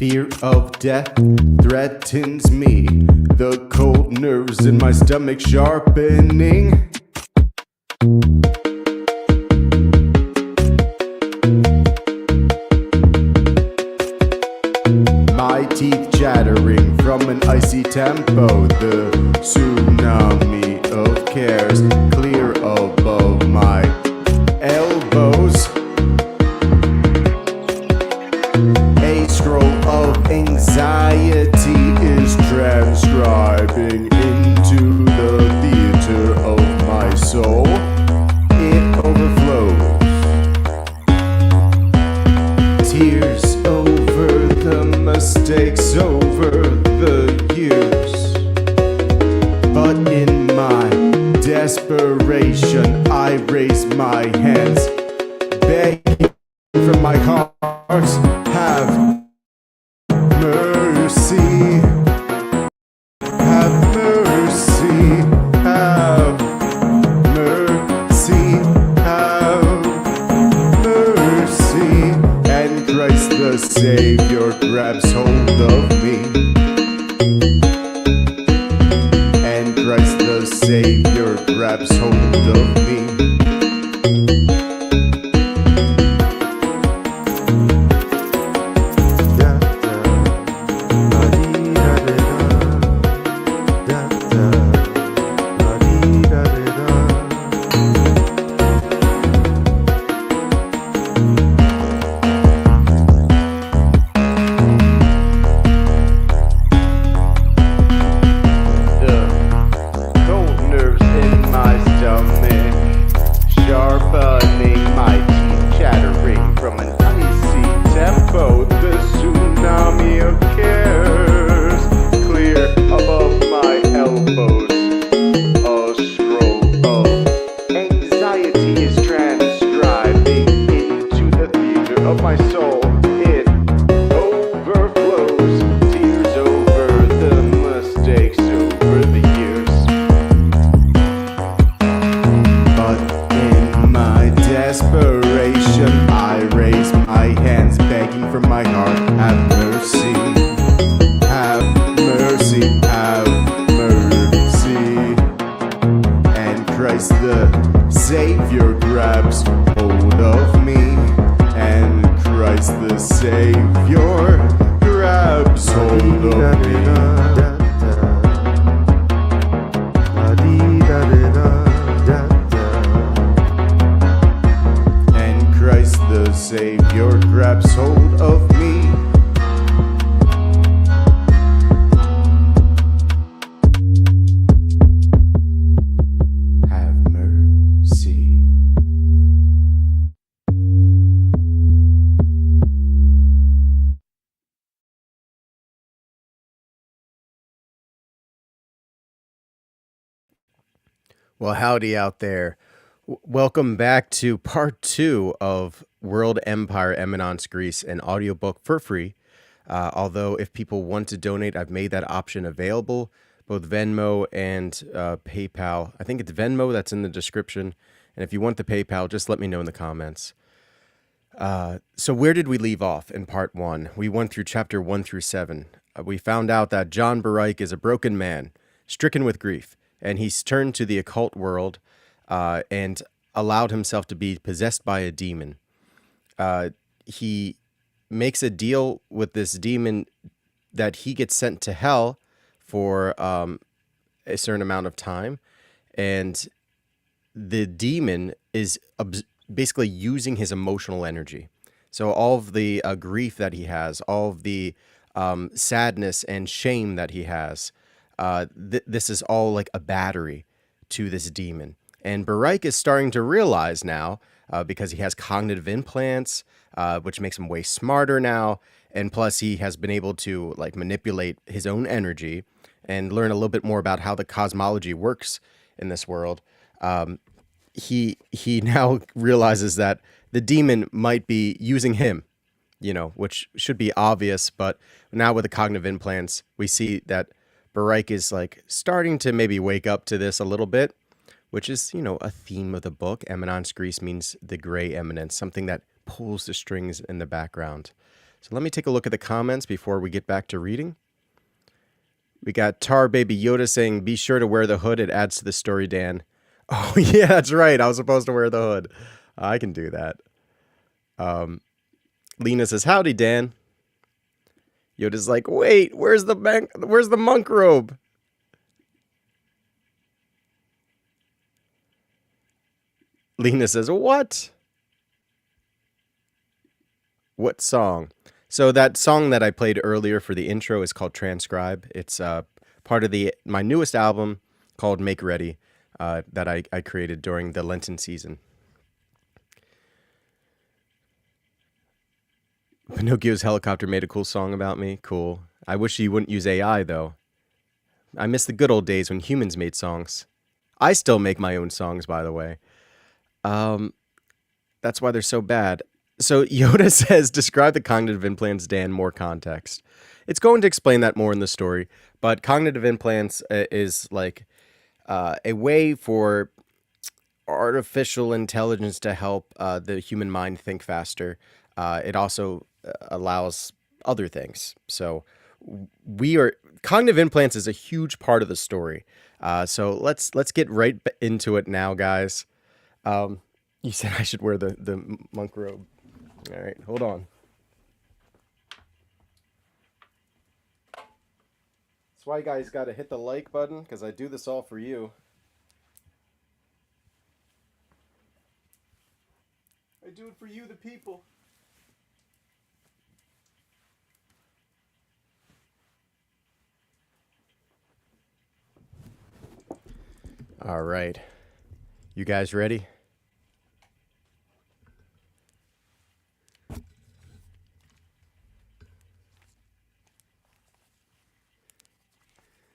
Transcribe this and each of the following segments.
Fear of death threatens me, the cold nerves in my stomach sharpening. My teeth chattering from an icy tempo, the tsunami of cares clear above my elbows. A scroll of anxiety is transcribing into the theater of my soul. It overflows. Tears over the mistakes over the years. But in my desperation, I raise my hands, begging from my heart, have mercy, have mercy, have mercy, have mercy. And Christ the Savior grabs hold of me. And Christ the Savior grabs hold of me. The Savior grabs hold of me, and Christ the Savior grabs hold of me. And Christ the Savior grabs hold of me. Well, howdy out there. Welcome back to part 2 of World Empire Eminence Greece, an audiobook for free. Although if people want to donate, I've made that option available, both Venmo and PayPal. I think it's Venmo that's in the description. And if you want the PayPal, just let me know in the comments. So where did we leave off in part 1? We went through chapter 1 through 7. We found out that John Barike is a broken man, stricken with grief. And he's turned to the occult world and allowed himself to be possessed by a demon. He makes a deal with this demon that he gets sent to hell for a certain amount of time. And the demon is basically using his emotional energy. So all of the grief that he has, all of the sadness and shame that he has, this is all like a battery to this demon. And Barike is starting to realize now, because he has cognitive implants, which makes him way smarter now. And plus he has been able to like manipulate his own energy and learn a little bit more about how the cosmology works in this world. He now realizes that the demon might be using him, which should be obvious. But now with the cognitive implants, we see that Barike is like starting to maybe wake up to this a little bit, which is, a theme of the book. Eminence Greece means the gray eminence, something that pulls the strings in the background. So let me take a look at the comments before we get back to reading. We got Tar Baby Yoda saying, be sure to wear the hood. It adds to the story, Dan. Oh, yeah, that's right. I was supposed to wear the hood. I can do that. Lena says, howdy, Dan. Yoda's like, wait, where's the monk robe? Lena says, what? What song? So that song that I played earlier for the intro is called Transcribe. It's part of my newest album called Make Ready that I created during the Lenten season. Pinocchio's helicopter made a cool song about me. Cool. I wish you wouldn't use AI, though. I miss the good old days when humans made songs. I still make my own songs, by the way. That's why they're so bad. So Yoda says, describe the cognitive implants, Dan, more context. It's going to explain that more in the story, but cognitive implants is like a way for artificial intelligence to help the human mind think faster. It also allows other things. So cognitive implants is a huge part of the story. So let's get right into it now, guys. You said I should wear the monk robe. All right, hold on. That's why you guys got to hit the like button, because I do this all for you. I do it for you, the people. All right. You guys ready?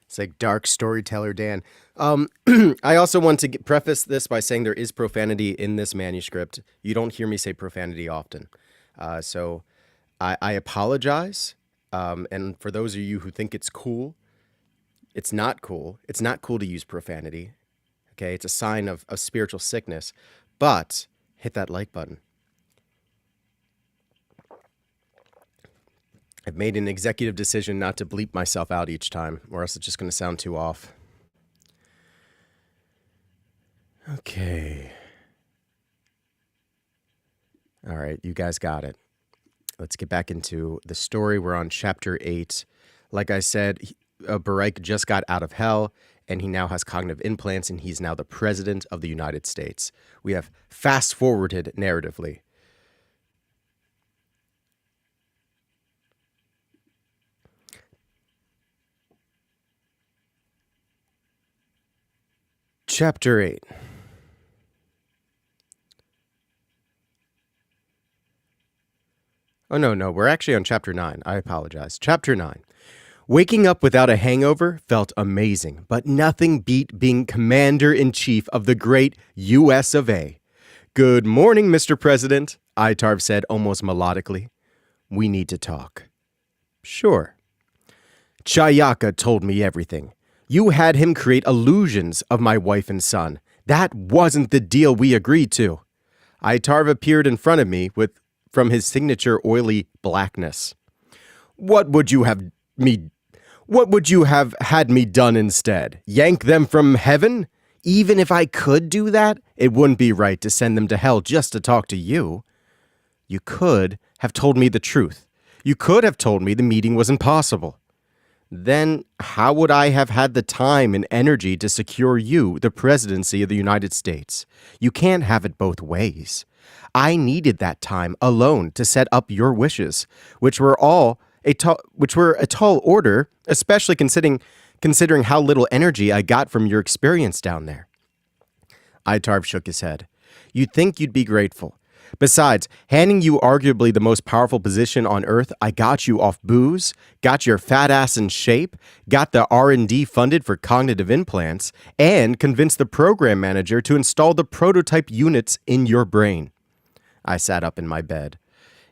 It's like dark storyteller Dan. I also want to preface this by saying there is profanity in this manuscript. You don't hear me say profanity often. So I apologize. And for those of you who think it's cool, it's not cool. It's not cool to use profanity. Okay, it's a sign of spiritual sickness. But hit that like button. I've made an executive decision not to bleep myself out each time, or else it's just going to sound too off. Okay. All right, you guys got it. Let's get back into the story. We're on chapter 8. Like I said, Baraik just got out of hell, and he now has cognitive implants, and he's now the president of the United States. We have fast-forwarded narratively. Chapter 8. Oh, no, we're actually on chapter 9. I apologize. Chapter 9. Waking up without a hangover felt amazing, but nothing beat being commander-in-chief of the great U.S. of A. Good morning, Mr. President, Itarv said almost melodically. We need to talk. Sure. Chayaka told me everything. You had him create illusions of my wife and son. That wasn't the deal we agreed to. Itarv appeared in front of me from his signature oily blackness. What would you have had me done instead? Yank them from heaven? Even if I could do that, it wouldn't be right to send them to hell just to talk to you. You could have told me the truth. You could have told me the meeting was impossible. Then how would I have had the time and energy to secure you the presidency of the United States? You can't have it both ways. I needed that time alone to set up your wishes, which were a tall order, especially considering how little energy I got from your experience down there. Itarv shook his head. You'd think you'd be grateful. Besides, handing you arguably the most powerful position on Earth, I got you off booze, got your fat ass in shape, got the R&D funded for cognitive implants, and convinced the program manager to install the prototype units in your brain. I sat up in my bed.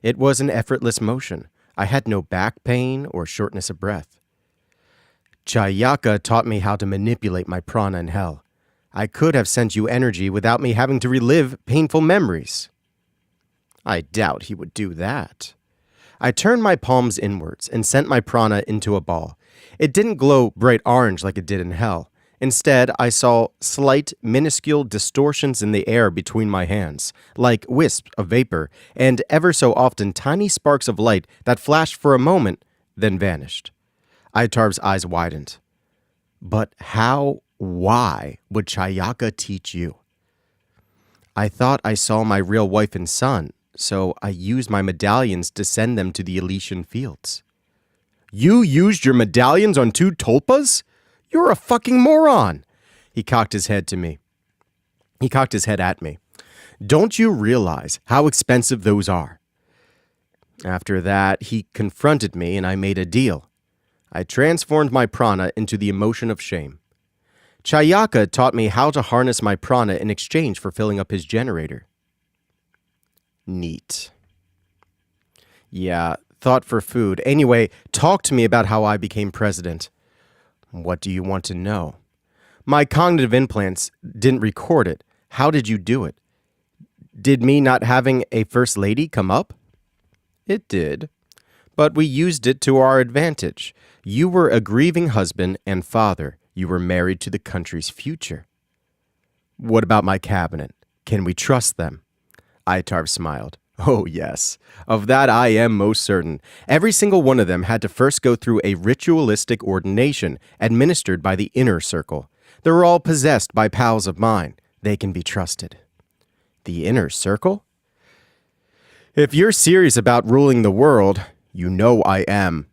It was an effortless motion. I had no back pain or shortness of breath. Chayaka taught me how to manipulate my prana in hell. I could have sent you energy without me having to relive painful memories. I doubt he would do that. I turned my palms inwards and sent my prana into a ball. It didn't glow bright orange like it did in hell. Instead, I saw slight, minuscule distortions in the air between my hands, like wisps of vapor, and ever so often tiny sparks of light that flashed for a moment, then vanished. Aitarv's eyes widened. But why would Chayaka teach you? I thought I saw my real wife and son, so I used my medallions to send them to the Elysian fields. You used your medallions on 2 tulpas? You're a fucking moron. He cocked his head at me. Don't you realize how expensive those are? After that, he confronted me and I made a deal. I transformed my prana into the emotion of shame. Chayaka taught me how to harness my prana in exchange for filling up his generator. Neat. Yeah, thought for food. Anyway, talk to me about how I became president. What do you want to know? My cognitive implants didn't record it. How did you do it? Did me not having a first lady come up? It did. But we used it to our advantage. You were a grieving husband and father. You were married to the country's future. What about my cabinet? Can we trust them? Aitarv smiled. Oh, yes. Of that I am most certain. Every single one of them had to first go through a ritualistic ordination administered by the inner circle. They're all possessed by pals of mine. They can be trusted. The inner circle? If you're serious about ruling the world, you know I am.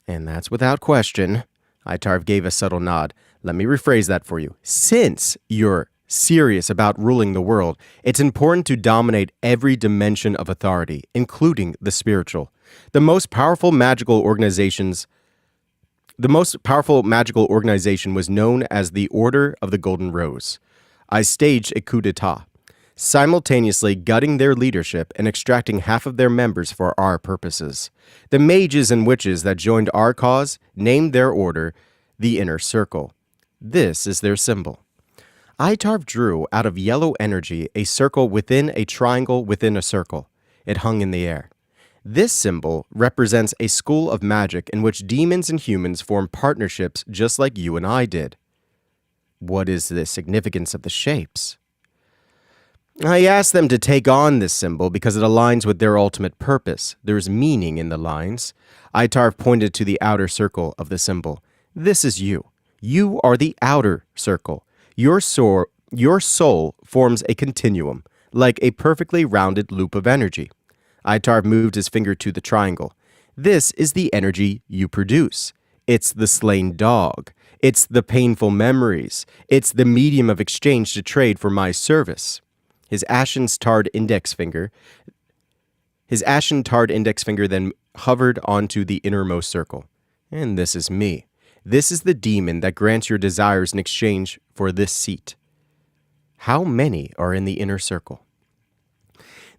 And that's without question. Aitarv gave a subtle nod. Let me rephrase that for you. Since you're serious about ruling the world, it's important to dominate every dimension of authority, including the spiritual. The most powerful magical organization was known as the Order of the Golden Rose. I staged a coup d'etat, simultaneously gutting their leadership and extracting half of their members for our purposes. The mages and witches that joined our cause named their order the Inner Circle. This is their symbol. Aitarv drew out of yellow energy a circle within a triangle within a circle. It hung in the air. This symbol represents a school of magic in which demons and humans form partnerships just like you and I did. What is the significance of the shapes? I asked them to take on this symbol because it aligns with their ultimate purpose. There's meaning in the lines. Aitarv pointed to the outer circle of the symbol. This is you. You are the outer circle. Your soul forms a continuum, like a perfectly rounded loop of energy. Aitarv moved his finger to the triangle. This is the energy you produce. It's the slain dog. It's the painful memories. It's the medium of exchange to trade for my service. His ashen-tarred index finger then hovered onto the innermost circle. And this is me. This is the demon that grants your desires in exchange for this seat. How many are in the inner circle?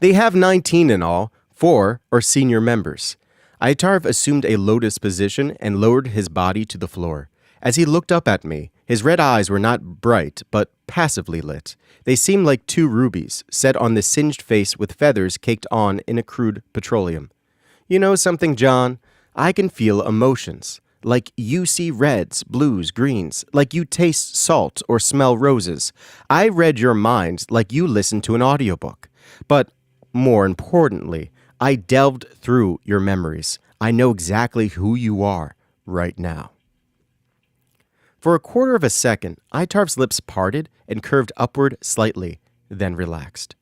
They have 19 in all. 4 are senior members. Aitarv assumed a lotus position and lowered his body to the floor. As he looked up at me, his red eyes were not bright, but passively lit. They seemed like 2 rubies, set on the singed face with feathers caked on in a crude petroleum. You know something, John? I can feel emotions. Like you see reds, blues, greens. Like you taste salt or smell roses. I read your mind like you listened to an audiobook. But more importantly, I delved through your memories. I know exactly who you are right now. For a quarter of a second, Aitarv's lips parted and curved upward slightly, then relaxed.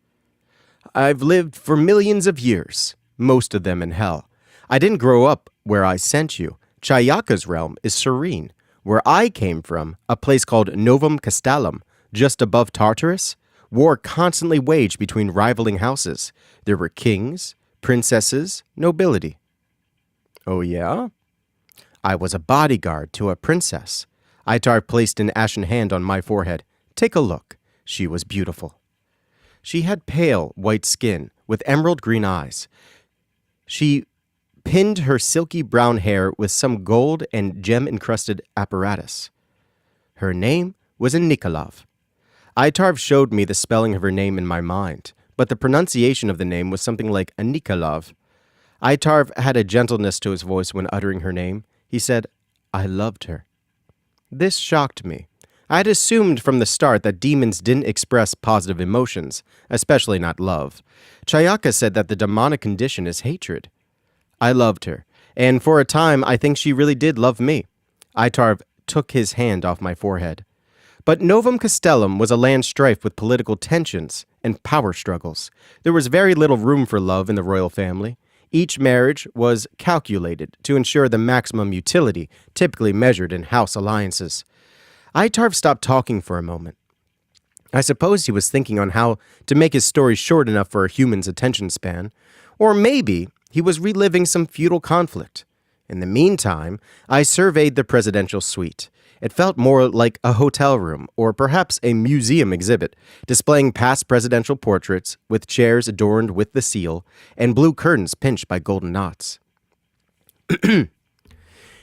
I've lived for millions of years, most of them in hell. I didn't grow up where I sent you. Chayaka's realm is serene. Where I came from, a place called Novum Castellum, just above Tartarus, war constantly waged between rivaling houses. There were kings, princesses, nobility. Oh yeah? I was a bodyguard to a princess. Aitarv placed an ashen hand on my forehead. Take a look. She was beautiful. She had pale white skin with emerald green eyes. She pinned her silky brown hair with some gold and gem-encrusted apparatus. Her name was Nikolov. Aitarv showed me the spelling of her name in my mind, but the pronunciation of the name was something like Nikolov. Itarv had a gentleness to his voice when uttering her name. He said, "I loved her." This shocked me. I had assumed from the start that demons didn't express positive emotions, especially not love. Chayaka said that the demonic condition is hatred. I loved her, and for a time I think she really did love me. Itarv took his hand off my forehead. But Novum Castellum was a land strife with political tensions and power struggles. There was very little room for love in the royal family. Each marriage was calculated to ensure the maximum utility, typically measured in house alliances. Itarv stopped talking for a moment. I suppose he was thinking on how to make his story short enough for a human's attention span. Or maybe he was reliving some feudal conflict. In the meantime, I surveyed the presidential suite. It felt more like a hotel room, or perhaps a museum exhibit, displaying past presidential portraits, with chairs adorned with the seal, and blue curtains pinched by golden knots.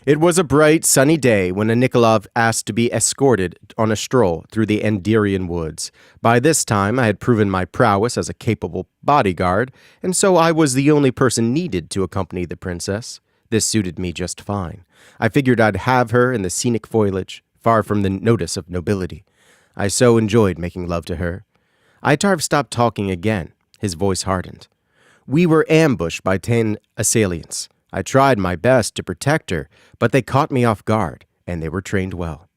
It was a bright, sunny day when Nikolov asked to be escorted on a stroll through the Andirian woods. By this time, I had proven my prowess as a capable bodyguard, and so I was the only person needed to accompany the princess. This suited me just fine. I figured I'd have her in the scenic foliage, far from the notice of nobility. I so enjoyed making love to her. Itarv stopped talking again. His voice hardened. We were ambushed by 10 assailants. I tried my best to protect her, but they caught me off guard, and they were trained well.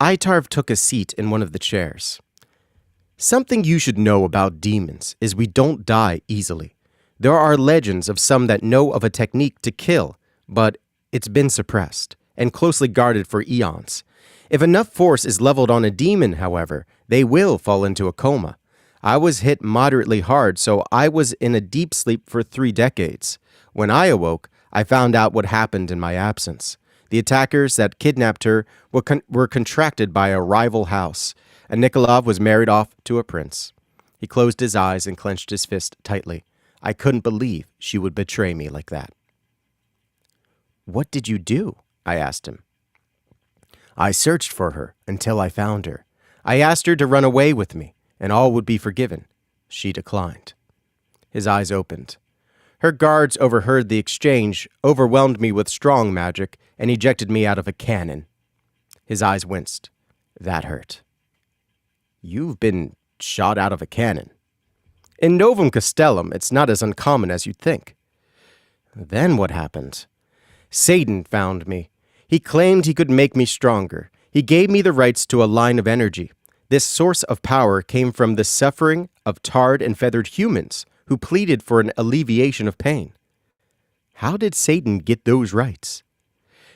Itarv took a seat in one of the chairs. Something you should know about demons is we don't die easily. There are legends of some that know of a technique to kill, but it's been suppressed and closely guarded for eons. If enough force is leveled on a demon, however, they will fall into a coma. I was hit moderately hard, so I was in a deep sleep for 3 decades. When I awoke, I found out what happened in my absence. The attackers that kidnapped her were contracted by a rival house, and Nikolov was married off to a prince. He closed his eyes and clenched his fist tightly. I couldn't believe she would betray me like that. What did you do? I asked him. I searched for her until I found her. I asked her to run away with me, and all would be forgiven. She declined. His eyes opened. Her guards overheard the exchange, overwhelmed me with strong magic, and ejected me out of a cannon. His eyes winced. That hurt. You've been shot out of a cannon. In Novum Castellum, it's not as uncommon as you'd think. Then what happened? Satan found me. He claimed he could make me stronger. He gave me the rights to a line of energy. This source of power came from the suffering of tarred and feathered humans who pleaded for an alleviation of pain. How did Satan get those rights?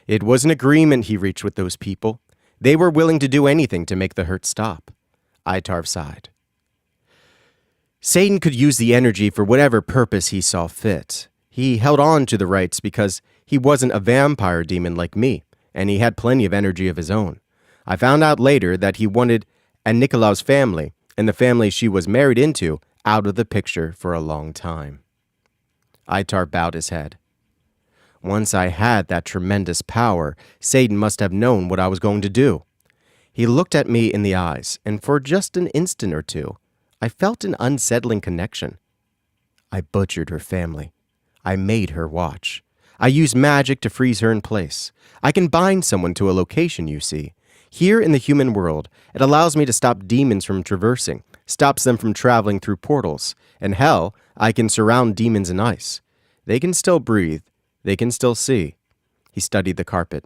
It was an agreement he reached with those people. They were willing to do anything to make the hurt stop. Itarv sighed. Satan could use the energy for whatever purpose he saw fit. He held on to the rights because he wasn't a vampire demon like me, and he had plenty of energy of his own. I found out later that he wanted Nikolau's family, and the family she was married into, out of the picture for a long time. Itarv bowed his head. Once I had that tremendous power, Satan must have known what I was going to do. He looked at me in the eyes, and for just an instant or two, I felt an unsettling connection. I butchered her family. I made her watch. I used magic to freeze her in place. I can bind someone to a location, you see. Here in the human world, it allows me to stop demons from traversing, stops them from traveling through portals. And hell, I can surround demons in ice. They can still breathe. They can still see. He studied the carpet.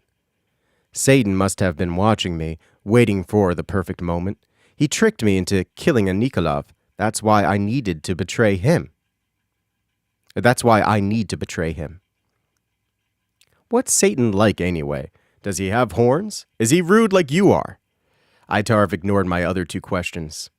Satan must have been watching me, waiting for the perfect moment. He tricked me into killing a Nikolov. That's why I needed to betray him. That's why I need to betray him. What's Satan like anyway? Does he have horns? Is he rude like you are? Itarv ignored my other 2 questions.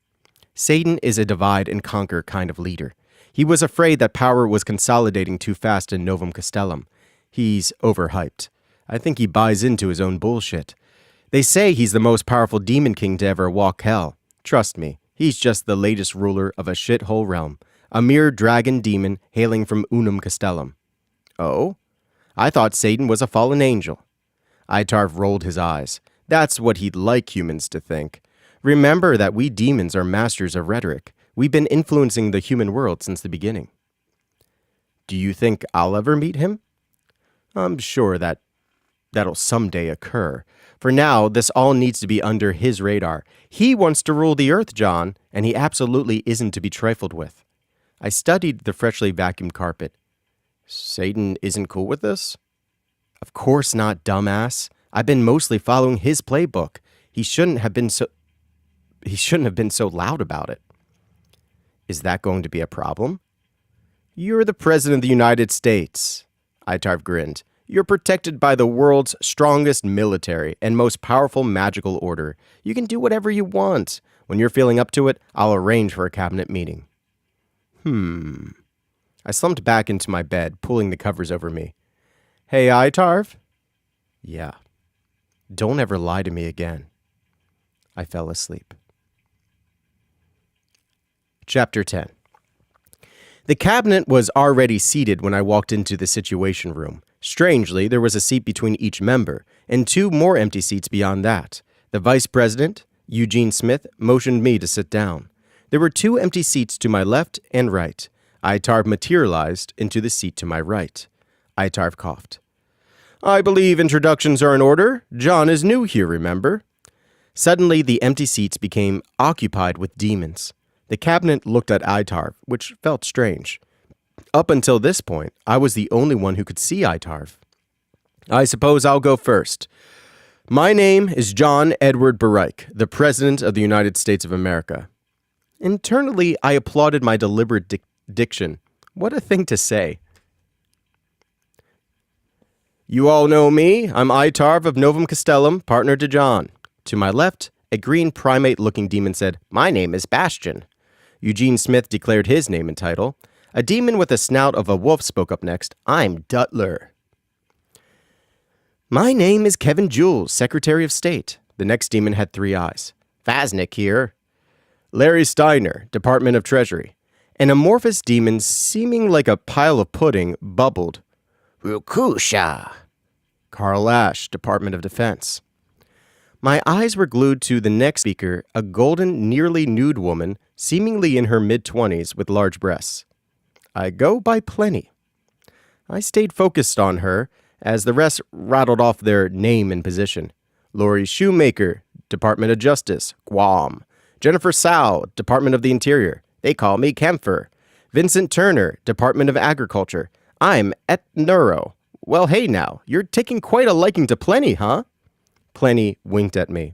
Satan is a divide and conquer kind of leader. He was afraid that power was consolidating too fast in Novum Castellum. He's overhyped. I think he buys into his own bullshit. They say he's the most powerful demon king to ever walk hell. Trust me, he's just the latest ruler of a shithole realm, a mere dragon demon hailing from Unum Castellum. Oh? I thought Satan was a fallen angel. Itarv rolled his eyes. That's what he'd like humans to think. Remember that we demons are masters of rhetoric. We've been influencing the human world since the beginning. Do you think I'll ever meet him? I'm sure that'll someday occur. For now, this all needs to be under his radar. He wants to rule the earth, John, and he absolutely isn't to be trifled with. I studied the freshly vacuumed carpet. Satan isn't cool with this? Of course not, dumbass. I've been mostly following his playbook. He shouldn't have been so loud about it. Is that going to be a problem? You're the President of the United States. Itarv grinned. You're protected by the world's strongest military and most powerful magical order. You can do whatever you want. When you're feeling up to it, I'll arrange for a cabinet meeting. I slumped back into my bed, pulling the covers over me. Hey, Itarv? Yeah. Don't ever lie to me again. I fell asleep. Chapter 10. The cabinet was already seated when I walked into the Situation Room. Strangely, there was a seat between each member, and 2 more empty seats beyond that. The Vice President, Eugene Smith, motioned me to sit down. There were 2 empty seats to my left and right. Itarv materialized into the seat to my right. Itarv coughed. I believe introductions are in order. John is new here, remember? Suddenly, the empty seats became occupied with demons. The cabinet looked at Itarv, which felt strange. Up until this point, I was the only one who could see Itarv. I suppose I'll go first. My name is John Edward Bereich, the President of the United States of America. Internally, I applauded my deliberate diction. What a thing to say. You all know me. I'm Itarv of Novum Castellum, partner to John. To my left, a green primate-looking demon said, My name is Bastion. Eugene Smith declared his name and title. A demon with a snout of a wolf spoke up next. I'm Duttler. My name is Kevin Jules, Secretary of State. The next demon had 3 eyes. Faznik here. Larry Steiner, Department of Treasury. An amorphous demon seeming like a pile of pudding bubbled. Rukusha. Carl Ash, Department of Defense. My eyes were glued to the next speaker, a golden, nearly nude woman, seemingly in her mid-20s with large breasts. I go by Plenty. I stayed focused on her as the rest rattled off their name and position. Lori Shoemaker, Department of Justice, Guam. Jennifer Sow, Department of the Interior. They call me Kempfer. Vincent Turner, Department of Agriculture. I'm et neuro. Well, hey now, you're taking quite a liking to Plenty, huh? Plenty winked at me.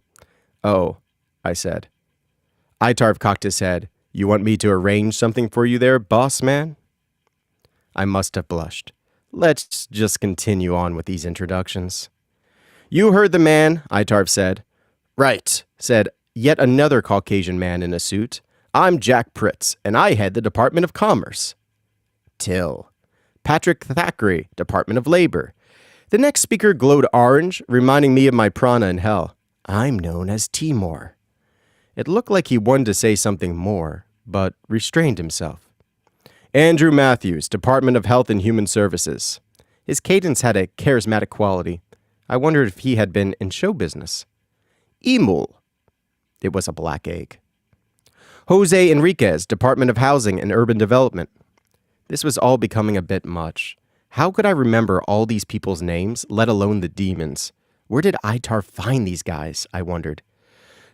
Oh, I said. Itarv cocked his head. You want me to arrange something for you there, boss man? I must have blushed. Let's just continue on with these introductions. You heard the man, Itarv said. Right, said yet another Caucasian man in a suit. I'm Jack Pritz, and I head the Department of Commerce. Till. Patrick Thackeray, Department of Labor. The next speaker glowed orange, reminding me of my prana in hell. I'm known as Timor. It looked like he wanted to say something more, but restrained himself. Andrew Matthews, Department of Health and Human Services. His cadence had a charismatic quality. I wondered if he had been in show business. Emul. It was a black egg. Jose Enriquez, Department of Housing and Urban Development. This was all becoming a bit much. How could I remember all these people's names, let alone the demons? Where did Itarv find these guys, I wondered.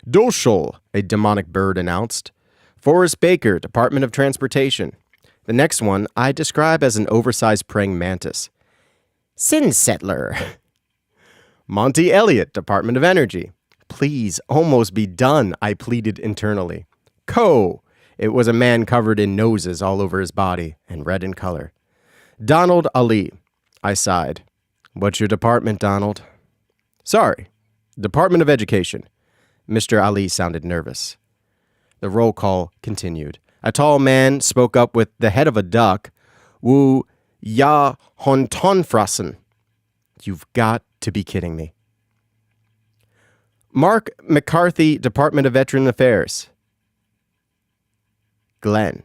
Doshol, a demonic bird announced. Forrest Baker, Department of Transportation. The next one I describe as an oversized praying mantis. Sin Settler. Monty Elliott, Department of Energy. Please, almost be done, I pleaded internally. Co. It was a man covered in noses all over his body and red in color. Donald Ali. I sighed. What's your department, Donald? Sorry. Department of Education. Mr. Ali sounded nervous. The roll call continued. A tall man spoke up with the head of a duck. Wu ya hontonfrassen. You've got to be kidding me. Mark McCarthy, Department of Veteran Affairs. Glenn.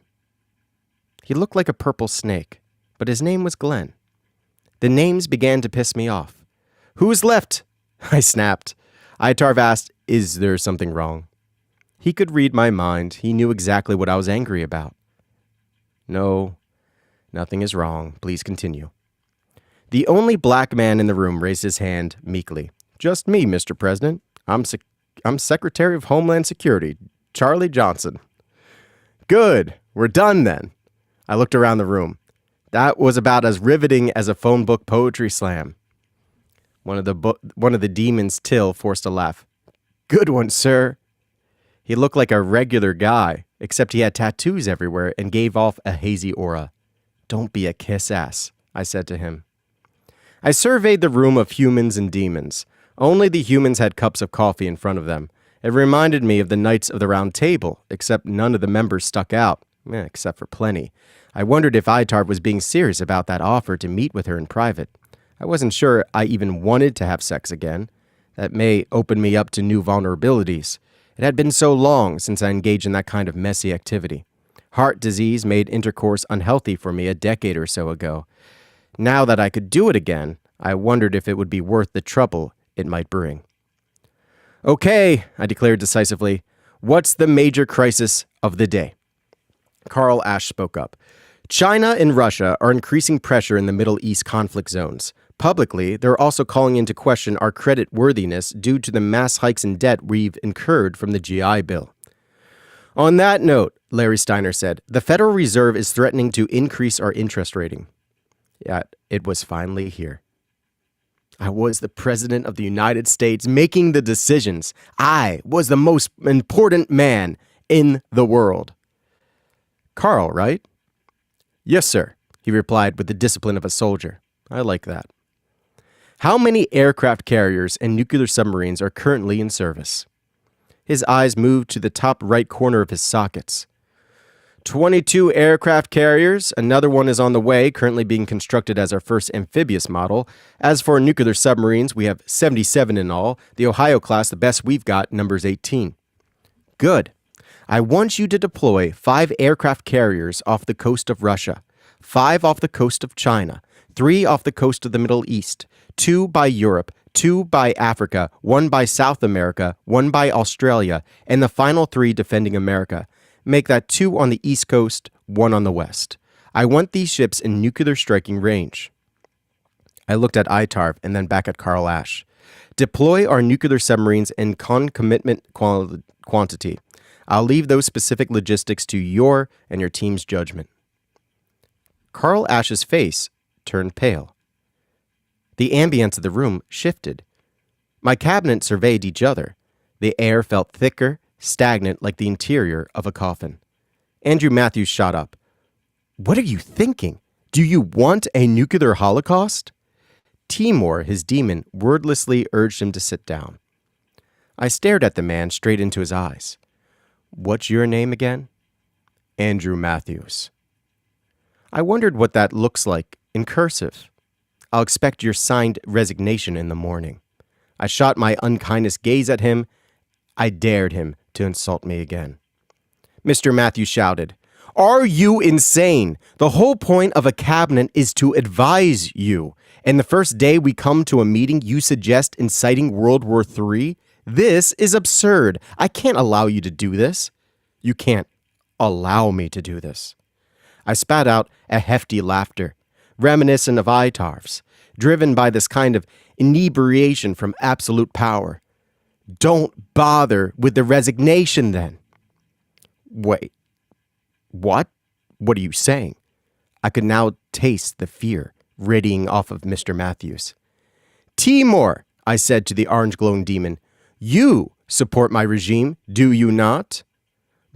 He looked like a purple snake, but his name was Glenn. The names began to piss me off. Who's left? I snapped. Itarv asked, Is there something wrong? He could read my mind. He knew exactly what I was angry about. No, Nothing is wrong. Please continue. The only black man in the room raised his hand meekly. Just me, Mr. President. I'm Secretary of Homeland Security, Charlie Johnson. Good. We're done then. I looked around the room. That was about as riveting as a phone book poetry slam. One of the demons, Till, forced a laugh. Good one, sir. He looked like a regular guy, except he had tattoos everywhere and gave off a hazy aura. Don't be a kiss-ass, I said to him. I surveyed the room of humans and demons. Only the humans had cups of coffee in front of them. It reminded me of the Knights of the Round Table, except none of the members stuck out, except for Plenty. I wondered if Itarv was being serious about that offer to meet with her in private. I wasn't sure I even wanted to have sex again. That may open me up to new vulnerabilities. It had been so long since I engaged in that kind of messy activity. Heart disease made intercourse unhealthy for me a decade or so ago. Now that I could do it again, I wondered if it would be worth the trouble it might bring. Okay, I declared decisively. What's the major crisis of the day? Carl Ash spoke up. China and Russia are increasing pressure in the Middle East conflict zones. Publicly, they're also calling into question our credit worthiness due to the mass hikes in debt we've incurred from the GI Bill. On that note, Larry Steiner said, the Federal Reserve is threatening to increase our interest rating. Yet, it was finally here. I was the President of the United States making the decisions. I was the most important man in the world. Carl, right? Yes, sir, he replied with the discipline of a soldier. I like that. How many aircraft carriers and nuclear submarines are currently in service? His eyes moved to the top right corner of his sockets. 22 aircraft carriers. Another one is on the way, currently being constructed as our first amphibious model. As for nuclear submarines, we have 77 in all. The Ohio class, the best we've got, numbers 18. Good. I want you to deploy 5 aircraft carriers off the coast of Russia, 5 off the coast of China, 3 off the coast of the Middle East, 2 by Europe, 2 by Africa, 1 by South America, 1 by Australia, and the final 3 defending America. Make that 2 on the East Coast, 1 on the West. I want these ships in nuclear striking range. I looked at Itarv and then back at Carl Ash. Deploy our nuclear submarines in concomitant quantity. I'll leave those specific logistics to your and your team's judgment. Carl Ash's face turned pale. The ambience of the room shifted. My cabinet surveyed each other. The air felt thicker, stagnant like the interior of a coffin. Andrew Matthews shot up. What are you thinking? Do you want a nuclear holocaust? Timur, his demon, wordlessly urged him to sit down. I stared at the man straight into his eyes. What's your name again? Andrew Matthews. I wondered what that looks like in cursive. I'll expect your signed resignation in the morning. I shot my unkindest gaze at him. I dared him to insult me again. Mr. Matthews shouted, Are you insane? The whole point of a cabinet is to advise you. And the first day we come to a meeting, you suggest inciting World War III? This is absurd. I can't allow you to do this. You can't allow me to do this. I spat out a hefty laughter, reminiscent of Itarv's, driven by this kind of inebriation from absolute power. Don't bother with the resignation, then. Wait, what? What are you saying? I could now taste the fear radiating off of Mr. Matthews. Timur, I said to the orange-glowing demon, you support my regime, do you not?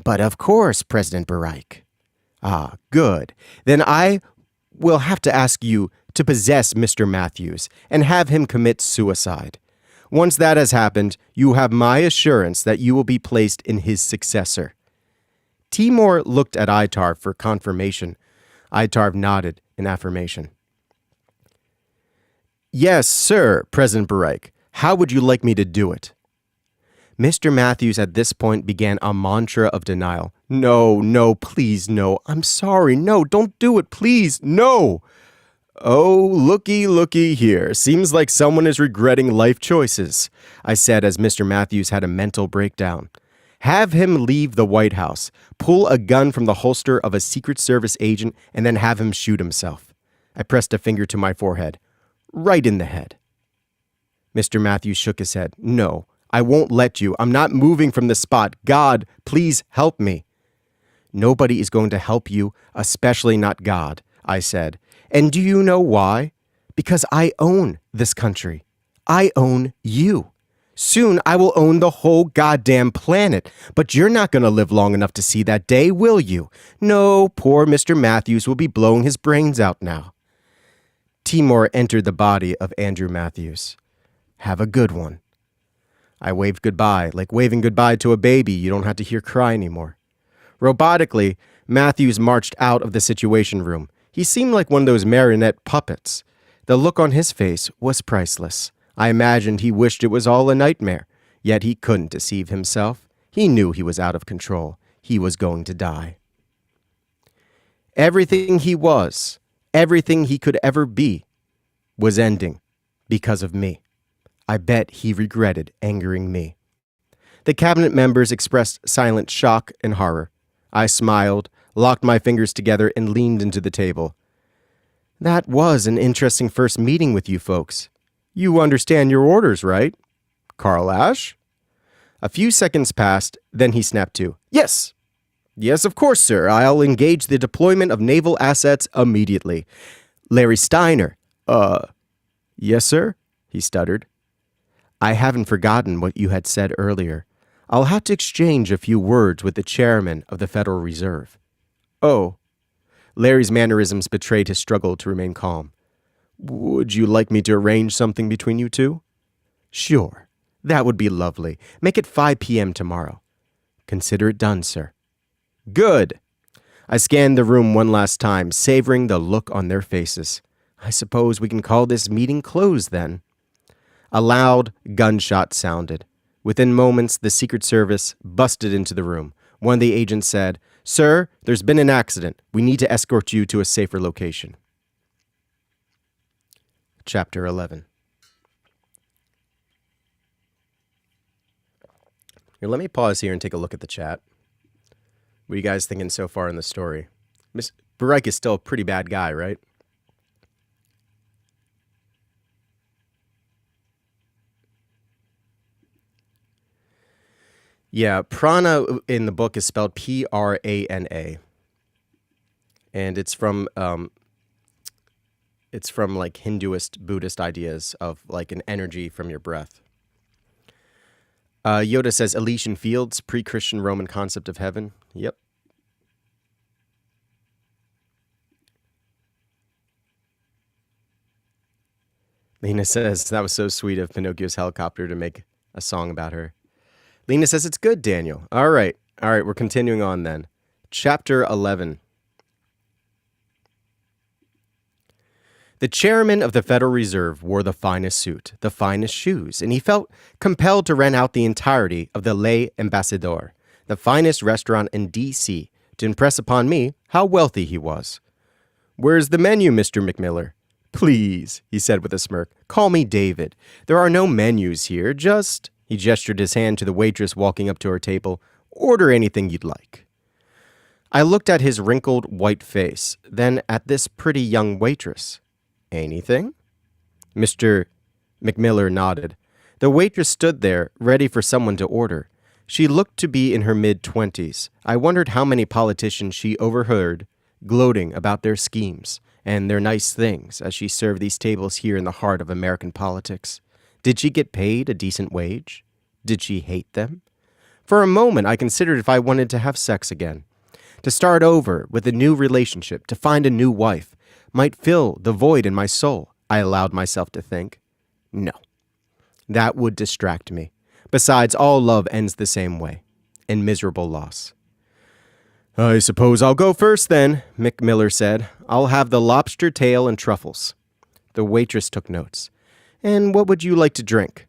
But of course, President Baraik. Ah, good. Then I will have to ask you to possess Mr. Matthews and have him commit suicide. Once that has happened, you have my assurance that you will be placed in his successor. Timur looked at Itarv for confirmation. Itarv nodded in affirmation. Yes, sir, President Baraik. How would you like me to do it? Mr. Matthews at this point began a mantra of denial. No, please, no. I'm sorry. No, don't do it, please. No. Oh, looky here. Seems like someone is regretting life choices, I said as Mr. Matthews had a mental breakdown. Have him leave the White House, pull a gun from the holster of a Secret Service agent, and then have him shoot himself. I pressed a finger to my forehead. Right in the head. Mr. Matthews shook his head. No, I won't let you. I'm not moving from the spot. God, please help me. Nobody is going to help you, especially not God, I said. And do you know why? Because I own this country. I own you. Soon I will own the whole goddamn planet. But you're not going to live long enough to see that day, will you? No, poor Mr. Matthews will be blowing his brains out now. Timur entered the body of Andrew Matthews. Have a good one. I waved goodbye, like waving goodbye to a baby you don't have to hear cry anymore. Robotically, Matthews marched out of the Situation Room. He seemed like one of those marionette puppets. The look on his face was priceless. I imagined he wished it was all a nightmare, yet he couldn't deceive himself. He knew he was out of control. He was going to die. Everything he was, everything he could ever be, was ending because of me. I bet he regretted angering me. The cabinet members expressed silent shock and horror. I smiled, locked my fingers together, and leaned into the table. That was an interesting first meeting with you folks. You understand your orders, right? Carl Ash? A few seconds passed, then he snapped to, Yes! Yes, of course, sir. I'll engage the deployment of naval assets immediately. Larry Steiner. Yes, sir? He stuttered. I haven't forgotten what you had said earlier. I'll have to exchange a few words with the chairman of the Federal Reserve. Oh. Larry's mannerisms betrayed his struggle to remain calm. Would you like me to arrange something between you two? Sure. That would be lovely. Make it 5 p.m. tomorrow. Consider it done, sir. Good. I scanned the room one last time, savoring the look on their faces. I suppose we can call this meeting closed then. A loud gunshot sounded. Within moments, the Secret Service busted into the room. One of the agents said, Sir, there's been an accident. We need to escort you to a safer location. Chapter 11. Here, let me pause here and take a look at the chat. What are you guys thinking so far in the story? Miss Bareik is still a pretty bad guy, right? Yeah, prana in the book is spelled Prana. And it's from like Hinduist, Buddhist ideas of like an energy from your breath. Yoda says Elysian Fields, pre-Christian Roman concept of heaven. Yep. Lena says that was so sweet of Pinocchio's helicopter to make a song about her. Lena says it's good, Daniel. All right, we're continuing on then. Chapter 11. The chairman of the Federal Reserve wore the finest suit, the finest shoes, and he felt compelled to rent out the entirety of the Les Ambassadeurs, the finest restaurant in D.C., to impress upon me how wealthy he was. Where's the menu, Mr. McMiller? Please, he said with a smirk, call me David. There are no menus here, just... He gestured his hand to the waitress walking up to her table. Order anything you'd like. I looked at his wrinkled white face, then at this pretty young waitress. Anything? Mr. McMiller nodded. The waitress stood there, ready for someone to order. She looked to be in her mid-20s. I wondered how many politicians she overheard gloating about their schemes and their nice things as she served these tables here in the heart of American politics. Did she get paid a decent wage? Did she hate them? For a moment, I considered if I wanted to have sex again. To start over with a new relationship, to find a new wife, might fill the void in my soul, I allowed myself to think. No. That would distract me. Besides, all love ends the same way, in miserable loss. I suppose I'll go first then, McMiller said. I'll have the lobster tail and truffles. The waitress took notes. And what would you like to drink?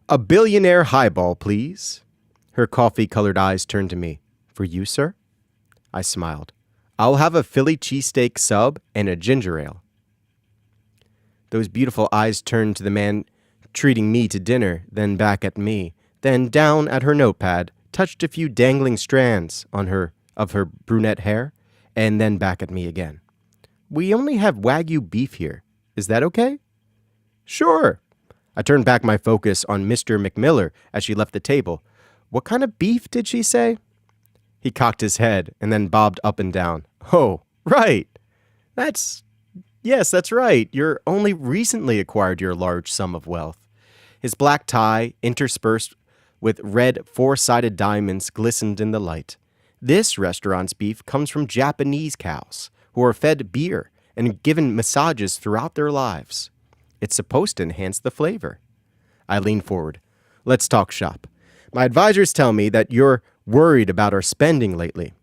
A billionaire highball, please. Her coffee-colored eyes turned to me. For you, sir? I smiled. I'll have a Philly cheesesteak sub and a ginger ale. Those beautiful eyes turned to the man treating me to dinner, then back at me, then down at her notepad, touched a few dangling strands of her brunette hair, and then back at me again. We only have Wagyu beef here. Is that okay? Sure. I turned back my focus on Mr. McMiller as she left the table. What kind of beef did she say? He cocked his head and then bobbed up and down. Oh, right. Yes, that's right. You're only recently acquired your large sum of wealth. His black tie, interspersed with red four-sided diamonds, glistened in the light. This restaurant's beef comes from Japanese cows, who are fed beer and given massages throughout their lives. It's supposed to enhance the flavor. I leaned forward. Let's talk shop. My advisors tell me that you're worried about our spending lately.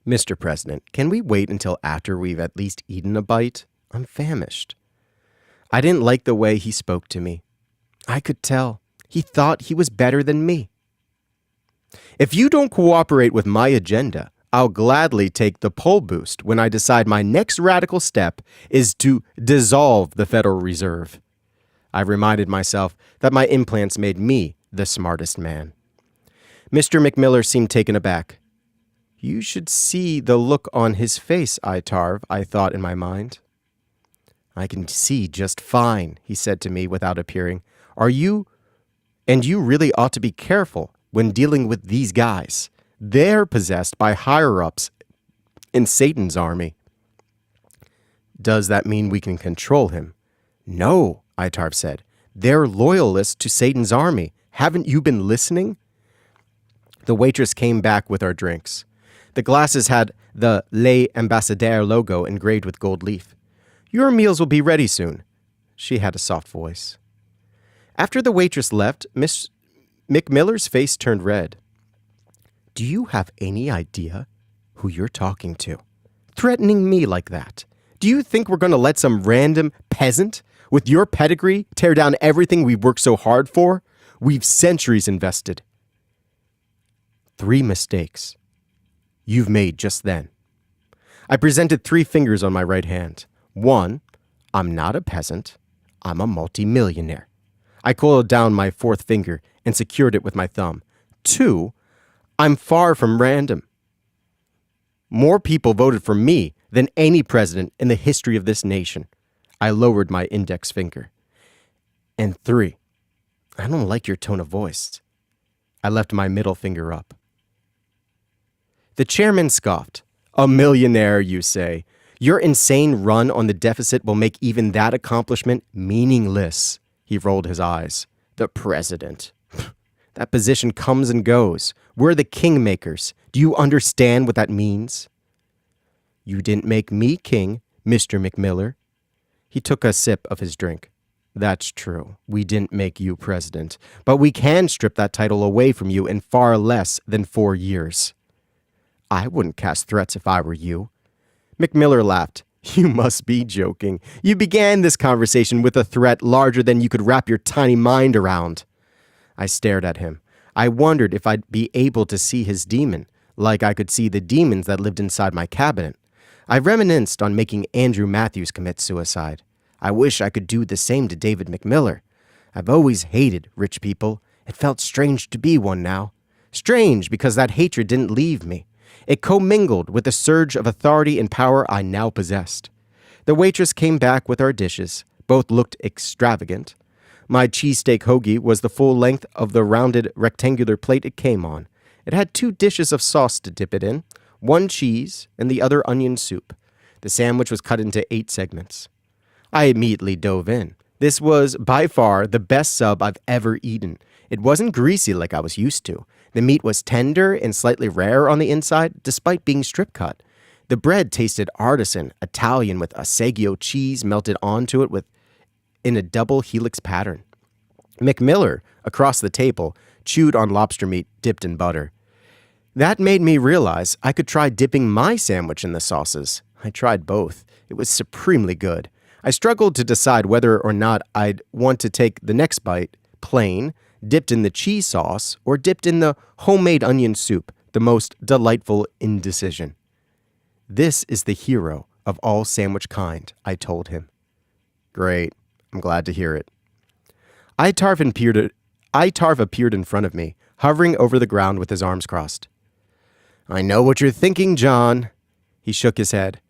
Mr. President, can we wait until after we've at least eaten a bite? I'm famished. I didn't like the way he spoke to me. I could tell. He thought he was better than me. If you don't cooperate with my agenda, I'll gladly take the poll boost when I decide my next radical step is to dissolve the Federal Reserve. I reminded myself that my implants made me the smartest man. Mr. McMiller seemed taken aback. You should see the look on his face, Itarv, I thought in my mind. I can see just fine, he said to me without appearing. You really ought to be careful when dealing with these guys. They're possessed by higher-ups in Satan's army. Does that mean we can control him? No, Itarv said. They're loyalists to Satan's army. Haven't you been listening? The waitress came back with our drinks. The glasses had the Les Ambassadeurs logo engraved with gold leaf. Your meals will be ready soon. She had a soft voice. After the waitress left, Miss McMiller's face turned red. Do you have any idea who you're talking to? Threatening me like that? Do you think we're going to let some random peasant with your pedigree tear down everything we've worked so hard for? We've centuries invested. 3 mistakes you've made just then. I presented 3 fingers on my right hand. 1, I'm not a peasant. I'm a multimillionaire. I coiled down my 4th finger and secured it with my thumb. 2, I'm far from random. More people voted for me than any president in the history of this nation. I lowered my index finger. And 3, I don't like your tone of voice. I left my middle finger up. The chairman scoffed. A millionaire, you say? Your insane run on the deficit will make even that accomplishment meaningless. He rolled his eyes. The president. That position comes and goes. We're the kingmakers. Do you understand what that means? You didn't make me king, Mr. McMiller. He took a sip of his drink. That's true. We didn't make you president. But we can strip that title away from you in far less than 4 years. I wouldn't cast threats if I were you. McMiller laughed. You must be joking. You began this conversation with a threat larger than you could wrap your tiny mind around. I stared at him. I wondered if I'd be able to see his demon, like I could see the demons that lived inside my cabinet. I reminisced on making Andrew Matthews commit suicide. I wish I could do the same to David McMiller. I've always hated rich people. It felt strange to be one now. Strange because that hatred didn't leave me. It commingled with the surge of authority and power I now possessed. The waitress came back with our dishes. Both looked extravagant. My cheesesteak hoagie was the full length of the rounded rectangular plate it came on. It had 2 dishes of sauce to dip it in, 1 cheese and the other onion soup. The sandwich was cut into 8 segments. I immediately dove in. This was by far the best sub I've ever eaten. It wasn't greasy like I was used to. The meat was tender and slightly rare on the inside, despite being strip cut. The bread tasted artisan, Italian, with Assaggio cheese melted onto it in a double helix pattern. McMiller, across the table, chewed on lobster meat dipped in butter. That made me realize I could try dipping my sandwich in the sauces. I tried both. It was supremely good. I struggled to decide whether or not I'd want to take the next bite plain, dipped in the cheese sauce, or dipped in the homemade onion soup, the most delightful indecision. This is the hero of all sandwich kind, I told him. Great. I'm glad to hear it. Itarv appeared in front of me, hovering over the ground with his arms crossed. I know what you're thinking, John. He shook his head.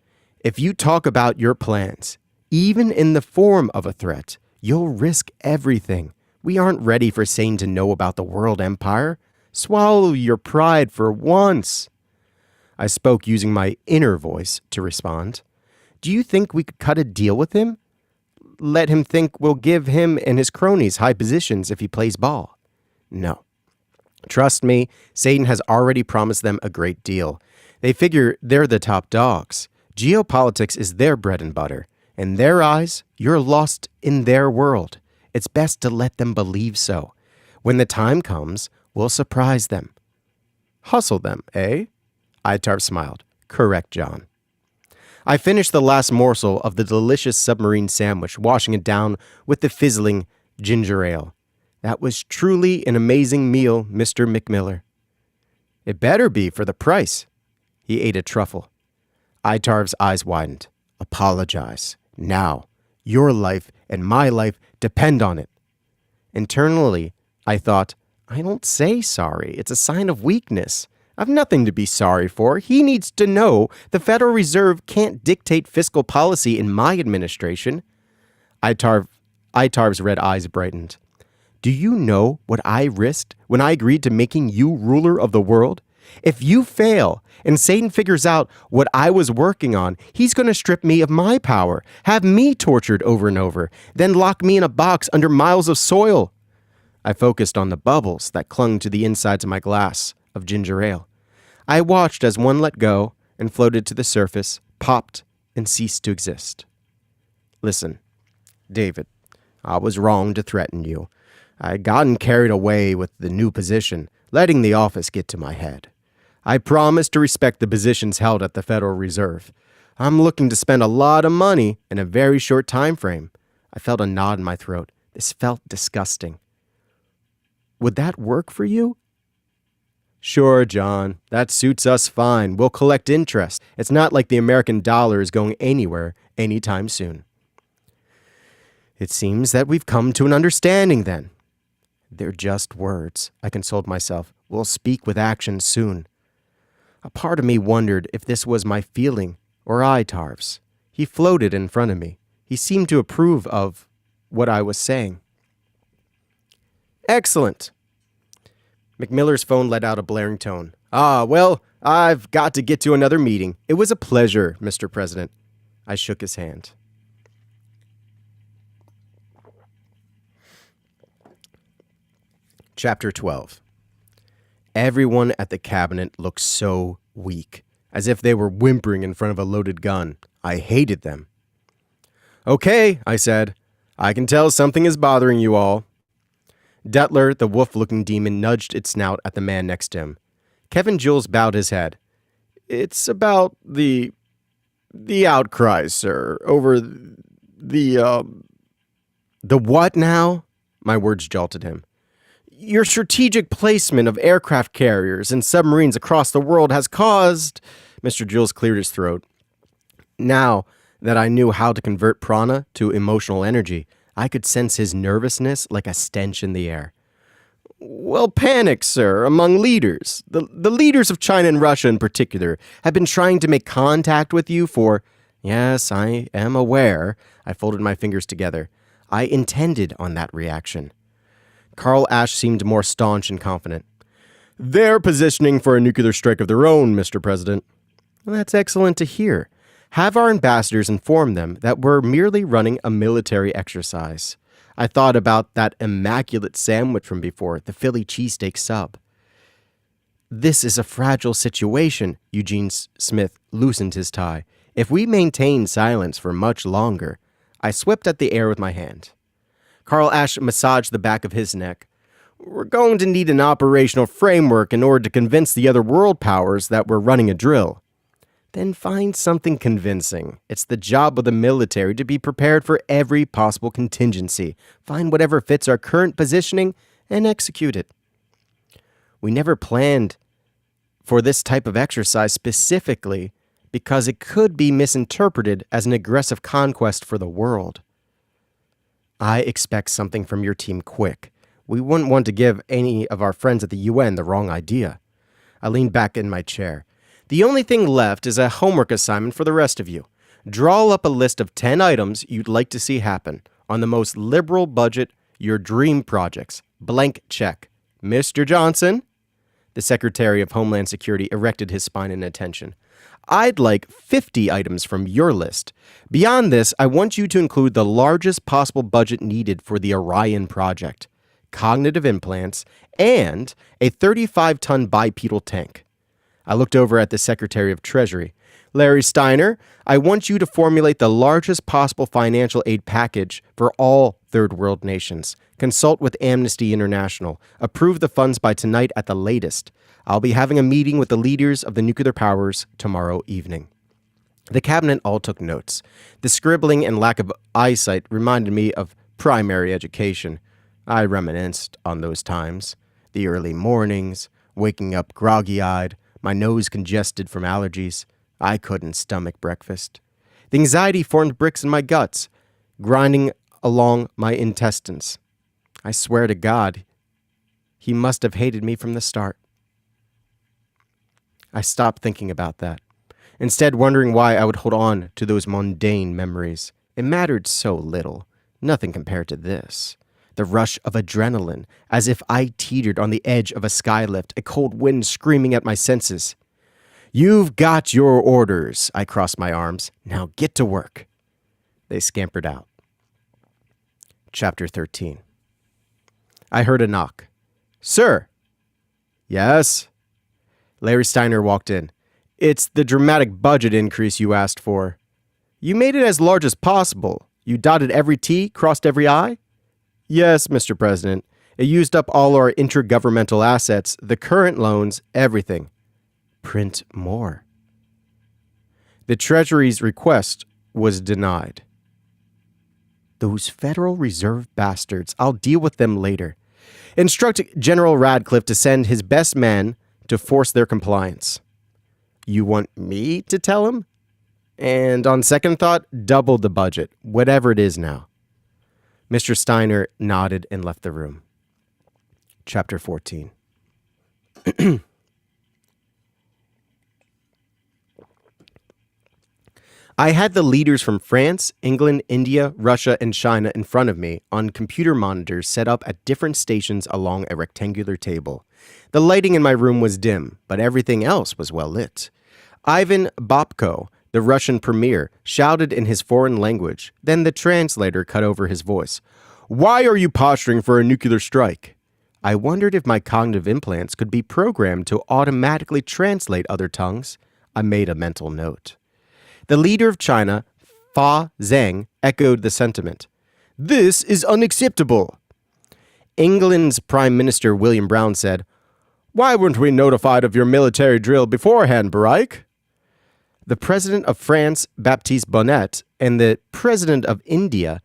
If you talk about your plans, even in the form of a threat, you'll risk everything. We aren't ready for Satan to know about the world empire. Swallow your pride for once. I spoke using my inner voice to respond. Do you think we could cut a deal with him? Let him think we'll give him and his cronies high positions if he plays ball? No. Trust me, Satan has already promised them a great deal. They figure they're the top dogs. Geopolitics is their bread and butter. In their eyes, you're lost in their world. It's best to let them believe so. When the time comes, we'll surprise them. Hustle them, eh? Itarv smiled. Correct, John. I finished the last morsel of the delicious submarine sandwich, washing it down with the fizzling ginger ale. That was truly an amazing meal, Mr. McMiller. It better be for the price. He ate a truffle. Itarv's eyes widened. Apologize. Now. Your life and my life depend on it. Internally, I thought, I don't say sorry. It's a sign of weakness. I've nothing to be sorry for. He needs to know the Federal Reserve can't dictate fiscal policy in my administration. Itarv's red eyes brightened. Do you know what I risked when I agreed to making you ruler of the world? If you fail and Satan figures out what I was working on, he's going to strip me of my power, have me tortured over and over, then lock me in a box under miles of soil. I focused on the bubbles that clung to the insides of my glass of ginger ale. I watched as one let go and floated to the surface, popped, and ceased to exist. Listen, David, I was wrong to threaten you. I had gotten carried away with the new position, letting the office get to my head. I promised to respect the positions held at the Federal Reserve. I'm looking to spend a lot of money in a very short time frame. I felt a knot in my throat. This felt disgusting. Would that work for you? Sure, John. That suits us fine. We'll collect interest. It's not like the American dollar is going anywhere anytime soon. It seems that we've come to an understanding then. They're just words, I consoled myself. We'll speak with action soon. A part of me wondered if this was my feeling or Itarv's. He floated in front of me. He seemed to approve of what I was saying. Excellent. McMiller's phone let out a blaring tone. Well, I've got to get to another meeting. It was a pleasure, Mr. President. I shook his hand. Chapter 12. Everyone at the cabinet looked so weak, as if they were whimpering in front of a loaded gun. I hated them. Okay, I said. I can tell something is bothering you all. Detler, the wolf-looking demon, nudged its snout at the man next to him. Kevin Jules bowed his head. It's about the outcries, sir, over the what now? My words jolted him. Your strategic placement of aircraft carriers and submarines across the world has caused... Mr. Jules cleared his throat. Now that I knew how to convert prana to emotional energy, I could sense his nervousness like a stench in the air. Well, panic, sir, among leaders. The leaders of China and Russia in particular have been trying to make contact with you for... Yes, I am aware. I folded my fingers together. I intended on that reaction. Carl Ash seemed more staunch and confident. They're positioning for a nuclear strike of their own, Mr. President. Well, that's excellent to hear. Have our ambassadors inform them that we're merely running a military exercise. I thought about that immaculate sandwich from before, the Philly cheesesteak sub. This is a fragile situation, Eugene Smith loosened his tie. If we maintain silence for much longer, I swept at the air with my hand. Carl Ash massaged the back of his neck. We're going to need an operational framework in order to convince the other world powers that we're running a drill. Then find something convincing. It's the job of the military to be prepared for every possible contingency. Find whatever fits our current positioning and execute it. We never planned for this type of exercise specifically because it could be misinterpreted as an aggressive conquest for the world. I expect something from your team quick. We wouldn't want to give any of our friends at the UN the wrong idea. I leaned back in my chair. The only thing left is a homework assignment for the rest of you. Draw up a list of 10 items you'd like to see happen on the most liberal budget, your dream projects. Blank check. Mr. Johnson? The Secretary of Homeland Security erected his spine in attention. I'd like 50 items from your list. Beyond this, I want you to include the largest possible budget needed for the Orion project, cognitive implants, and a 35-ton bipedal tank. I looked over at the Secretary of Treasury. Larry Steiner, I want you to formulate the largest possible financial aid package for all third world nations. Consult with Amnesty International. Approve the funds by tonight at the latest. I'll be having a meeting with the leaders of the nuclear powers tomorrow evening. The cabinet all took notes. The scribbling and lack of eyesight reminded me of primary education. I reminisced on those times. The early mornings, waking up groggy-eyed, my nose congested from allergies. I couldn't stomach breakfast. The anxiety formed bricks in my guts, grinding along my intestines. I swear to God, he must have hated me from the start. I stopped thinking about that, instead wondering why I would hold on to those mundane memories. It mattered so little, nothing compared to this. The rush of adrenaline, as if I teetered on the edge of a skylift, a cold wind screaming at my senses. You've got your orders, I crossed my arms. Now get to work. They scampered out. Chapter 13. I heard a knock. Sir. Yes? Larry Steiner walked in. It's the dramatic budget increase you asked for. You made it as large as possible. You dotted every T, crossed every I? Yes, Mr. President. It used up all our intergovernmental assets, the current loans, everything. Print more. The Treasury's request was denied. Those Federal Reserve bastards. I'll deal with them later. Instruct General Radcliffe to send his best men to force their compliance. You want me to tell him? And on second thought, double the budget, whatever it is now. Mr. Steiner nodded and left the room. Chapter 14. I had the leaders from France, England, India, Russia, and China in front of me on computer monitors set up at different stations along a rectangular table. The lighting in my room was dim, but everything else was well lit. Ivan Bobko, the Russian premier, shouted in his foreign language. Then the translator cut over his voice. Why are you posturing for a nuclear strike? I wondered if my cognitive implants could be programmed to automatically translate other tongues. I made a mental note. The leader of China, Fa Zheng, echoed the sentiment. This is unacceptable. England's Prime Minister William Brown said, Why weren't we notified of your military drill beforehand, Barack? The President of France, Baptiste Bonnet, and the President of India,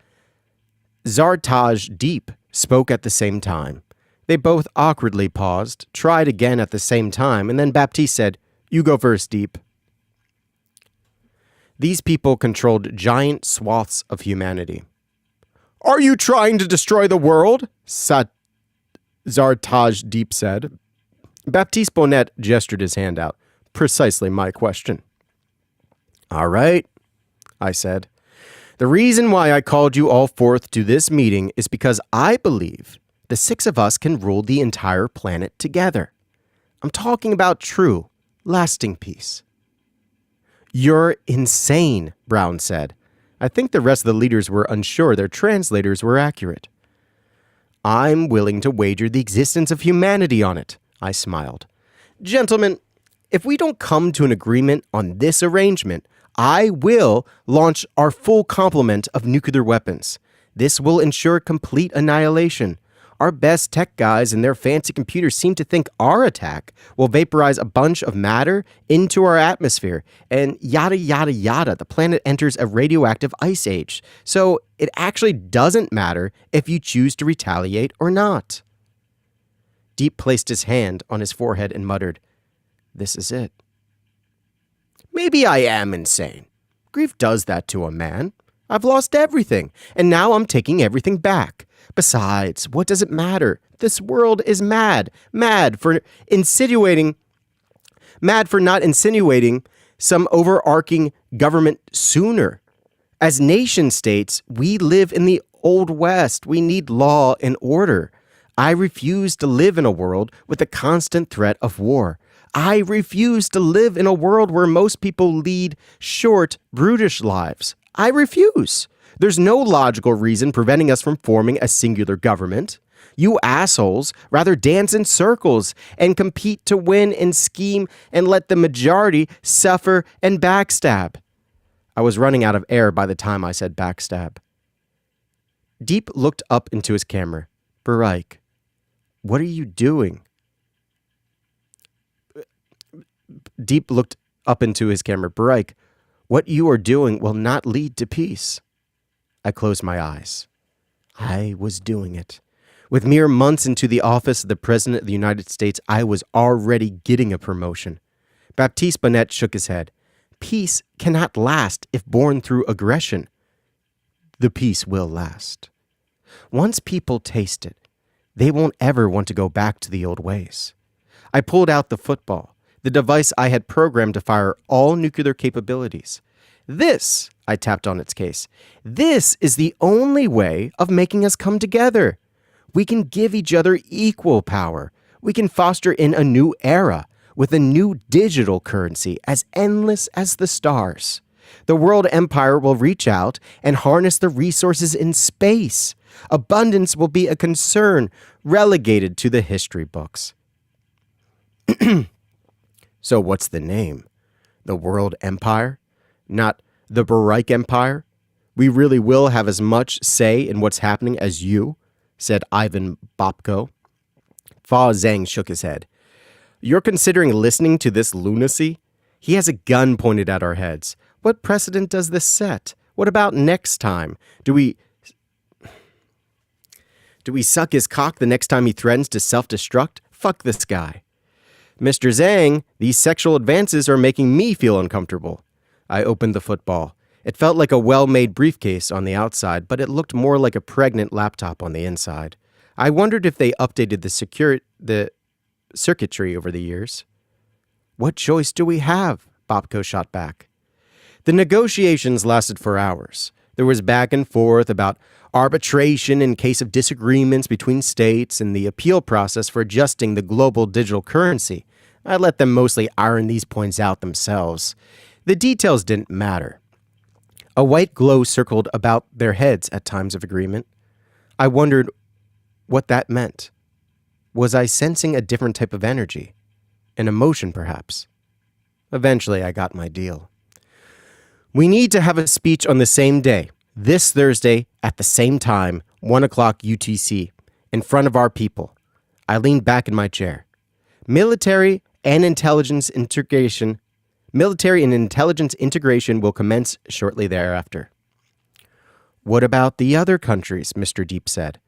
Zartaj Deep, spoke at the same time. They both awkwardly paused, tried again at the same time, and then Baptiste said, You go first, Deep. These people controlled giant swaths of humanity. Are you trying to destroy the world? Zartaj Deep said. Baptiste Bonnet gestured his hand out. Precisely my question. All right, I said. The reason why I called you all forth to this meeting is because I believe the six of us can rule the entire planet together. I'm talking about true, lasting peace. You're insane, Brown said. I think the rest of the leaders were unsure their translators were accurate. I'm willing to wager the existence of humanity on it, I smiled. Gentlemen, if we don't come to an agreement on this arrangement, I will launch our full complement of nuclear weapons. This will ensure complete annihilation. Our best tech guys and their fancy computers seem to think our attack will vaporize a bunch of matter into our atmosphere, and yada, yada, yada. The planet enters a radioactive ice age. So it actually doesn't matter if you choose to retaliate or not. Deep placed his hand on his forehead and muttered, This is it. Maybe I am insane. Grief does that to a man. I've lost everything, and now I'm taking everything back. Besides, what does it matter? This world is mad. Mad for not insinuating some overarching government sooner. As nation states, we live in the Old West. We need law and order. I refuse to live in a world with the constant threat of war. I refuse to live in a world where most people lead short, brutish lives. I refuse. There's no logical reason preventing us from forming a singular government. You assholes rather dance in circles and compete to win and scheme and let the majority suffer and backstab. I was running out of air by the time I said backstab. Deep looked up into his camera. Baraik, what are you doing? Deep looked up into his camera. Baraik, what you are doing will not lead to peace. I closed my eyes. I was doing it. With mere months into the office of the President of the United States, I was already getting a promotion. Baptiste Bonnet shook his head. Peace cannot last if born through aggression. The peace will last. Once people taste it, they won't ever want to go back to the old ways. I pulled out the football, the device I had programmed to fire all nuclear capabilities. This, I tapped on its case, this is the only way of making us come together. We can give each other equal power. We can foster in a new era with a new digital currency as endless as the stars. The world empire will reach out and harness the resources in space. Abundance will be a concern relegated to the history books. So what's the name? The world empire? Not the Baraik Empire? We really will have as much say in what's happening as you, said Ivan Bopko. Fa Zhang shook his head. You're considering listening to this lunacy? He has a gun pointed at our heads. What precedent does this set? What about next time? Do we suck his cock the next time he threatens to self-destruct? Fuck this guy. Mr. Zhang, these sexual advances are making me feel uncomfortable. I opened the football. It felt like a well-made briefcase on the outside, but it looked more like a pregnant laptop on the inside. I wondered if they updated the circuitry over the years. What choice do we have? Bopko shot back. The negotiations lasted for hours. There was back and forth about arbitration in case of disagreements between states and the appeal process for adjusting the global digital currency. I let them mostly iron these points out themselves. The details didn't matter. A white glow circled about their heads at times of agreement. I wondered what that meant. Was I sensing a different type of energy? An emotion, perhaps? Eventually, I got my deal. We need to have a speech on the same day, this Thursday, at the same time, 1 o'clock UTC, in front of our people. I leaned back in my chair. Military and intelligence integration will commence shortly thereafter. What about the other countries? Mr. Deep said.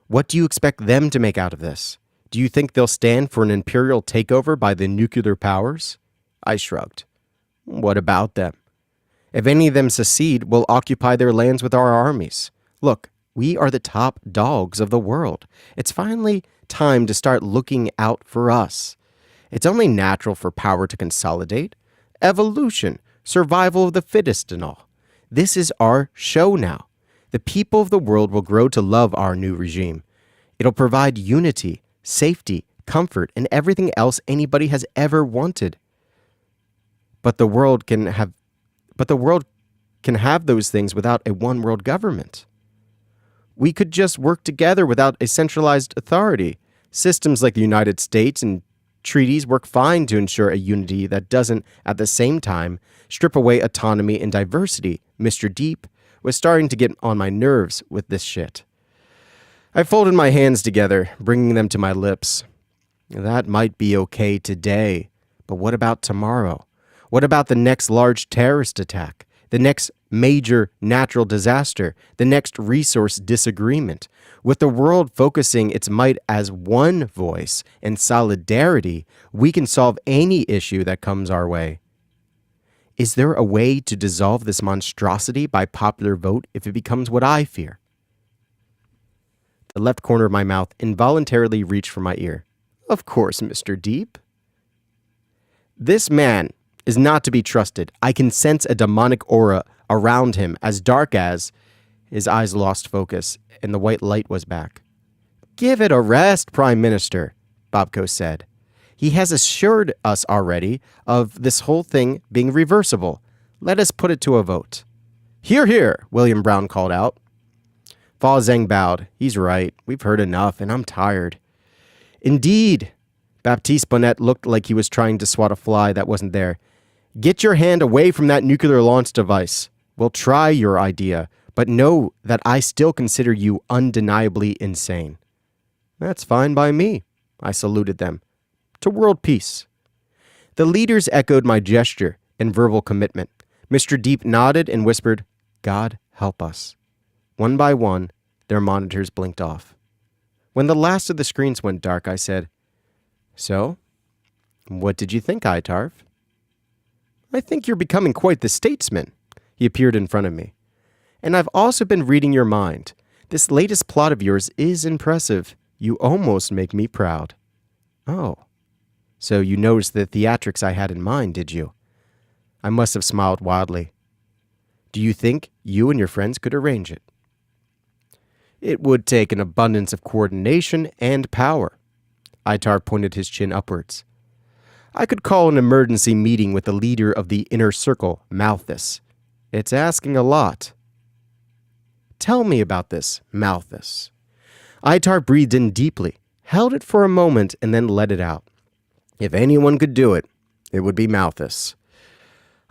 What do you expect them to make out of this? Do you think they'll stand for an imperial takeover by the nuclear powers? I shrugged. What about them? If any of them secede, we'll occupy their lands with our armies. Look, we are the top dogs of the world. It's finally time to start looking out for us. It's only natural for power to consolidate. Evolution, survival of the fittest and all. This is our show now. The people of the world will grow to love our new regime. It'll provide unity, safety, comfort, and everything else anybody has ever wanted. But the world can have those things without a one-world government. We could just work together without a centralized authority. Systems like the United States and treaties work fine to ensure a unity that doesn't, at the same time, strip away autonomy and diversity. Mr. Deep was starting to get on my nerves with this shit. I folded my hands together, bringing them to my lips. That might be okay today, but what about tomorrow? What about the next large terrorist attack? The next major natural disaster? The next resource disagreement? With the world focusing its might as one voice and solidarity, we can solve any issue that comes our way. Is there a way to dissolve this monstrosity by popular vote if it becomes what I fear? The left corner of my mouth involuntarily reached for my ear. Of course, Mr. Deep. This man is not to be trusted. I can sense a demonic aura around him, as dark as... His eyes lost focus, and the white light was back. Give it a rest, Prime Minister, Bobko said. He has assured us already of this whole thing being reversible. Let us put it to a vote. Hear, hear, William Brown called out. Fa Zeng bowed. He's right. We've heard enough, and I'm tired. Indeed. Baptiste Bonnet looked like he was trying to swat a fly that wasn't there. Get your hand away from that nuclear launch device. We'll try your idea, but know that I still consider you undeniably insane. That's fine by me, I saluted them. To world peace. The leaders echoed my gesture in verbal commitment. Mr. Deep nodded and whispered, God help us. One by one, their monitors blinked off. When the last of the screens went dark, I said, So, what did you think, Itarv? I think you're becoming quite the statesman. He appeared in front of me. And I've also been reading your mind. This latest plot of yours is impressive. You almost make me proud. Oh, so you noticed the theatrics I had in mind, did you? I must have smiled wildly. Do you think you and your friends could arrange it? It would take an abundance of coordination and power. Itar pointed his chin upwards. I could call an emergency meeting with the leader of the inner circle, Malthus. It's asking a lot. Tell me about this, Malthus. Itar breathed in deeply, held it for a moment, and then let it out. If anyone could do it, it would be Malthus.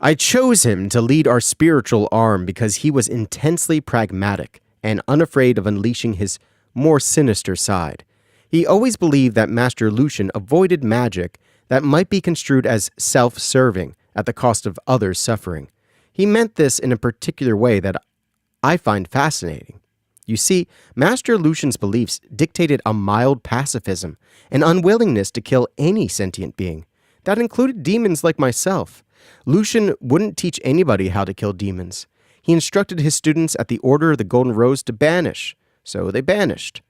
I chose him to lead our spiritual arm because he was intensely pragmatic and unafraid of unleashing his more sinister side. He always believed that Master Lucian avoided magic that might be construed as self-serving at the cost of others' suffering. He meant this in a particular way that I find fascinating. You see, Master Lucian's beliefs dictated a mild pacifism, an unwillingness to kill any sentient being. That included demons like myself. Lucian wouldn't teach anybody how to kill demons. He instructed his students at the Order of the Golden Rose to banish, so they banished.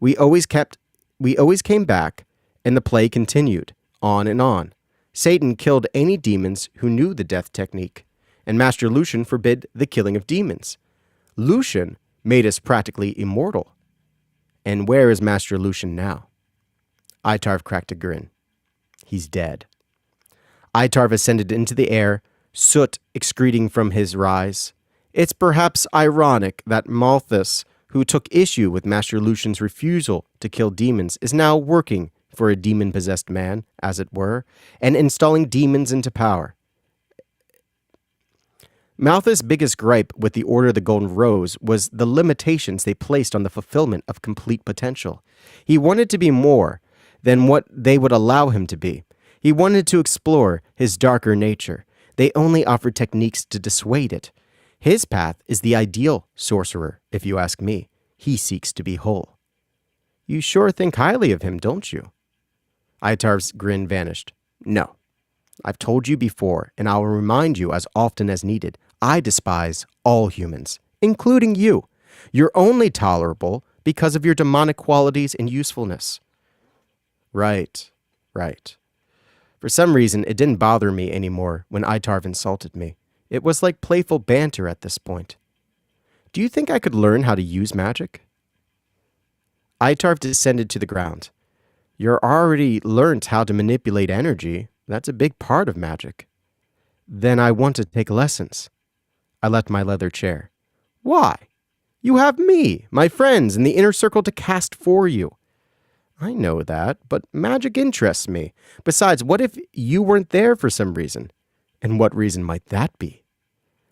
We always came back, and the play continued, on and on. Satan killed any demons who knew the death technique, and Master Lucian forbid the killing of demons. Lucian made us practically immortal. And where is Master Lucian now? Itarv cracked a grin. He's dead. Itarv ascended into the air, soot excreting from his rise. It's perhaps ironic that Malthus, who took issue with Master Lucian's refusal to kill demons, is now working for a demon-possessed man, as it were, and installing demons into power. Malthus' biggest gripe with the Order of the Golden Rose was the limitations they placed on the fulfillment of complete potential. He wanted to be more than what they would allow him to be. He wanted to explore his darker nature. They only offered techniques to dissuade it. His path is the ideal sorcerer, if you ask me. He seeks to be whole. You sure think highly of him, don't you? Itarv's grin vanished. No. I've told you before, and I'll remind you as often as needed. I despise all humans, including you. You're only tolerable because of your demonic qualities and usefulness. Right. For some reason, it didn't bother me anymore when Itarv insulted me. It was like playful banter at this point. Do you think I could learn how to use magic? Itarv descended to the ground. You're already learnt how to manipulate energy. That's a big part of magic. Then I want to take lessons. I left my leather chair. Why? You have me, my friends, and the inner circle to cast for you. I know that, but magic interests me. Besides, what if you weren't there for some reason? And what reason might that be?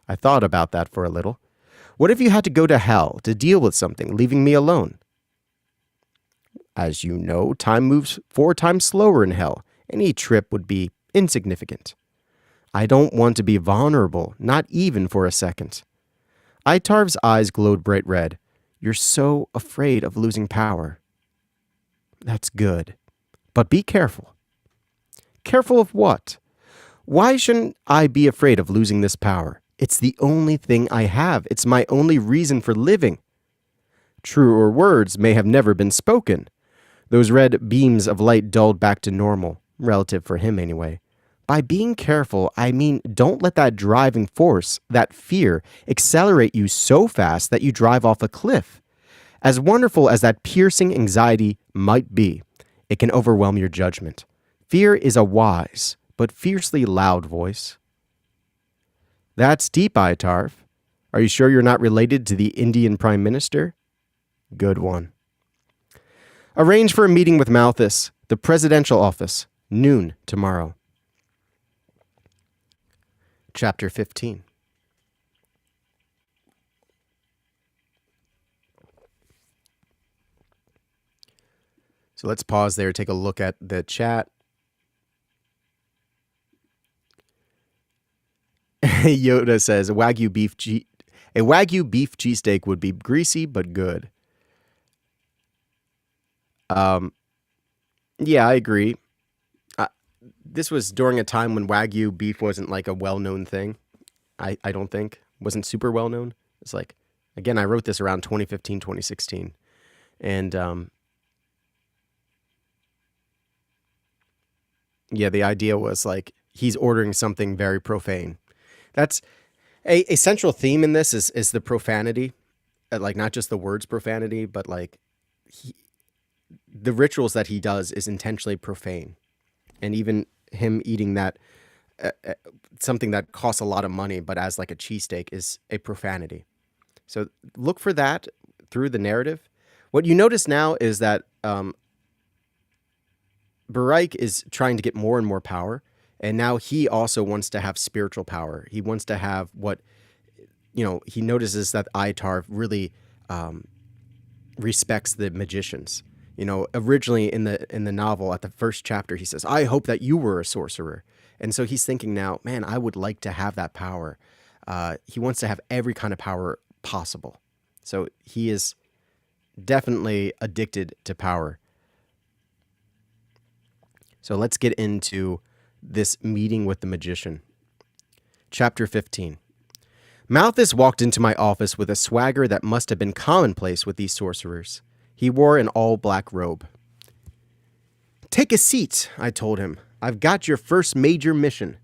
I thought about that for a little. What if you had to go to hell to deal with something, leaving me alone? As you know, time moves 4 times slower in hell. Any trip would be insignificant. I don't want to be vulnerable, not even for a second. Itarv's eyes glowed bright red. You're so afraid of losing power. That's good. But be careful. Careful of what? Why shouldn't I be afraid of losing this power? It's the only thing I have. It's my only reason for living. Truer words may have never been spoken. Those red beams of light dulled back to normal, relative for him anyway. By being careful, I mean don't let that driving force, that fear, accelerate you so fast that you drive off a cliff. As wonderful as that piercing anxiety might be, it can overwhelm your judgment. Fear is a wise, but fiercely loud voice. That's deep, Aitarv. Are you sure you're not related to the Indian Prime Minister? Good one. Arrange for a meeting with Malthus, the presidential office, noon tomorrow. Chapter 15. So let's pause there, take a look at the chat. Yoda says a Wagyu beef cheesesteak would be greasy but good. Yeah, I agree. This was during a time when Wagyu beef wasn't like a well-known thing. I don't think. Wasn't super well-known. It's like, again, I wrote this around 2015, 2016. And yeah, the idea was like, he's ordering something very profane. That's a central theme in this is the profanity. Like, not just the words profanity, but like the rituals that he does is intentionally profane. And even him eating that, something that costs a lot of money, but as like a cheesesteak, is a profanity. So look for that through the narrative. What you notice now is that Baraik is trying to get more and more power, and now he also wants to have spiritual power. He wants to have what, he notices that Aitarv really respects the magicians. Originally in the novel, at the first chapter, he says, I hope that you were a sorcerer. And so he's thinking now, man, I would like to have that power. He wants to have every kind of power possible. So he is definitely addicted to power. So let's get into this meeting with the magician. Chapter 15. Malthus walked into my office with a swagger that must have been commonplace with these sorcerers. He wore an all-black robe. Take a seat, I told him. I've got your first major mission.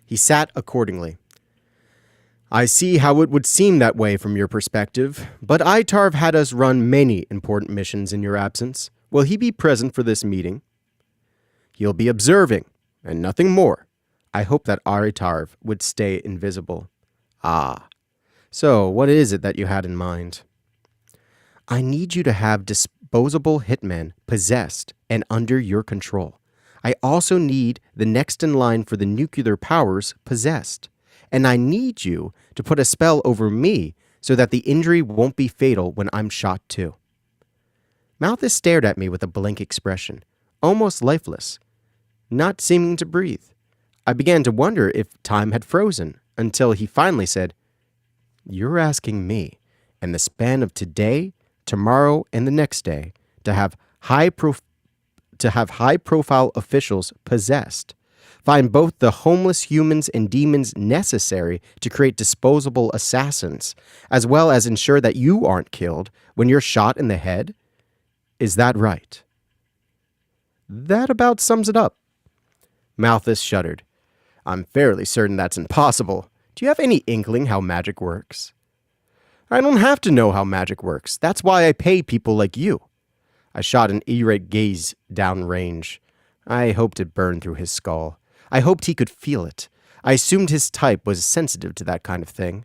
He sat accordingly. I see how it would seem that way from your perspective, but Aitarv had us run many important missions in your absence. Will he be present for this meeting? He'll be observing, and nothing more. I hope that Aitarv would stay invisible. Ah, so what is it that you had in mind? I need you to have disposable hitmen possessed and under your control. I also need the next in line for the nuclear powers possessed. And I need you to put a spell over me so that the injury won't be fatal when I'm shot too. Malthus stared at me with a blank expression, almost lifeless, not seeming to breathe. I began to wonder if time had frozen until he finally said, You're asking me, in the span of today, tomorrow, and the next day, to have high-profile officials possessed. Find both the homeless humans and demons necessary to create disposable assassins, as well as ensure that you aren't killed when you're shot in the head? Is that right? That about sums it up. Malthus shuddered. I'm fairly certain that's impossible. Do you have any inkling how magic works? I don't have to know how magic works. That's why I pay people like you. I shot an irate gaze downrange. I hoped it burned through his skull. I hoped he could feel it. I assumed his type was sensitive to that kind of thing.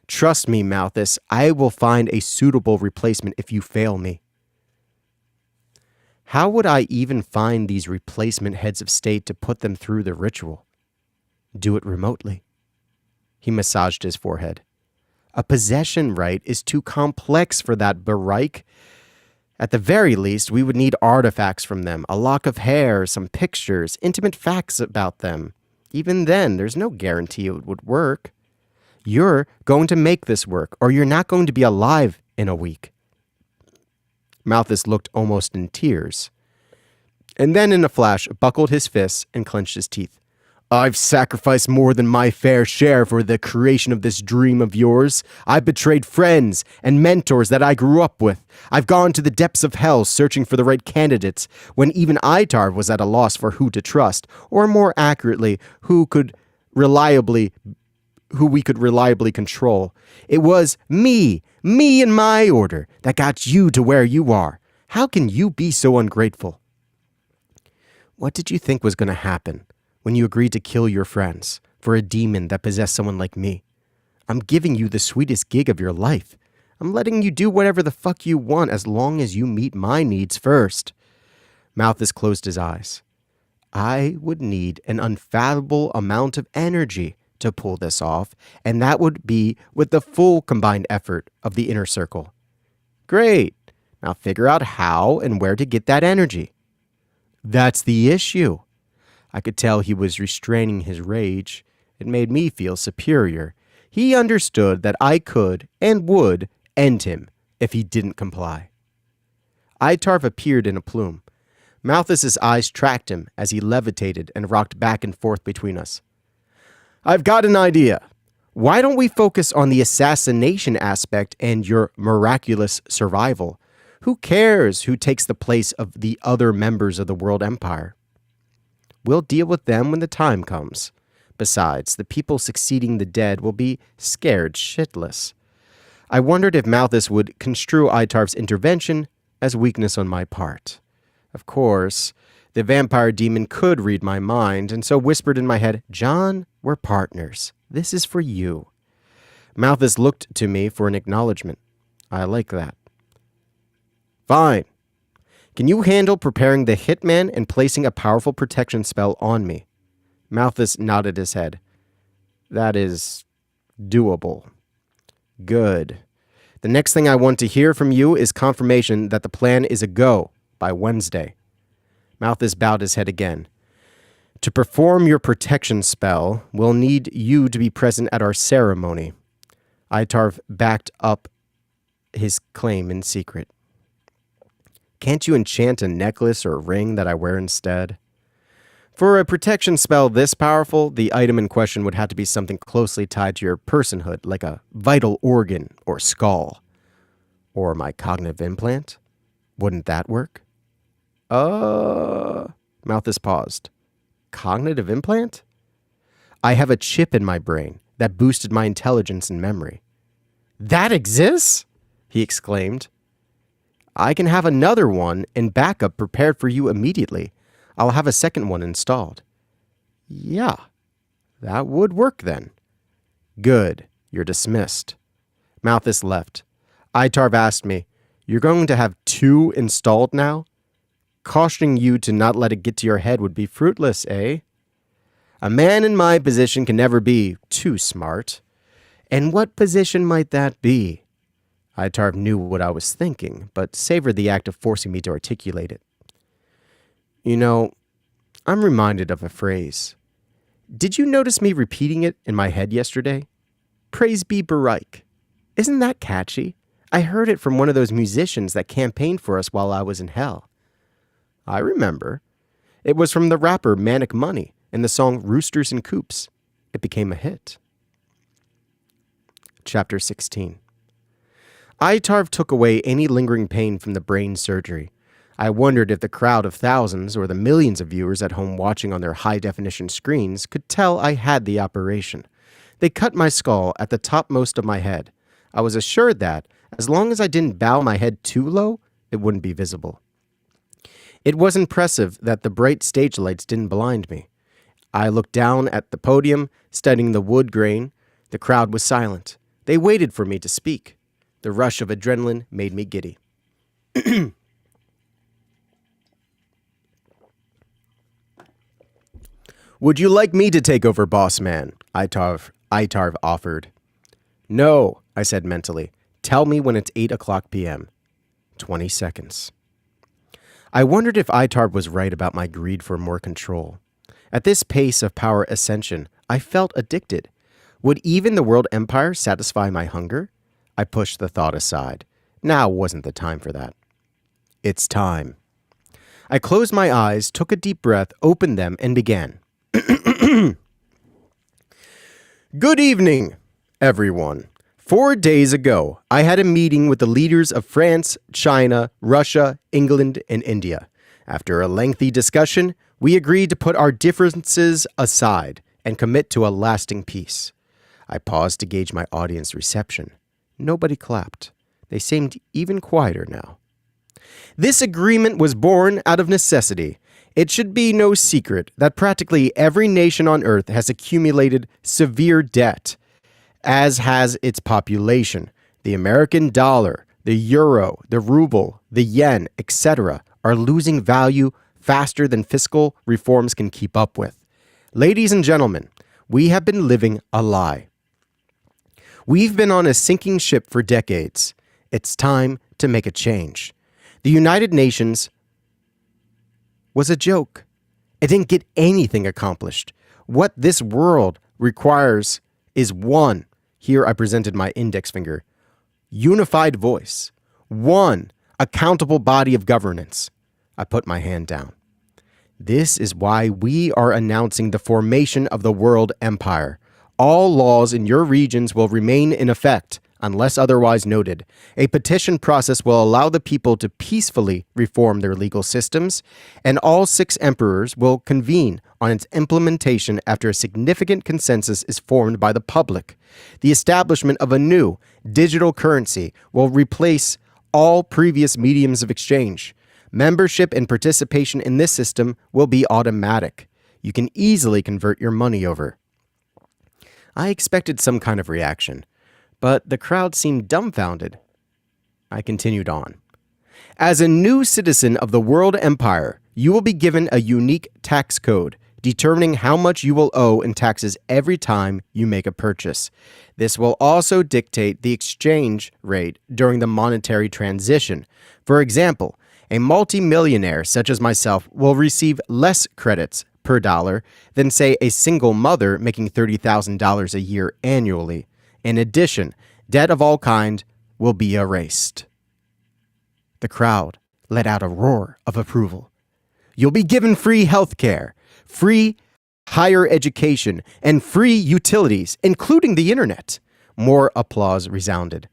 Trust me, Malthus, I will find a suitable replacement if you fail me. How would I even find these replacement heads of state to put them through the ritual? Do it remotely. He massaged his forehead. A possession rite is too complex for that, Baraik. At the very least, we would need artifacts from them, a lock of hair, some pictures, intimate facts about them. Even then, there's no guarantee it would work. You're going to make this work, or you're not going to be alive in a week. Malthus looked almost in tears, and then in a flash buckled his fists and clenched his teeth. I've sacrificed more than my fair share for the creation of this dream of yours. I've betrayed friends and mentors that I grew up with. I've gone to the depths of hell searching for the right candidates when even Itarv was at a loss for who to trust, or more accurately, who we could reliably control. It was me and my order that got you to where you are. How can you be so ungrateful? What did you think was going to happen when you agreed to kill your friends for a demon that possessed someone like me? I'm giving you the sweetest gig of your life. I'm letting you do whatever the fuck you want as long as you meet my needs first. Malthus closed his eyes. I would need an unfathomable amount of energy to pull this off, and that would be with the full combined effort of the inner circle. Great. Now figure out how and where to get that energy. That's the issue. I could tell he was restraining his rage. It made me feel superior. He understood that I could and would end him if he didn't comply. Itarv appeared in a plume. Malthus's eyes tracked him as he levitated and rocked back and forth between us. I've got an idea. Why don't we focus on the assassination aspect and your miraculous survival? Who cares who takes the place of the other members of the World Empire? We'll deal with them when the time comes. Besides, the people succeeding the dead will be scared shitless. I wondered if Malthus would construe Itarv's intervention as weakness on my part. Of course, the vampire demon could read my mind, and so whispered in my head, John, we're partners. This is for you. Malthus looked to me for an acknowledgement. I like that. Fine. Can you handle preparing the hitman and placing a powerful protection spell on me? Malthus nodded his head. That is doable. Good. The next thing I want to hear from you is confirmation that the plan is a go by Wednesday. Malthus bowed his head again. To perform your protection spell, we'll need you to be present at our ceremony. Itarv backed up his claim in secret. Can't you enchant a necklace or a ring that I wear instead? For a protection spell this powerful, the item in question would have to be something closely tied to your personhood, like a vital organ or skull. Or my cognitive implant? Wouldn't that work? Malthus paused. Cognitive implant? I have a chip in my brain that boosted my intelligence and memory. That exists? He exclaimed. I can have another one and backup prepared for you immediately. I'll have a second one installed. Yeah, that would work then. Good, you're dismissed. Malthus left. Itarv asked me, You're going to have 2 installed now? Cautioning you to not let it get to your head would be fruitless, eh? A man in my position can never be too smart. And what position might that be? Itarv knew what I was thinking, but savored the act of forcing me to articulate it. You know, I'm reminded of a phrase. Did you notice me repeating it in my head yesterday? Praise be Barike. Isn't that catchy? I heard it from one of those musicians that campaigned for us while I was in hell. I remember. It was from the rapper Manic Money in the song Roosters and Coops. It became a hit. Chapter 16. Itarv took away any lingering pain from the brain surgery. I wondered if the crowd of thousands or the millions of viewers at home watching on their high-definition screens could tell I had the operation. They cut my skull at the topmost of my head. I was assured that, as long as I didn't bow my head too low, it wouldn't be visible. It was impressive that the bright stage lights didn't blind me. I looked down at the podium, studying the wood grain. The crowd was silent. They waited for me to speak. The rush of adrenaline made me giddy. Would you like me to take over, boss man? Itarv offered. No, I said mentally. Tell me when it's 8 o'clock p.m. 20 seconds. I wondered if Itarv was right about my greed for more control. At this pace of power ascension, I felt addicted. Would even the world empire satisfy my hunger? I pushed the thought aside. Now wasn't the time for that. It's time. I closed my eyes, took a deep breath, opened them, and began. Good evening, everyone. 4 days ago, I had a meeting with the leaders of France, China, Russia, England, and India. After a lengthy discussion, we agreed to put our differences aside and commit to a lasting peace. I paused to gauge my audience reception. Nobody clapped. They seemed even quieter now. This agreement was born out of necessity. It should be no secret that practically every nation on Earth has accumulated severe debt, as has its population. The American dollar, the euro, the ruble, the yen, etc. are losing value faster than fiscal reforms can keep up with. Ladies and gentlemen, we have been living a lie. We've been on a sinking ship for decades. It's time to make a change. The United Nations was a joke. It didn't get anything accomplished. What this world requires is one, here I presented my index finger, unified voice, one accountable body of governance. I put my hand down. This is why we are announcing the formation of the World Empire. All laws in your regions will remain in effect, unless otherwise noted. A petition process will allow the people to peacefully reform their legal systems, and all 6 emperors will convene on its implementation after a significant consensus is formed by the public. The establishment of a new digital currency will replace all previous mediums of exchange. Membership and participation in this system will be automatic. You can easily convert your money over. I expected some kind of reaction, but the crowd seemed dumbfounded. I continued on. As a new citizen of the World Empire, you will be given a unique tax code determining how much you will owe in taxes every time you make a purchase. This will also dictate the exchange rate during the monetary transition. For example, a multimillionaire such as myself will receive less credits per dollar than, say, a single mother making $30,000 a year annually. In addition, debt of all kind will be erased. The crowd let out a roar of approval. You'll be given free health care, free higher education, and free utilities, including the internet. More applause resounded.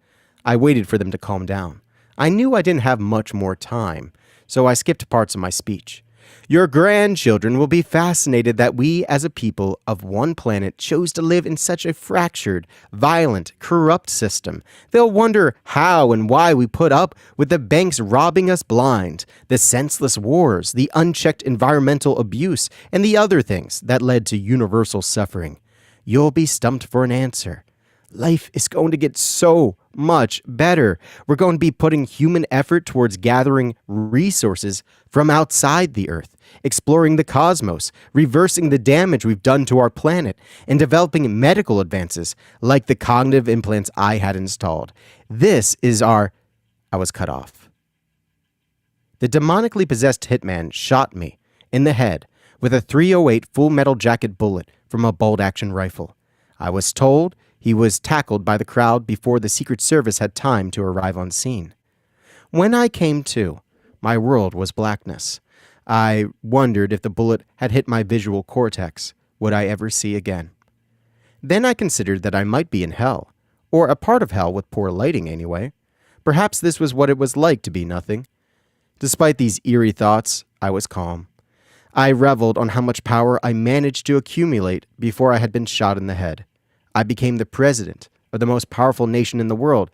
I waited for them to calm down. I knew I didn't have much more time, so I skipped parts of my speech. Your grandchildren will be fascinated that we as a people of one planet chose to live in such a fractured, violent, corrupt system. They'll wonder how and why we put up with the banks robbing us blind, the senseless wars, the unchecked environmental abuse, and the other things that led to universal suffering. You'll be stumped for an answer. Life is going to get so much better. We're going to be putting human effort towards gathering resources from outside the Earth, exploring the cosmos, reversing the damage we've done to our planet, and developing medical advances like the cognitive implants I had installed. This is our... I was cut off. The demonically possessed hitman shot me in the head with a .308 Full Metal Jacket bullet from a bolt-action rifle. I was told he was tackled by the crowd before the Secret Service had time to arrive on scene. When I came to, my world was blackness. I wondered if the bullet had hit my visual cortex, would I ever see again? Then I considered that I might be in hell, or a part of hell with poor lighting anyway. Perhaps this was what it was like to be nothing. Despite these eerie thoughts, I was calm. I reveled on how much power I managed to accumulate before I had been shot in the head. I became the president of the most powerful nation in the world.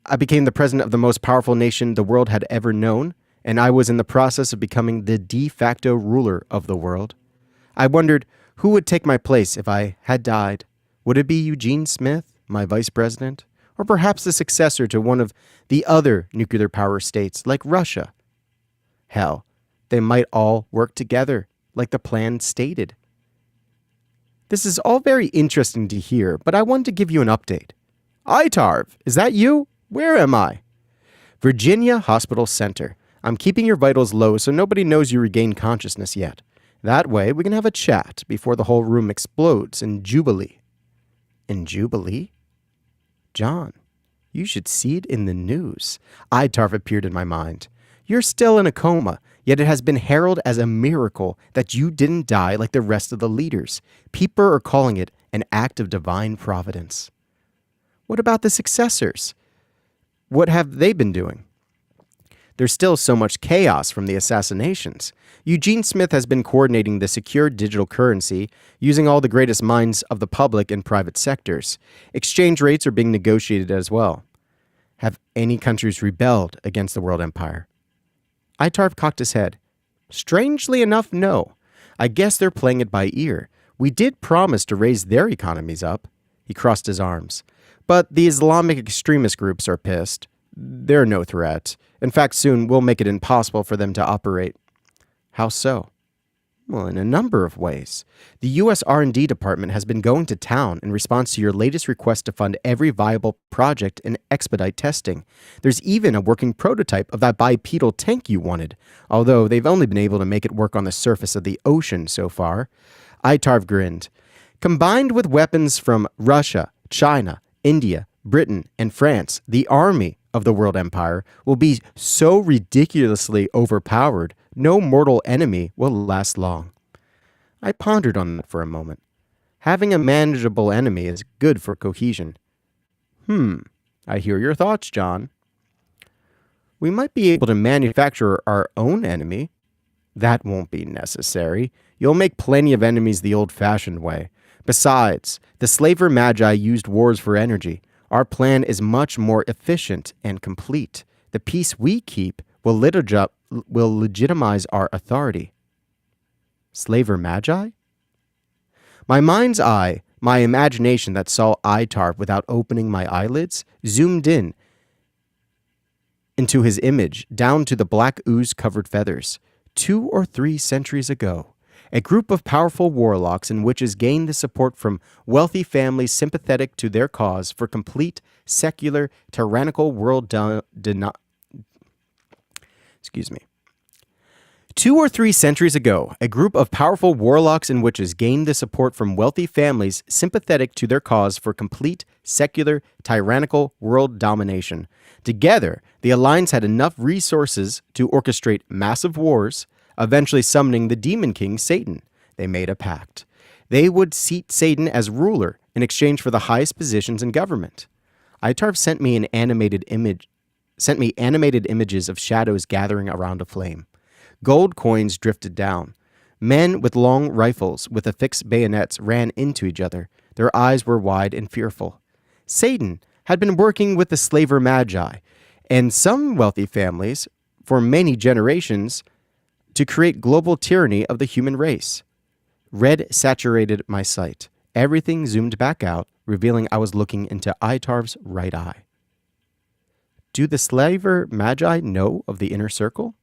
I became the president of the most powerful nation the world had ever known, and I was in the process of becoming the de facto ruler of the world. I wondered who would take my place if I had died. Would it be Eugene Smith, my vice president, or perhaps the successor to one of the other nuclear power states like Russia? Hell, they might all work together like the plan stated. This is all very interesting to hear, but I wanted to give you an update. Itarv, is that you? Where am I? Virginia Hospital Center. I'm keeping your vitals low so nobody knows you regained consciousness yet. That way, we can have a chat before the whole room explodes in jubilee. In jubilee? John, you should see it in the news. Itarv appeared in my mind. You're still in a coma, yet it has been heralded as a miracle that you didn't die like the rest of the leaders. People are calling it an act of divine providence. What about the successors? What have they been doing? There's still so much chaos from the assassinations. Eugene Smith has been coordinating the secure digital currency using all the greatest minds of the public and private sectors. Exchange rates are being negotiated as well. Have any countries rebelled against the world empire? Itarv cocked his head. Strangely enough, no. I guess they're playing it by ear. We did promise to raise their economies up. He crossed his arms. But the Islamic extremist groups are pissed. They're no threat. In fact, soon we'll make it impossible for them to operate. How so? Well, in a number of ways. The U.S. R&D department has been going to town in response to your latest request to fund every viable project and expedite testing. There's even a working prototype of that bipedal tank you wanted, although they've only been able to make it work on the surface of the ocean so far. Itarv grinned. Combined with weapons from Russia, China, India, Britain, and France, the army of the world empire will be so ridiculously overpowered, no mortal enemy will last long. I pondered on that for a moment. Having a manageable enemy is good for cohesion. I hear your thoughts, John. We might be able to manufacture our own enemy. That won't be necessary. You'll make plenty of enemies the old-fashioned way. Besides, the slaver magi used wars for energy. Our plan is much more efficient and complete. The peace we keep will legitimize our authority. Slaver magi? My mind's eye, my imagination that saw Itarv without opening my eyelids, zoomed in into his image, down to the black ooze-covered feathers. 2 or 3 centuries ago, a group of powerful warlocks and witches gained the support from wealthy families sympathetic to their cause for complete, secular, tyrannical world 2 or 3 centuries ago, a group of powerful warlocks and witches gained the support from wealthy families sympathetic to their cause for complete, secular, tyrannical world domination. Together, the Alliance had enough resources to orchestrate massive wars, eventually summoning the Demon King, Satan. They made a pact. They would seat Satan as ruler in exchange for the highest positions in government. Itarv sent me animated images of shadows gathering around a flame. Gold coins drifted down. Men with long rifles with affixed bayonets ran into each other. Their eyes were wide and fearful. Satan had been working with the slaver magi and some wealthy families for many generations to create global tyranny of the human race. Red saturated my sight. Everything zoomed back out, revealing I was looking into Itarv's right eye. Do the slaver magi know of the inner circle?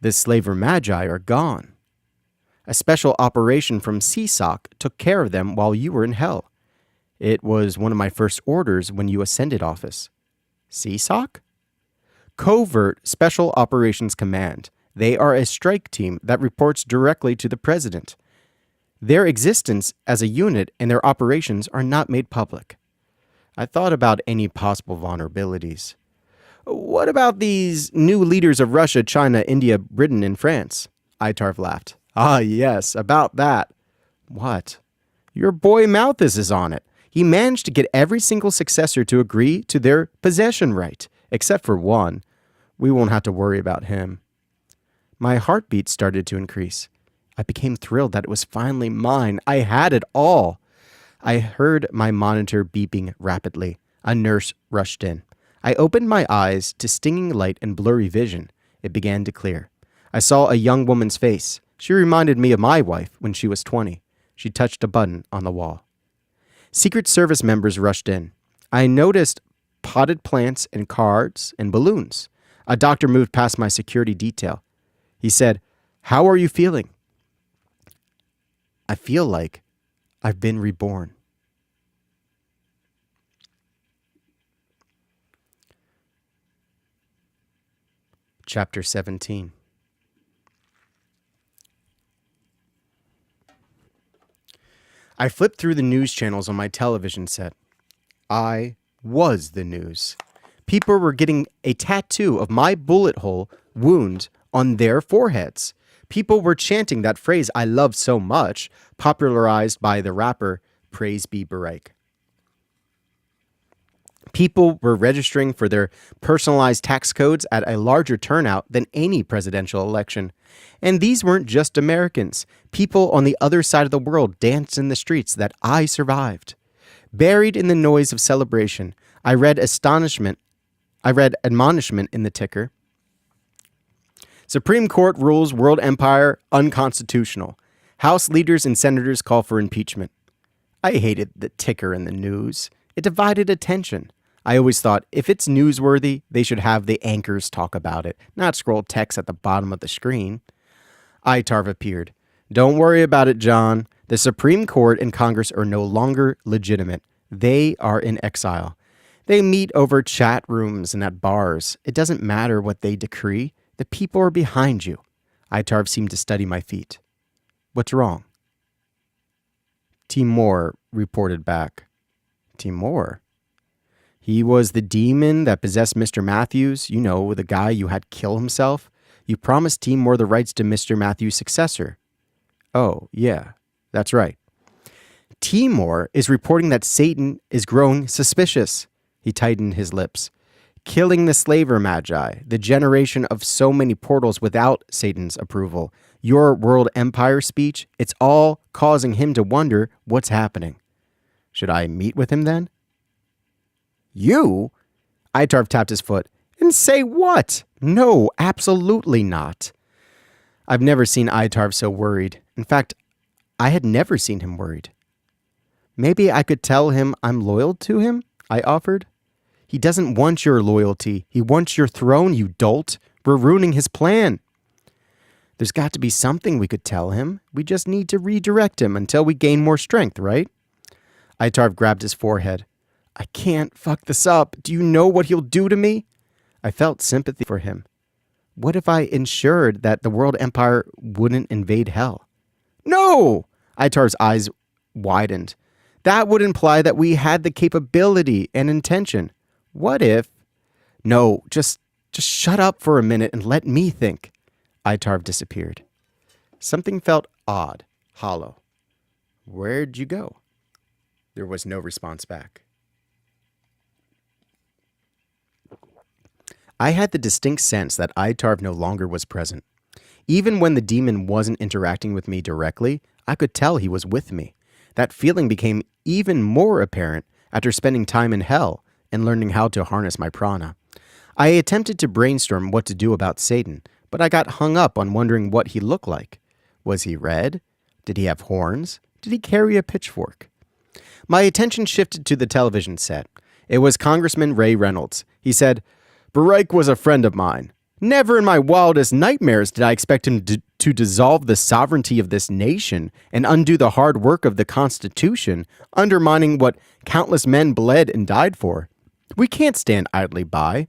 The slaver magi are gone. A special operation from CSOC took care of them while you were in hell. It was one of my first orders when you ascended office. CSOC? Covert Special Operations Command. They are a strike team that reports directly to the president. Their existence as a unit and their operations are not made public. I thought about any possible vulnerabilities. What about these new leaders of Russia, China, India, Britain, and France? Itarv laughed. Ah, yes, about that. What? Your boy Malthus is on it. He managed to get every single successor to agree to their possession right, except for one. We won't have to worry about him. My heartbeat started to increase. I became thrilled that it was finally mine. I had it all. I heard my monitor beeping rapidly. A nurse rushed in. I opened my eyes to stinging light and blurry vision. It began to clear. I saw a young woman's face. She reminded me of my wife when she was 20. She touched a button on the wall. Secret Service members rushed in. I noticed potted plants and cards and balloons. A doctor moved past my security detail. He said, "How are you feeling?" I feel like I've been reborn. Chapter 17. I flipped through the news channels on my television set. I was the news. People were getting a tattoo of my bullet hole wound on their foreheads. People were chanting that phrase I love so much, popularized by the rapper Praise Be Barack. People were registering for their personalized tax codes at a larger turnout than any presidential election. And these weren't just Americans. People on the other side of the world danced in the streets that I survived. Buried in the noise of celebration, I read admonishment in the ticker. Supreme Court rules world empire unconstitutional. House leaders and senators call for impeachment. I hated the ticker in the news. It divided attention. I always thought if it's newsworthy, they should have the anchors talk about it, not scroll text at the bottom of the screen. Itarv appeared. Don't worry about it, John. The Supreme Court and Congress are no longer legitimate. They are in exile. They meet over chat rooms and at bars. It doesn't matter what they decree. The people are behind you. Itarv seemed to study my feet. What's wrong? Timur reported back. Timur? He was the demon that possessed Mr. Matthews, you know, the guy you had kill himself. You promised Timur the rights to Mr. Matthews' successor. Oh, yeah, that's right. Timur is reporting that Satan is growing suspicious. He tightened his lips. Killing the slaver magi, the generation of so many portals without Satan's approval. Your world empire speech, it's all causing him to wonder what's happening. Should I meet with him then? You? Itarv tapped his foot. And say what? No, absolutely not. I've never seen Itarv so worried. In fact, I had never seen him worried. Maybe I could tell him I'm loyal to him, I offered. He doesn't want your loyalty. He wants your throne, you dolt. We're ruining his plan. There's got to be something we could tell him. We just need to redirect him until we gain more strength, right? Itarv grabbed his forehead. I can't fuck this up. Do you know what he'll do to me? I felt sympathy for him. What if I ensured that the world empire wouldn't invade hell? No! Itarv's eyes widened. That would imply that we had the capability and intention. What if... No, just shut up for a minute and let me think. Itarv disappeared. Something felt odd, hollow. Where'd you go? There was no response back. I had the distinct sense that Itarv no longer was present. Even when the demon wasn't interacting with me directly, I could tell he was with me. That feeling became even more apparent after spending time in hell and learning how to harness my prana. I attempted to brainstorm what to do about Satan, but I got hung up on wondering what he looked like. Was he red? Did he have horns? Did he carry a pitchfork? My attention shifted to the television set. It was Congressman Ray Reynolds. He said, Barack was a friend of mine. Never in my wildest nightmares did I expect him to dissolve the sovereignty of this nation and undo the hard work of the Constitution, undermining what countless men bled and died for. We can't stand idly by.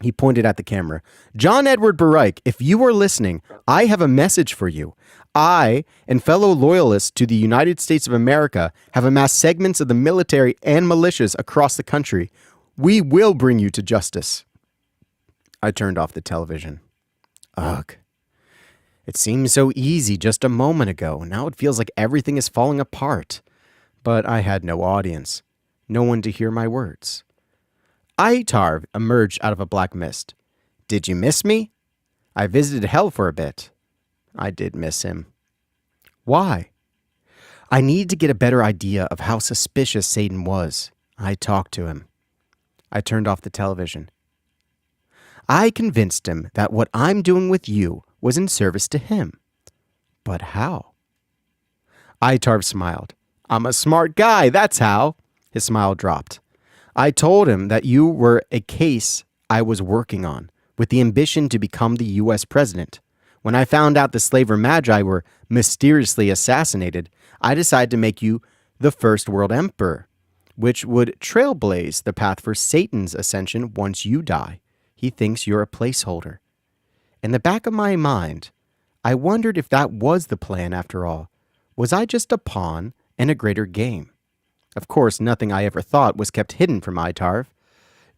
He pointed at the camera. John Edward Barack, if you are listening, I have a message for you. I and fellow loyalists to the United States of America have amassed segments of the military and militias across the country. We will bring you to justice. I turned off the television. Ugh. It seemed so easy just a moment ago. Now it feels like everything is falling apart. But I had no audience. No one to hear my words. Itarv emerged out of a black mist. Did you miss me? I visited hell for a bit. I did miss him. Why? I needed to get a better idea of how suspicious Satan was. I talked to him. I turned off the television. I convinced him that what I'm doing with you was in service to him. But how? Itarv smiled. I'm a smart guy, that's how. His smile dropped. I told him that you were a case I was working on, with the ambition to become the U.S. president. When I found out the slaver magi were mysteriously assassinated, I decided to make you the first world emperor, which would trailblaze the path for Satan's ascension once you die. He thinks you're a placeholder. In the back of my mind, I wondered if that was the plan after all. Was I just a pawn in a greater game? Of course, nothing I ever thought was kept hidden from Itarv.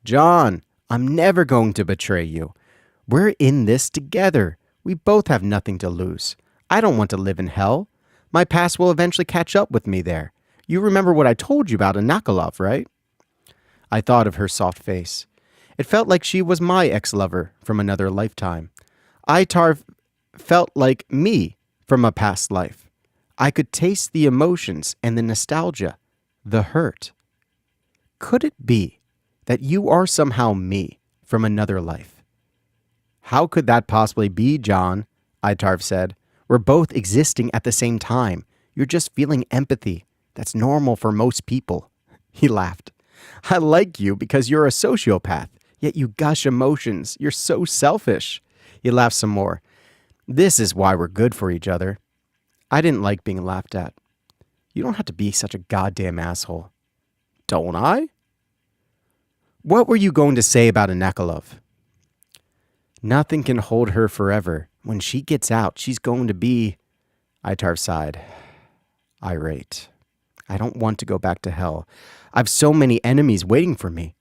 John, I'm never going to betray you. We're in this together. We both have nothing to lose. I don't want to live in hell. My past will eventually catch up with me there. You remember what I told you about Anakalov, right? I thought of her soft face. It felt like she was my ex-lover from another lifetime. Itar felt like me from a past life. I could taste the emotions and the nostalgia, the hurt. Could it be that you are somehow me from another life? How could that possibly be, John? Itarv said. We're both existing at the same time. You're just feeling empathy. That's normal for most people. He laughed. I like you because you're a sociopath, yet you gush emotions. You're so selfish. He laughed some more. This is why we're good for each other. I didn't like being laughed at. You don't have to be such a goddamn asshole. Don't I? What were you going to say about Anakalov? Nothing can hold her forever. When she gets out, she's going to be... Itar sighed. Irate. I don't want to go back to hell. I've so many enemies waiting for me.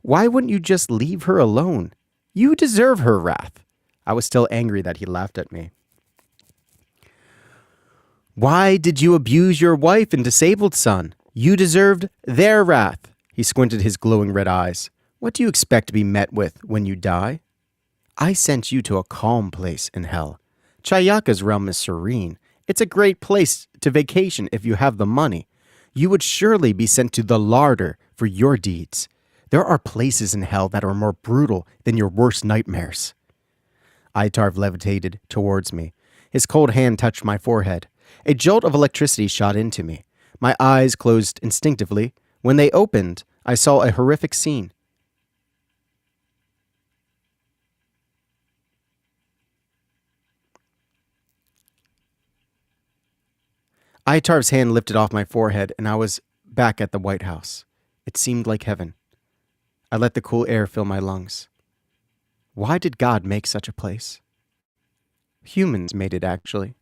Why wouldn't you just leave her alone? You deserve her wrath. I was still angry that he laughed at me. Why did you abuse your wife and disabled son? You deserved their wrath. He squinted his glowing red eyes. What do you expect to be met with when you die? I sent you to a calm place in hell. Chayaka's realm is serene. It's a great place to vacation if you have the money. You would surely be sent to the larder for your deeds. There are places in hell that are more brutal than your worst nightmares. Itarv levitated towards me. His cold hand touched my forehead. A jolt of electricity shot into me. My eyes closed instinctively. When they opened, I saw a horrific scene. Itarv's hand lifted off my forehead, and I was back at the White House. It seemed like heaven. I let the cool air fill my lungs. Why did God make such a place? Humans made it, actually.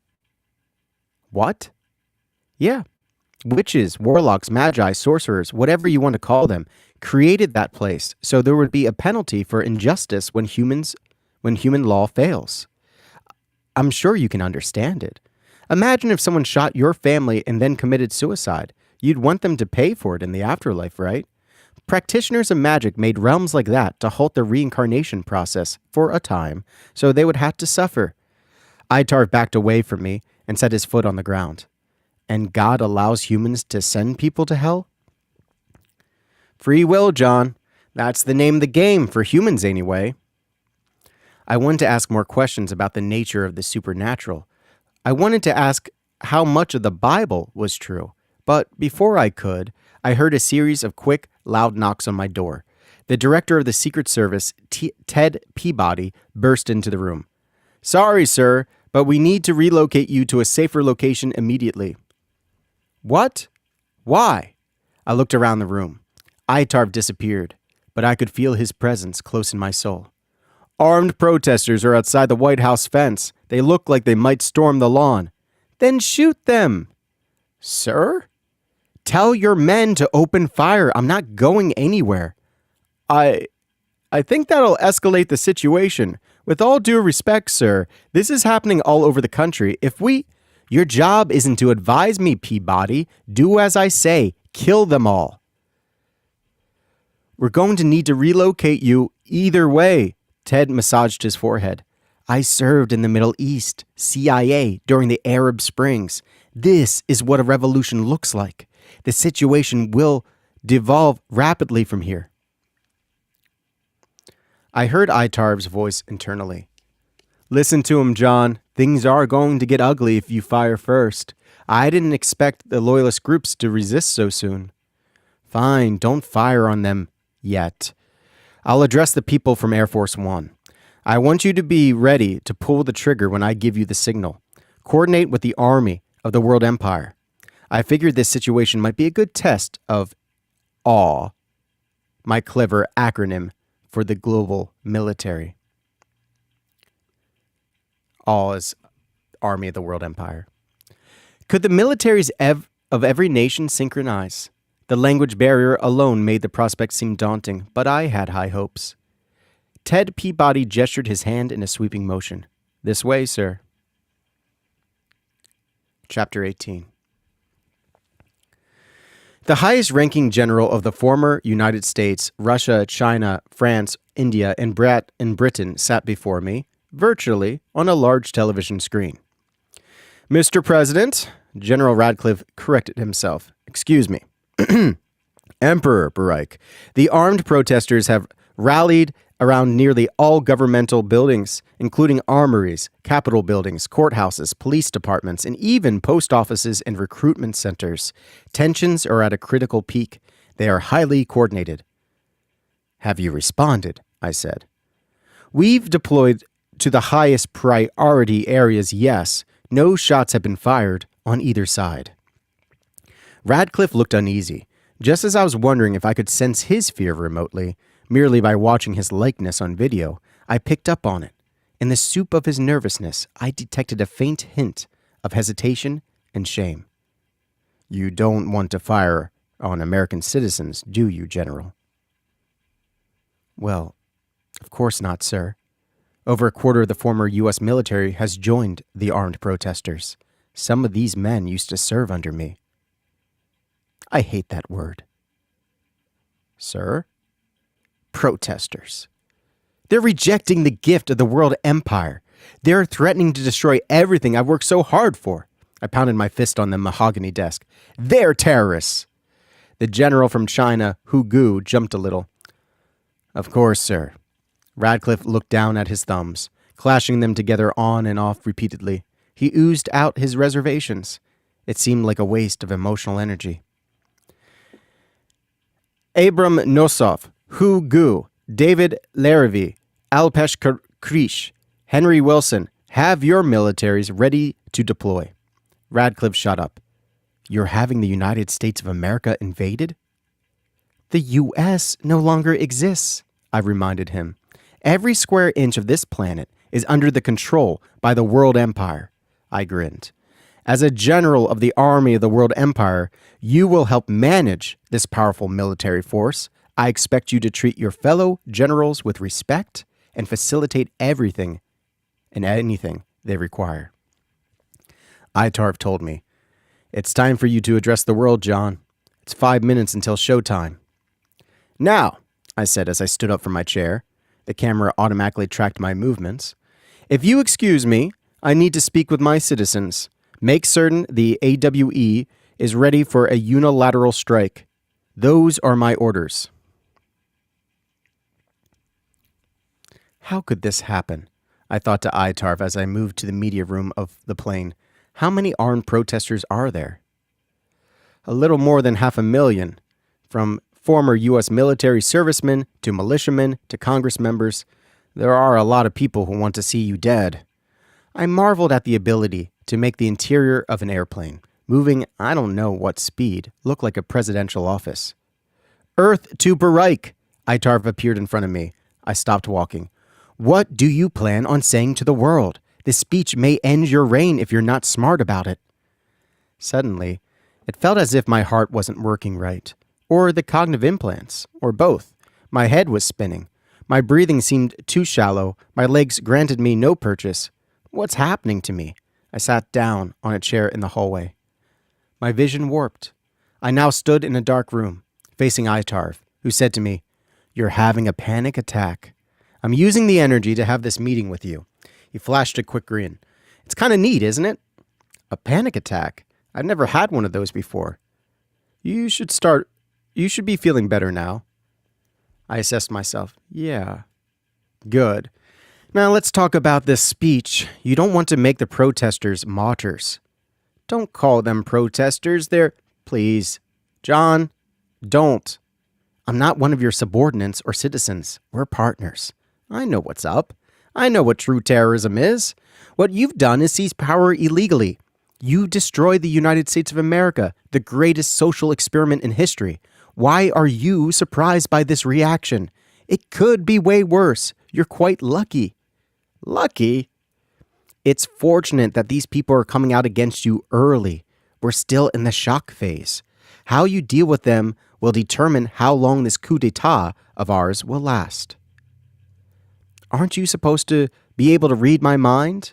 What? Yeah. Witches, warlocks, magi, sorcerers, whatever you want to call them, created that place so there would be a penalty for injustice when human law fails. I'm sure you can understand it. Imagine if someone shot your family and then committed suicide. You'd want them to pay for it in the afterlife, right? Practitioners of magic made realms like that to halt the reincarnation process for a time, so they would have to suffer. Itar backed away from me and set his foot on the ground. And God allows humans to send people to hell? Free will, John. That's the name of the game, for humans anyway. I wanted to ask more questions about the nature of the supernatural. I wanted to ask how much of the Bible was true, but before I could, I heard a series of quick, loud knocks on my door. The director of the Secret Service, Ted Peabody, burst into the room. Sorry, sir, but we need to relocate you to a safer location immediately. What? Why? I looked around the room. Itarv disappeared, but I could feel his presence close in my soul. Armed protesters are outside the White House fence. They look like they might storm the lawn. Then shoot them. Sir? Tell your men to open fire. I'm not going anywhere. I think that'll escalate the situation. With all due respect, sir, this is happening all over the country. Your job isn't to advise me, Peabody. Do as I say. Kill them all. We're going to need to relocate you either way. Ted massaged his forehead. I served in the Middle East, CIA, during the Arab Springs. This is what a revolution looks like. The situation will devolve rapidly from here. I heard Itarv's voice internally. Listen to him, John. Things are going to get ugly if you fire first. I didn't expect the loyalist groups to resist so soon. Fine, don't fire on them yet. I'll address the people from Air Force One. I want you to be ready to pull the trigger when I give you the signal. Coordinate with the Army of the World Empire. I figured this situation might be a good test of AWE, my clever acronym for the global military. AWE is Army of the World Empire. Could the militaries of every nation synchronize? The language barrier alone made the prospect seem daunting, but I had high hopes. Ted Peabody gestured his hand in a sweeping motion. This way, sir. Chapter 18. The highest-ranking general of the former United States, Russia, China, France, India, and Britain sat before me, virtually, on a large television screen. Mr. President, General Radcliffe corrected himself. Excuse me. Emperor Baraik, the armed protesters have rallied around nearly all governmental buildings, including armories, capitol buildings, courthouses, police departments, and even post offices and recruitment centers. Tensions are at a critical peak. They are highly coordinated. Have you responded? I said. We've deployed to the highest priority areas, yes. No shots have been fired on either side. Radcliffe looked uneasy, just as I was wondering if I could sense his fear remotely. Merely by watching his likeness on video, I picked up on it. In the soup of his nervousness, I detected a faint hint of hesitation and shame. You don't want to fire on American citizens, do you, General? Well, of course not, sir. Over a quarter of the former U.S. military has joined the armed protesters. Some of these men used to serve under me. I hate that word. Sir? Protesters. They're rejecting the gift of the world empire. They're threatening to destroy everything I've worked so hard for. I pounded my fist on the mahogany desk. They're terrorists. The general from China, Hu Gu, jumped a little. Of course, sir. Radcliffe looked down at his thumbs, clashing them together on and off repeatedly. He oozed out his reservations. It seemed like a waste of emotional energy. Abram Nosov, Hu Gu, David Larrivee, Alpesh Krish, Henry Wilson, have your militaries ready to deploy. Radcliffe shot up. You're having the United States of America invaded? The U.S. no longer exists, I reminded him. Every square inch of this planet is under the control by the world empire. I grinned. As a general of the army of the world empire, you will help manage this powerful military force. I expect you to treat your fellow generals with respect and facilitate everything and anything they require. Itarv told me, it's time for you to address the world, John. It's 5 minutes until showtime. Now, I said as I stood up from my chair. The camera automatically tracked my movements. If you excuse me, I need to speak with my citizens. Make certain the AWE is ready for a unilateral strike. Those are my orders. How could this happen? I thought to Itarv as I moved to the media room of the plane. How many armed protesters are there? A little more than 500,000, from former U.S. military servicemen to militiamen to Congress members. There are a lot of people who want to see you dead. I marveled at the ability to make the interior of an airplane, moving I don't know what speed, look like a presidential office. Earth to Baraik! Itarv appeared in front of me. I stopped walking. What do you plan on saying to the world? This speech may end your reign if you're not smart about it. Suddenly, it felt as if my heart wasn't working right, or the cognitive implants, or both. My head was spinning. My breathing seemed too shallow. My legs granted me no purchase. What's happening to me? I sat down on a chair in the hallway. My vision warped. I now stood in a dark room, facing Itarv, who said to me, You're having a panic attack. I'm using the energy to have this meeting with you. He flashed a quick grin. It's kind of neat, isn't it? A panic attack? I've never had one of those before. You should be feeling better now. I assessed myself. Yeah. Good. Now let's talk about this speech. You don't want to make the protesters martyrs. Don't call them protesters. Please. John, don't. I'm not one of your subordinates or citizens. We're partners. I know what's up. I know what true terrorism is. What you've done is seize power illegally. You destroyed the United States of America, the greatest social experiment in history. Why are you surprised by this reaction? It could be way worse. You're quite lucky. Lucky? It's fortunate that these people are coming out against you early. We're still in the shock phase. How you deal with them will determine how long this coup d'etat of ours will last. Aren't you supposed to be able to read my mind?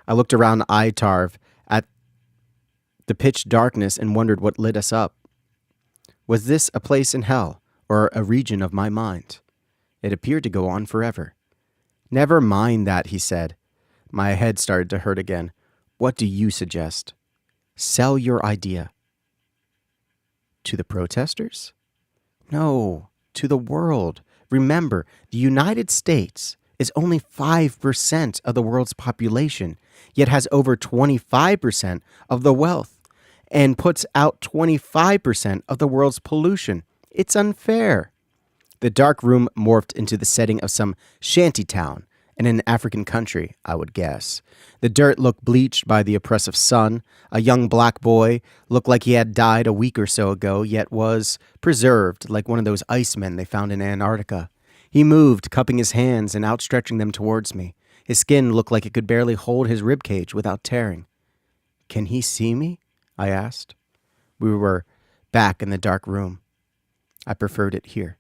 I looked around Itarv at the pitch darkness and wondered what lit us up. Was this a place in hell or a region of my mind? It appeared to go on forever. Never mind that, he said. My head started to hurt again. What do you suggest? Sell your idea. To the protesters? No, to the world. Remember, the United States is only 5% of the world's population, yet has over 25% of the wealth and puts out 25% of the world's pollution. It's unfair. The dark room morphed into the setting of some shanty town in an African country, I would guess. The dirt looked bleached by the oppressive sun. A young black boy looked like he had died a week or so ago, yet was preserved like one of those icemen they found in Antarctica. He moved, cupping his hands and outstretching them towards me. His skin looked like it could barely hold his ribcage without tearing. Can he see me? I asked. We were back in the dark room. I preferred it here.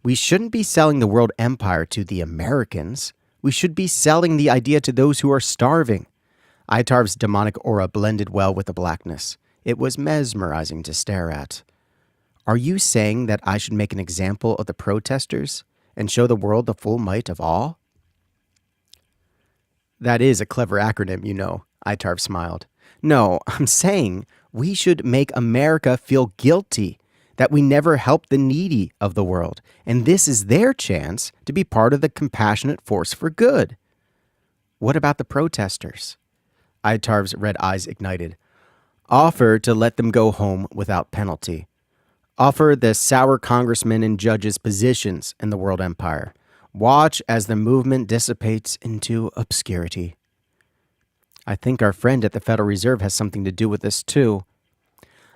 We shouldn't be selling the world empire to the Americans. We should be selling the idea to those who are starving. Itarv's demonic aura blended well with the blackness. It was mesmerizing to stare at. Are you saying that I should make an example of the protesters and show the world the full might of all? That is a clever acronym, you know, Itarv smiled. No, I'm saying we should make America feel guilty that we never helped the needy of the world, and this is their chance to be part of the compassionate force for good. What about the protesters? Itarv's red eyes ignited. Offer to let them go home without penalty. Offer the sour congressmen and judges positions in the world empire. Watch as the movement dissipates into obscurity. I think our friend at the Federal Reserve has something to do with this too.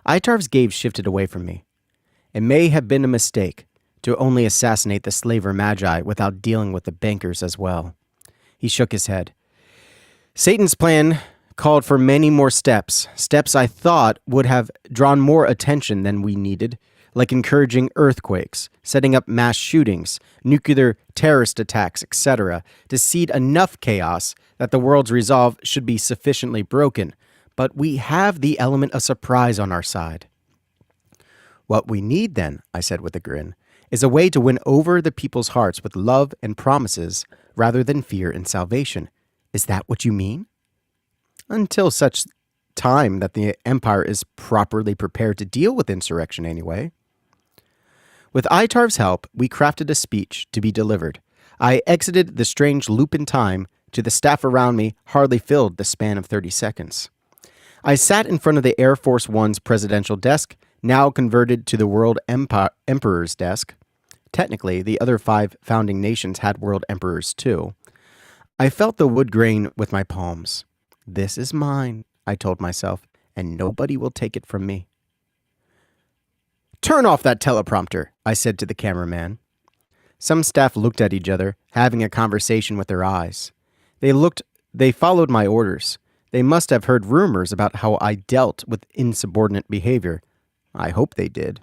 Itarv's gaze shifted away from me. It may have been a mistake to only assassinate the slaver magi without dealing with the bankers as well. He shook his head. Satan's plan called for many more steps I thought would have drawn more attention than we needed, like encouraging earthquakes, setting up mass shootings, nuclear terrorist attacks, etc., to seed enough chaos that the world's resolve should be sufficiently broken. But we have the element of surprise on our side. What we need then, I said with a grin, is a way to win over the people's hearts with love and promises rather than fear and salvation. Is that what you mean? Until such time that the empire is properly prepared to deal with insurrection anyway. With Itarv's help, we crafted a speech to be delivered. I exited the strange loop in time to the staff around me hardly filled the span of 30 seconds. I sat in front of the Air Force One's presidential desk, now converted to the World Emperor's desk. Technically, the other 5 founding nations had world emperors too. I felt the wood grain with my palms. This is mine, I told myself, and nobody will take it from me. Turn off that teleprompter, I said to the cameraman. Some staff looked at each other, having a conversation with their eyes. They followed my orders. They must have heard rumors about how I dealt with insubordinate behavior. I hope they did.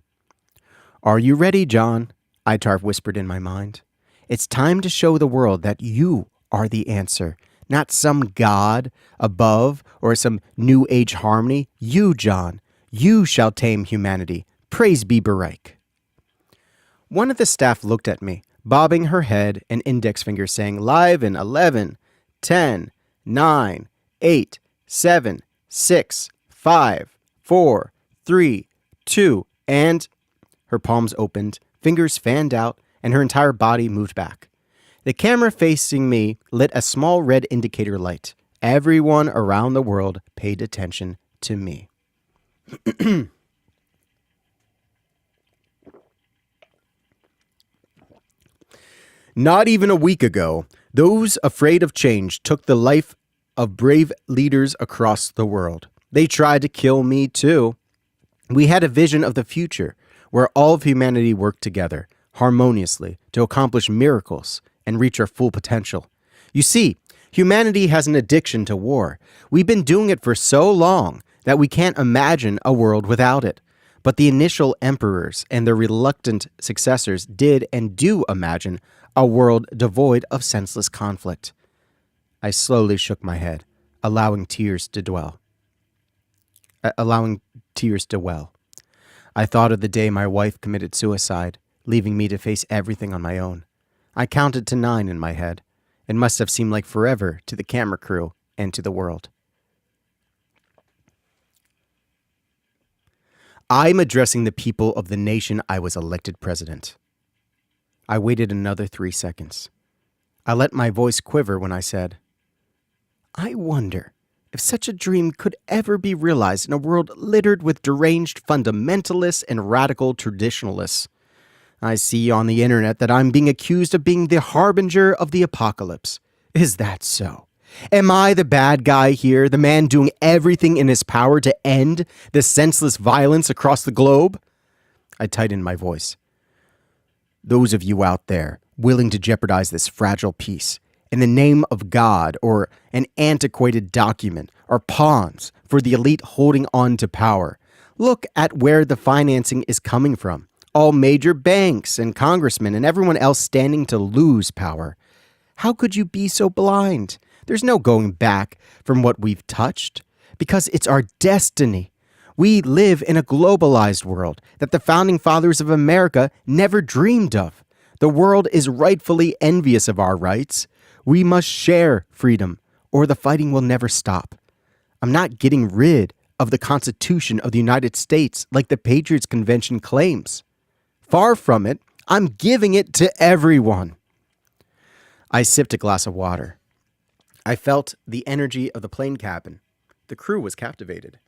Are you ready, John? Itarv whispered in my mind. It's time to show the world that you are the answer. Not some god above or some new age harmony. You, John, you shall tame humanity. Praise be Barak. One of the staff looked at me, bobbing her head and index finger saying, live in 11, 10, 9, 8, 7, 6, 5, 4, 3, 2, and her palms opened, fingers fanned out, and her entire body moved back. The camera facing me lit a small red indicator light. Everyone around the world paid attention to me. Not even a week ago, those afraid of change took the life of brave leaders across the world. They tried to kill me too. We had a vision of the future where all of humanity worked together harmoniously to accomplish miracles and reach our full potential. You see, humanity has an addiction to war. We've been doing it for so long that we can't imagine a world without it. But the initial emperors and their reluctant successors did and do imagine a world devoid of senseless conflict. I slowly shook my head, allowing tears to dwell. I thought of the day my wife committed suicide, leaving me to face everything on my own. I counted to 9 in my head. It must have seemed like forever to the camera crew and to the world. I'm addressing the people of the nation I was elected president. I waited another 3 seconds. I let my voice quiver when I said, I wonder if such a dream could ever be realized in a world littered with deranged fundamentalists and radical traditionalists. I see on the internet that I'm being accused of being the harbinger of the apocalypse. Is that so? Am I the bad guy here, the man doing everything in his power to end the senseless violence across the globe? I tightened my voice. Those of you out there willing to jeopardize this fragile peace in the name of God or an antiquated document are pawns for the elite holding on to power. Look at where the financing is coming from. All major banks and congressmen and everyone else standing to lose power. How could you be so blind? There's no going back from what we've touched, because it's our destiny. We live in a globalized world that the founding fathers of America never dreamed of. The world is rightfully envious of our rights. We must share freedom, or the fighting will never stop. I'm not getting rid of the Constitution of the United States like the Patriots Convention claims. Far from it, I'm giving it to everyone. I sipped a glass of water. I felt the energy of the plane cabin. The crew was captivated.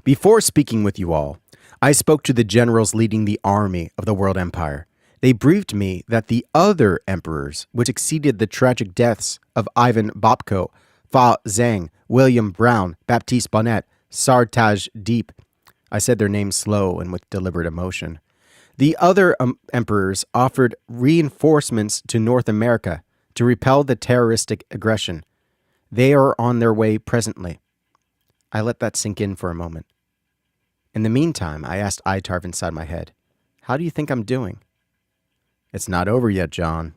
Before speaking with you all, I spoke to the generals leading the army of the World Empire. They briefed me that the other emperors, which exceeded the tragic deaths of Ivan Bapko, Fa Zhang, William Brown, Baptiste Bonnet, Sartaj Deep, I said their names slow and with deliberate emotion. The other emperors offered reinforcements to North America to repel the terroristic aggression. They are on their way presently. I let that sink in for a moment. In the meantime, I asked Itarv inside my head, how do you think I'm doing? It's not over yet, John.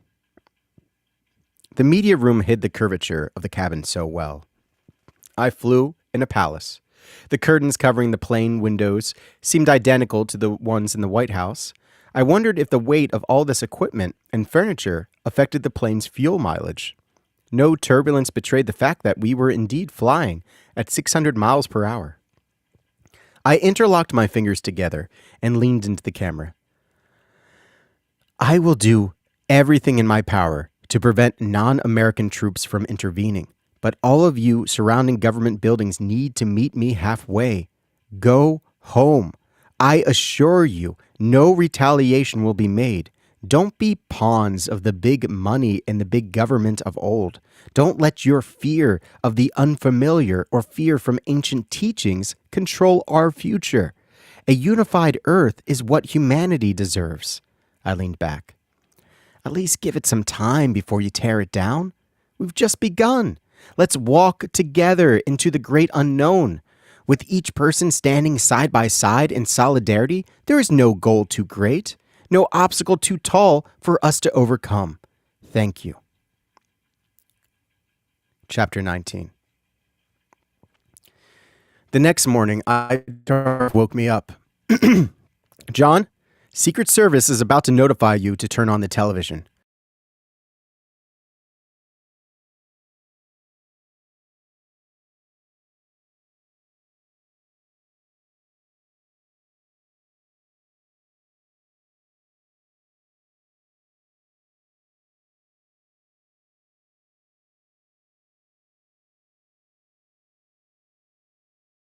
The media room hid the curvature of the cabin so well. I flew in a palace. The curtains covering the plane windows seemed identical to the ones in the White House. I wondered if the weight of all this equipment and furniture affected the plane's fuel mileage. No turbulence betrayed the fact that we were indeed flying at 600 miles per hour. I interlocked my fingers together and leaned into the camera. I will do everything in my power to prevent non-American troops from intervening. But all of you surrounding government buildings need to meet me halfway. Go home. I assure you, no retaliation will be made. Don't be pawns of the big money and the big government of old. Don't let your fear of the unfamiliar or fear from ancient teachings control our future. A unified earth is what humanity deserves. I leaned back. At least give it some time before you tear it down. We've just begun. Let's walk together into the great unknown. With each person standing side by side in solidarity, there is no goal too great, no obstacle too tall for us to overcome. Thank you. Chapter 19. The next morning, Itarv woke me up. John, Secret Service is about to notify you to turn on the television.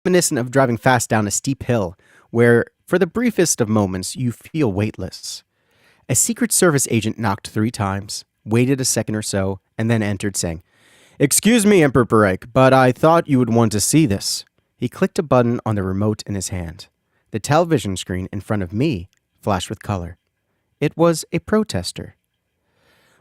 Reminiscent of driving fast down a steep hill where, for the briefest of moments, you feel weightless. A Secret Service agent knocked 3 times, waited a second or so, and then entered, saying, "Excuse me, Emperor Perek, but I thought you would want to see this." He clicked a button on the remote in his hand. The television screen in front of me flashed with color. It was a protester.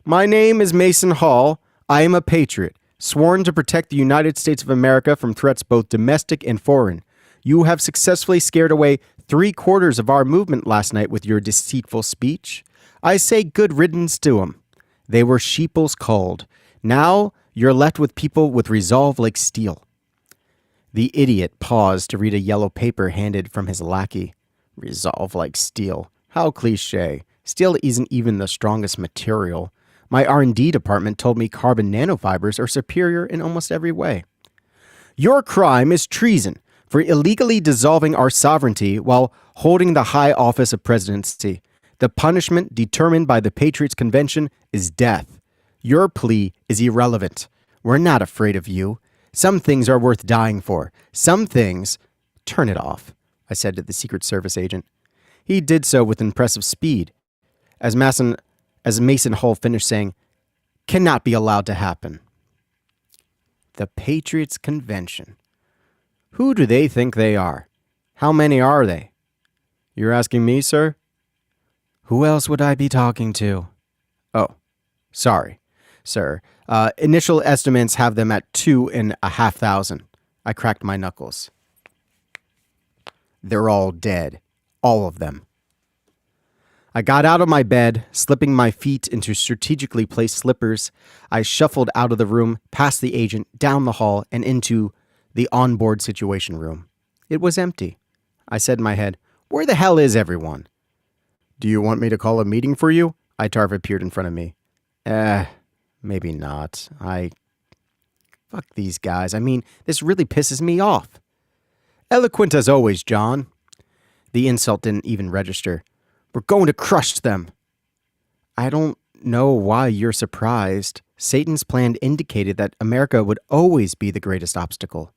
"My name is Mason Hall. I am a patriot. sworn to protect the United States of America from threats both domestic and foreign. You have successfully scared away 3/4 of our movement last night with your deceitful speech. I say good riddance to 'em. They were sheeples culled. Now you're left with people with resolve like steel." The idiot paused to read a yellow paper handed from his lackey. Resolve like steel. How cliché. Steel isn't even the strongest material. My R&D department told me carbon nanofibers are superior in almost every way. "Your crime is treason for illegally dissolving our sovereignty while holding the high office of presidency. The punishment determined by the Patriots Convention is death. Your plea is irrelevant. We're not afraid of you. Some things are worth dying for. Some things—" "Turn it off," I said to the Secret Service agent. He did so with impressive speed. As Mason Hall finished saying, "Cannot be allowed to happen." The Patriots Convention. Who do they think they are? How many are they? You're asking me, sir? Who else would I be talking to? Oh, sorry, sir. Initial estimates have them at 2,500. I cracked my knuckles. They're all dead. All of them. I got out of my bed, slipping my feet into strategically placed slippers. I shuffled out of the room, past the agent, down the hall, and into the onboard situation room. It was empty. I said in my head, "Where the hell is everyone?" "Do you want me to call a meeting for you?" Itarv appeared in front of me. Maybe not. Fuck these guys. I mean, this really pisses me off. Eloquent as always, John. The insult didn't even register. We're going to crush them. I don't know why you're surprised. Satan's plan indicated that America would always be the greatest obstacle.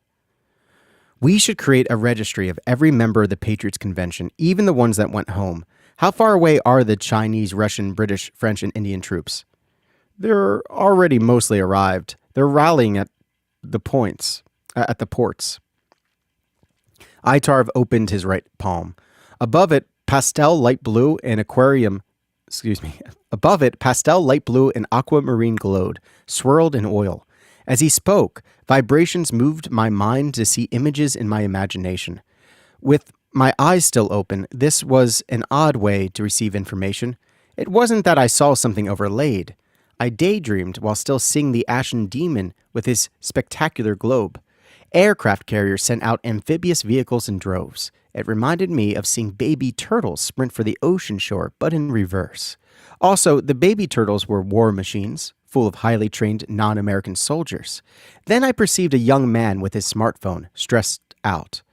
We should create a registry of every member of the Patriots Convention, even the ones that went home. How far away are the Chinese, Russian, British, French, and Indian troops? They're already mostly arrived. They're rallying at the ports. Itarv opened his right palm. Above it, pastel light blue and aquamarine glowed, swirled in oil. As he spoke, vibrations moved my mind to see images in my imagination. With my eyes still open, this was an odd way to receive information. It wasn't that I saw something overlaid. I daydreamed while still seeing the ashen demon with his spectacular globe. Aircraft carriers sent out amphibious vehicles in droves. It reminded me of seeing baby turtles sprint for the ocean shore, but in reverse. Also, the baby turtles were war machines, full of highly trained non-American soldiers. Then I perceived a young man with his smartphone, stressed out.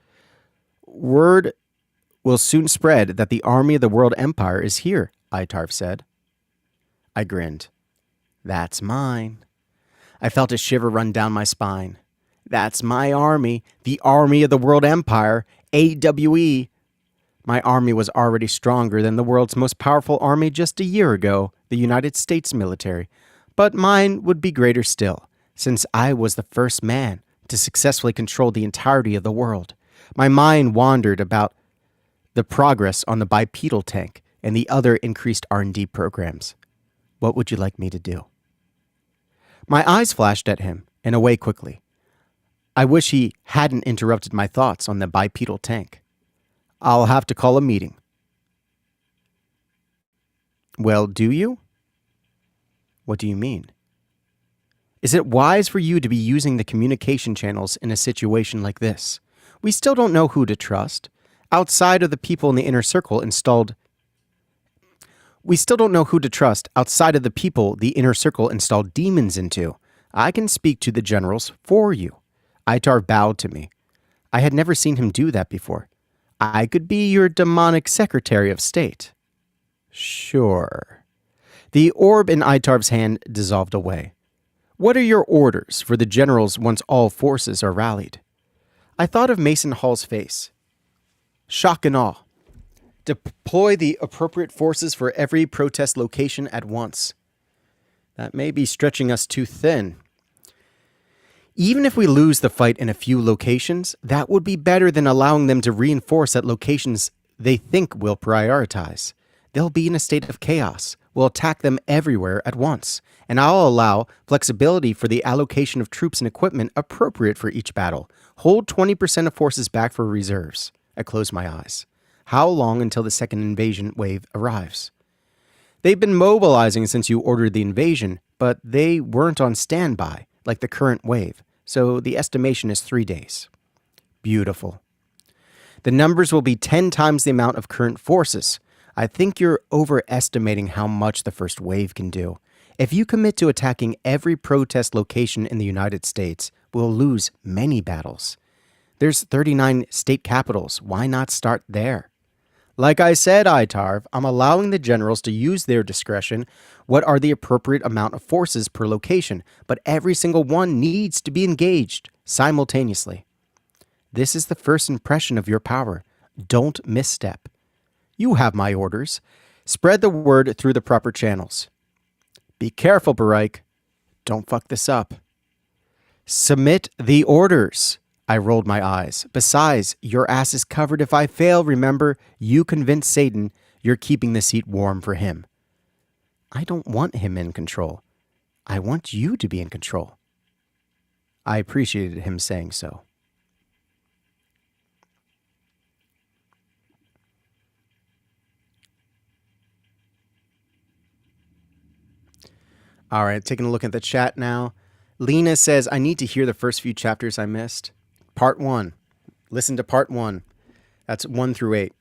Word will soon spread that the army of the world empire is here, Itarv said. I grinned. That's mine. I felt a shiver run down my spine. That's my army, the army of the world empire, AWE. My army was already stronger than the world's most powerful army just a year ago, the United States military. But mine would be greater still, since I was the first man to successfully control the entirety of the world. My mind wandered about the progress on the bipedal tank and the other increased R&D programs. What would you like me to do? My eyes flashed at him and away quickly. I wish he hadn't interrupted my thoughts on the bipedal tank. I'll have to call a meeting. Well, do you? What do you mean? Is it wise for you to be using the communication channels in a situation like this? We still don't know who to trust. Outside of the people in the inner circle installed demons into. I can speak to the generals for you. Itar bowed to me. I had never seen him do that before. I could be your demonic Secretary of State. Sure. The orb in Itarv's hand dissolved away. What are your orders for the generals once all forces are rallied? I thought of Mason Hall's face. Shock and awe. Deploy the appropriate forces for every protest location at once. That may be stretching us too thin. Even if we lose the fight in a few locations, that would be better than allowing them to reinforce at locations they think we'll prioritize. They'll be in a state of chaos. will attack them everywhere at once, and I'll allow flexibility for the allocation of troops and equipment appropriate for each battle. Hold 20% of forces back for reserves. I close my eyes. How long until the second invasion wave arrives? They've been mobilizing since you ordered the invasion, but they weren't on standby like the current wave, so the estimation is 3 days. Beautiful. The numbers will be 10 times the amount of current forces. I think you're overestimating how much the first wave can do. If you commit to attacking every protest location in the United States, we'll lose many battles. There's 39 state capitals. Why not start there? Like I said, Itarv, I'm allowing the generals to use their discretion what are the appropriate amount of forces per location, but every single one needs to be engaged simultaneously. This is the first impression of your power. Don't misstep. You have my orders. Spread the word through the proper channels. Be careful, Baraik. Don't fuck this up. Submit the orders. I rolled my eyes. Besides, your ass is covered if I fail. Remember, you convinced Satan you're keeping the seat warm for him. I don't want him in control. I want you to be in control. I appreciated him saying so. All right, taking a look at the chat now. Lena says, I need to hear the first few chapters I missed. Part 1. Listen to part 1. That's 1 through 8.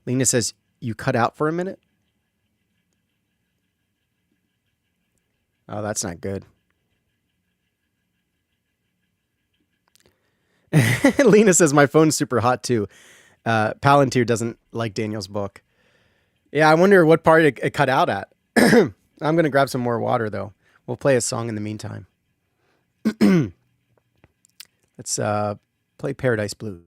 Lena says, you cut out for a minute? Oh, that's not good. Lena says, my phone's super hot too. Palantir doesn't like Daniel's book. Yeah, I wonder what part it cut out at. I'm going to grab some more water, though. We'll play a song in the meantime. Let's play Paradise Blues.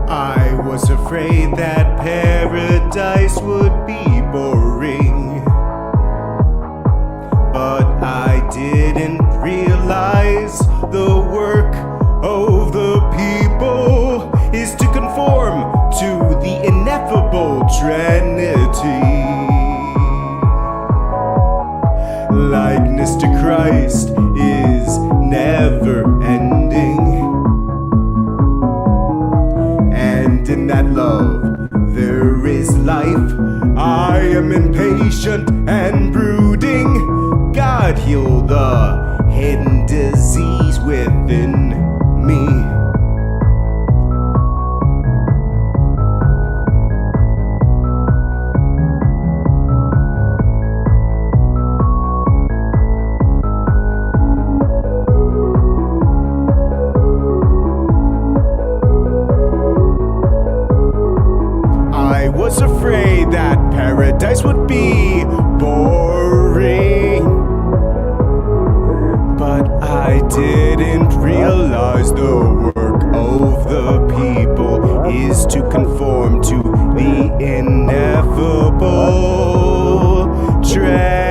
I was afraid that paradise would be boring, but I didn't realize the work of the people is to conform to the ineffable Trinity. Likeness to Christ is never ending. In that love, there is life. I am impatient and brooding. God, heal the hidden disease within me. Afraid that paradise would be boring, but I didn't realize the work of the people is to conform to the ineffable Trinity.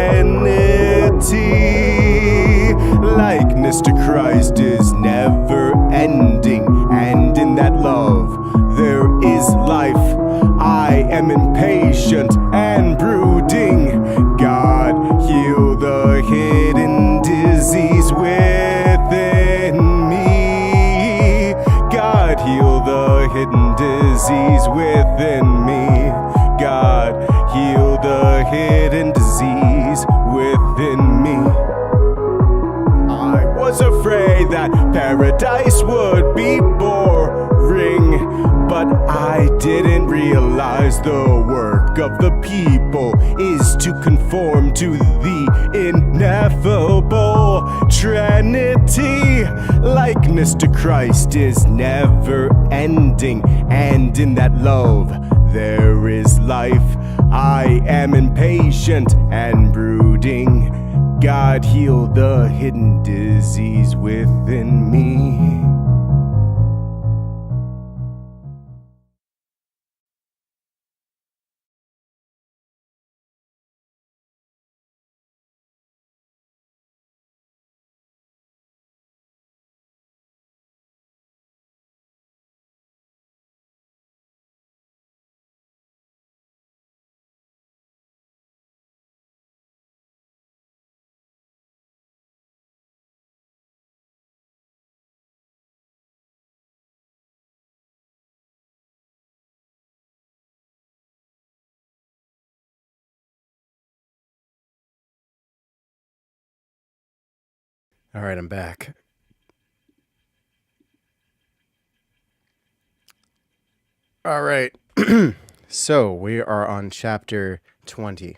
Likeness to Christ is never ending, and in that love there is life. I am impatient and brooding. God, heal the hidden disease within me. God, heal the hidden disease within me. God, heal the hidden disease within me. I was afraid that paradise would be boring, but I didn't realize the work of the people is to conform to the ineffable Trinity. Likeness to Christ is never ending, and in that love there is life. I am impatient and brooding. God, heal the hidden disease within me. All right, I'm back. All right. So we are on chapter 20.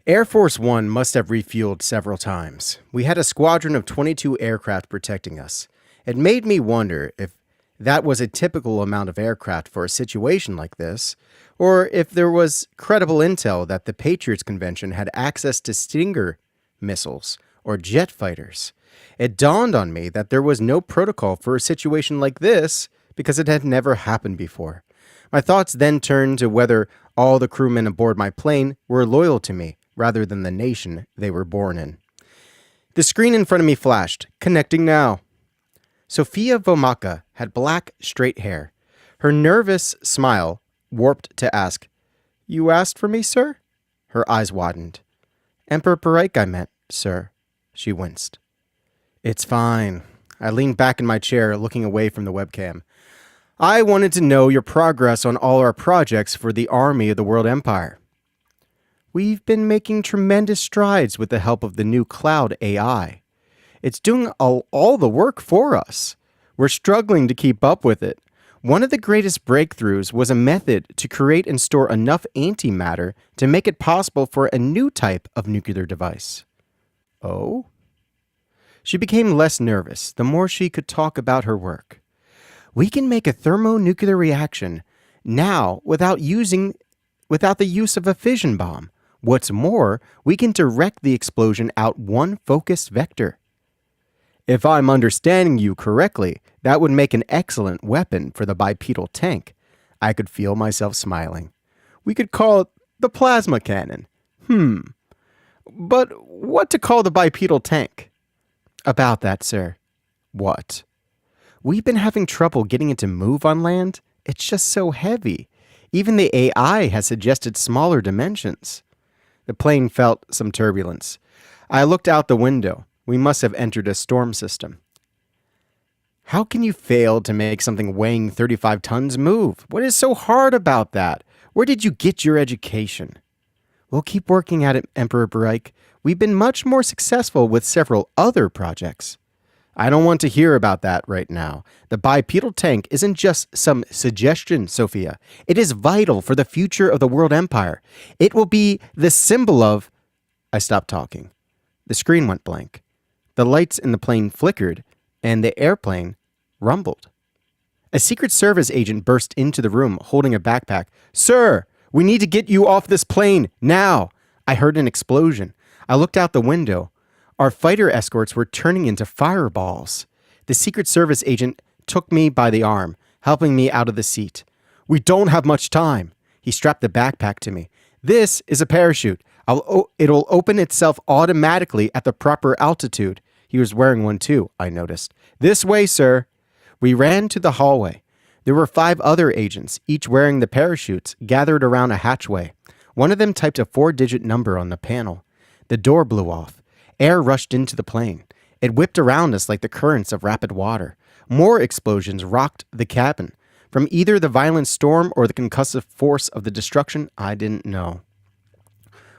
Air Force One must have refueled several times. We had a squadron of 22 aircraft protecting us. It made me wonder if that was a typical amount of aircraft for a situation like this, or if there was credible intel that the Patriots Convention had access to Stinger missiles or jet fighters. It dawned on me that there was no protocol for a situation like this because it had never happened before. My thoughts then turned to whether all the crewmen aboard my plane were loyal to me rather than the nation they were born in. The screen in front of me flashed, connecting now. Sofia Vomaka had black, straight hair. Her nervous smile warped to ask, "You asked for me, sir?" Her eyes widened. "Emperor Paraik, I meant, sir." She winced. "It's fine." I leaned back in my chair, looking away from the webcam. "I wanted to know your progress on all our projects for the Army of the World Empire." "We've been making tremendous strides with the help of the new cloud AI. It's doing all the work for us. We're struggling to keep up with it. One of the greatest breakthroughs was a method to create and store enough antimatter to make it possible for a new type of nuclear device." "Oh?" She became less nervous the more she could talk about her work. "We can make a thermonuclear reaction now without the use of a fission bomb. What's more, we can direct the explosion out one focused vector." "If I'm understanding you correctly, that would make an excellent weapon for the bipedal tank." I could feel myself smiling. "We could call it the plasma cannon." But what to call the bipedal tank?" "About that, sir." "What?" "We've been having trouble getting it to move on land. It's just so heavy. Even the AI has suggested smaller dimensions." The plane felt some turbulence. I looked out the window. We must have entered a storm system. "How can you fail to make something weighing 35 tons move? What is so hard about that? Where did you get your education?" "We'll keep working at it, Emperor Paraik. We've been much more successful with several other projects." "I don't want to hear about that right now. The bipedal tank isn't just some suggestion, Sophia. It is vital for the future of the world empire. It will be the symbol of—" I stopped talking. The screen went blank. The lights in the plane flickered, and the airplane rumbled. A Secret Service agent burst into the room holding a backpack. "Sir, we need to get you off this plane, now!" I heard an explosion. I looked out the window. Our fighter escorts were turning into fireballs. The Secret Service agent took me by the arm, helping me out of the seat. "We don't have much time." He strapped the backpack to me. "This is a parachute. It'll open itself automatically at the proper altitude." He was wearing one too, I noticed. "This way, sir." We ran to the hallway. There were 5 other agents, each wearing the parachutes, gathered around a hatchway. One of them typed a 4-digit number on the panel. The door blew off. Air rushed into the plane. It whipped around us like the currents of rapid water. More explosions rocked the cabin. From either the violent storm or the concussive force of the destruction, I didn't know.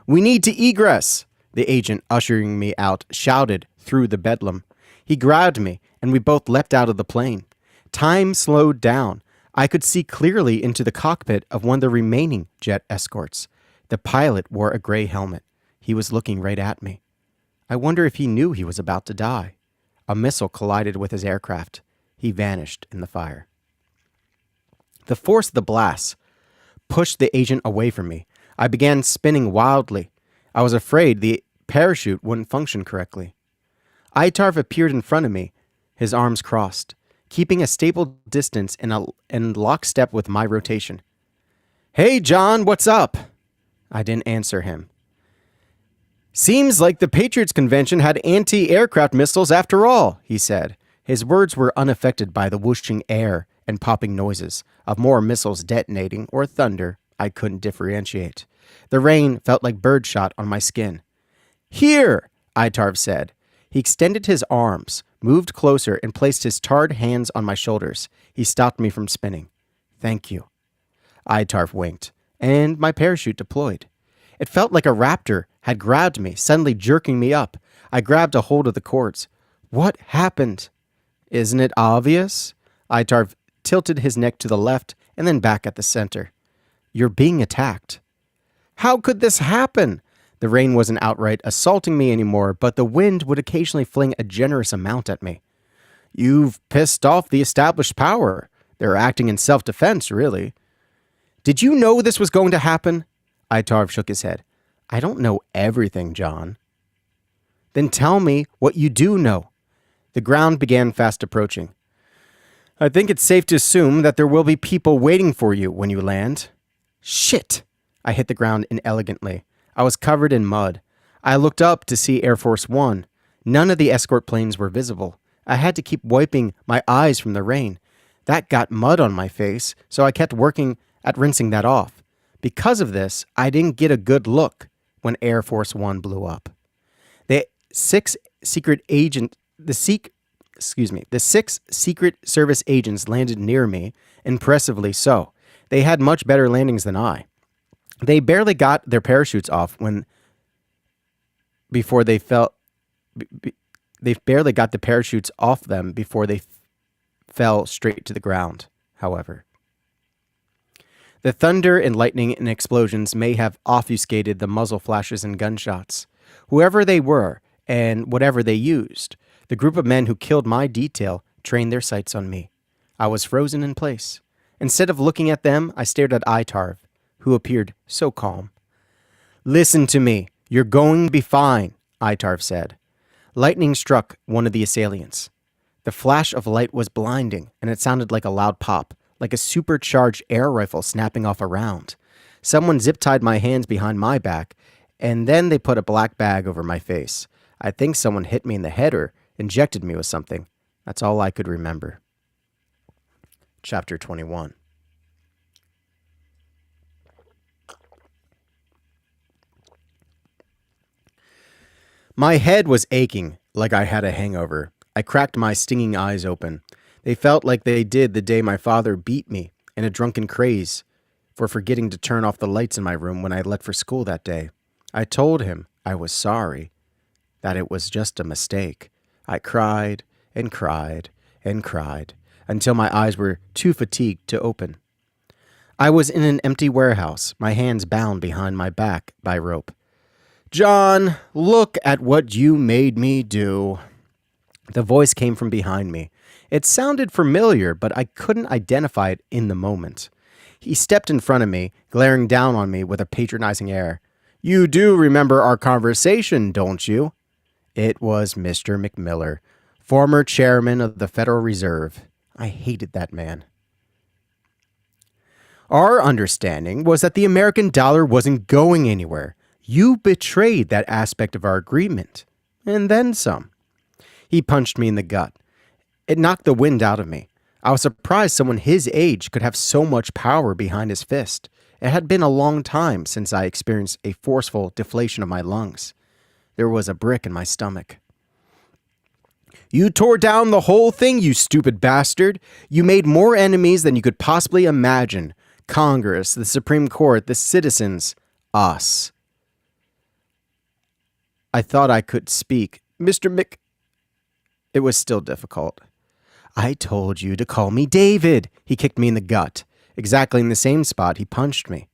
"We need to egress," the agent ushering me out shouted through the bedlam. He grabbed me, and we both leapt out of the plane. Time slowed down. I could see clearly into the cockpit of one of the remaining jet escorts. The pilot wore a gray helmet. He was looking right at me. I wonder if he knew he was about to die. A missile collided with his aircraft. He vanished in the fire. The force of the blast pushed the agent away from me. I began spinning wildly. I was afraid the parachute wouldn't function correctly. Itarv appeared in front of me, his arms crossed, keeping a stable distance in lockstep with my rotation. "Hey, John, what's up?" I didn't answer him. "Seems like the Patriots Convention had anti-aircraft missiles after all," he said. His words were unaffected by the whooshing air and popping noises of more missiles detonating or thunder I couldn't differentiate. The rain felt like birdshot on my skin. "Here," Itarv said. He extended his arms, moved closer, and placed his tarred hands on my shoulders. He stopped me from spinning. "Thank you." Itarv winked, and my parachute deployed. It felt like a raptor had grabbed me, suddenly jerking me up. I grabbed a hold of the cords. What happened? Isn't it obvious? Itarv tilted his neck to the left and then back at the center. You're being attacked. How could this happen? The rain wasn't outright assaulting me anymore, but the wind would occasionally fling a generous amount at me. You've pissed off the established power. They're acting in self-defense, really. Did you know this was going to happen? Itarv shook his head. I don't know everything, John. Then tell me what you do know. The ground began fast approaching. I think it's safe to assume that there will be people waiting for you when you land. Shit! I hit the ground inelegantly. I was covered in mud. I looked up to see Air Force One. None of the escort planes were visible. I had to keep wiping my eyes from the rain. That got mud on my face, so I kept working at rinsing that off. Because of this, I didn't get a good look when Air Force One blew up. The six Secret Service agents landed near me, impressively so. They had much better landings than I. They barely got their parachutes off before they fell straight to the ground, however. The thunder and lightning and explosions may have obfuscated the muzzle flashes and gunshots. Whoever they were, and whatever they used, the group of men who killed my detail trained their sights on me. I was frozen in place. Instead of looking at them, I stared at Itarv, who appeared so calm. Listen to me. You're going to be fine, Itarv said. Lightning struck one of the assailants. The flash of light was blinding, and it sounded like a loud pop, like a supercharged air rifle snapping off a round. Someone zip-tied my hands behind my back, and then they put a black bag over my face. I think someone hit me in the head or injected me with something. That's all I could remember. Chapter 21. My head was aching like I had a hangover. I cracked my stinging eyes open. They felt like they did the day my father beat me in a drunken craze for forgetting to turn off the lights in my room when I left for school that day. I told him I was sorry, that it was just a mistake. I cried and cried and cried until my eyes were too fatigued to open. I was in an empty warehouse, my hands bound behind my back by rope. John, look at what you made me do. The voice came from behind me. It sounded familiar, but I couldn't identify it in the moment. He stepped in front of me, glaring down on me with a patronizing air. You do remember our conversation, don't you? It was Mr. McMiller, former chairman of the Federal Reserve. I hated that man. Our understanding was that the American dollar wasn't going anywhere. You betrayed that aspect of our agreement, and then some. He punched me in the gut. It knocked the wind out of me. I was surprised someone his age could have so much power behind his fist. It had been a long time since I experienced a forceful deflation of my lungs. There was a brick in my stomach. You tore down the whole thing, you stupid bastard. You made more enemies than you could possibly imagine. Congress, the Supreme Court, the citizens, us. I thought I could speak. Mr. Mc... It was still difficult. I told you to call me David. He kicked me in the gut. Exactly in the same spot he punched me.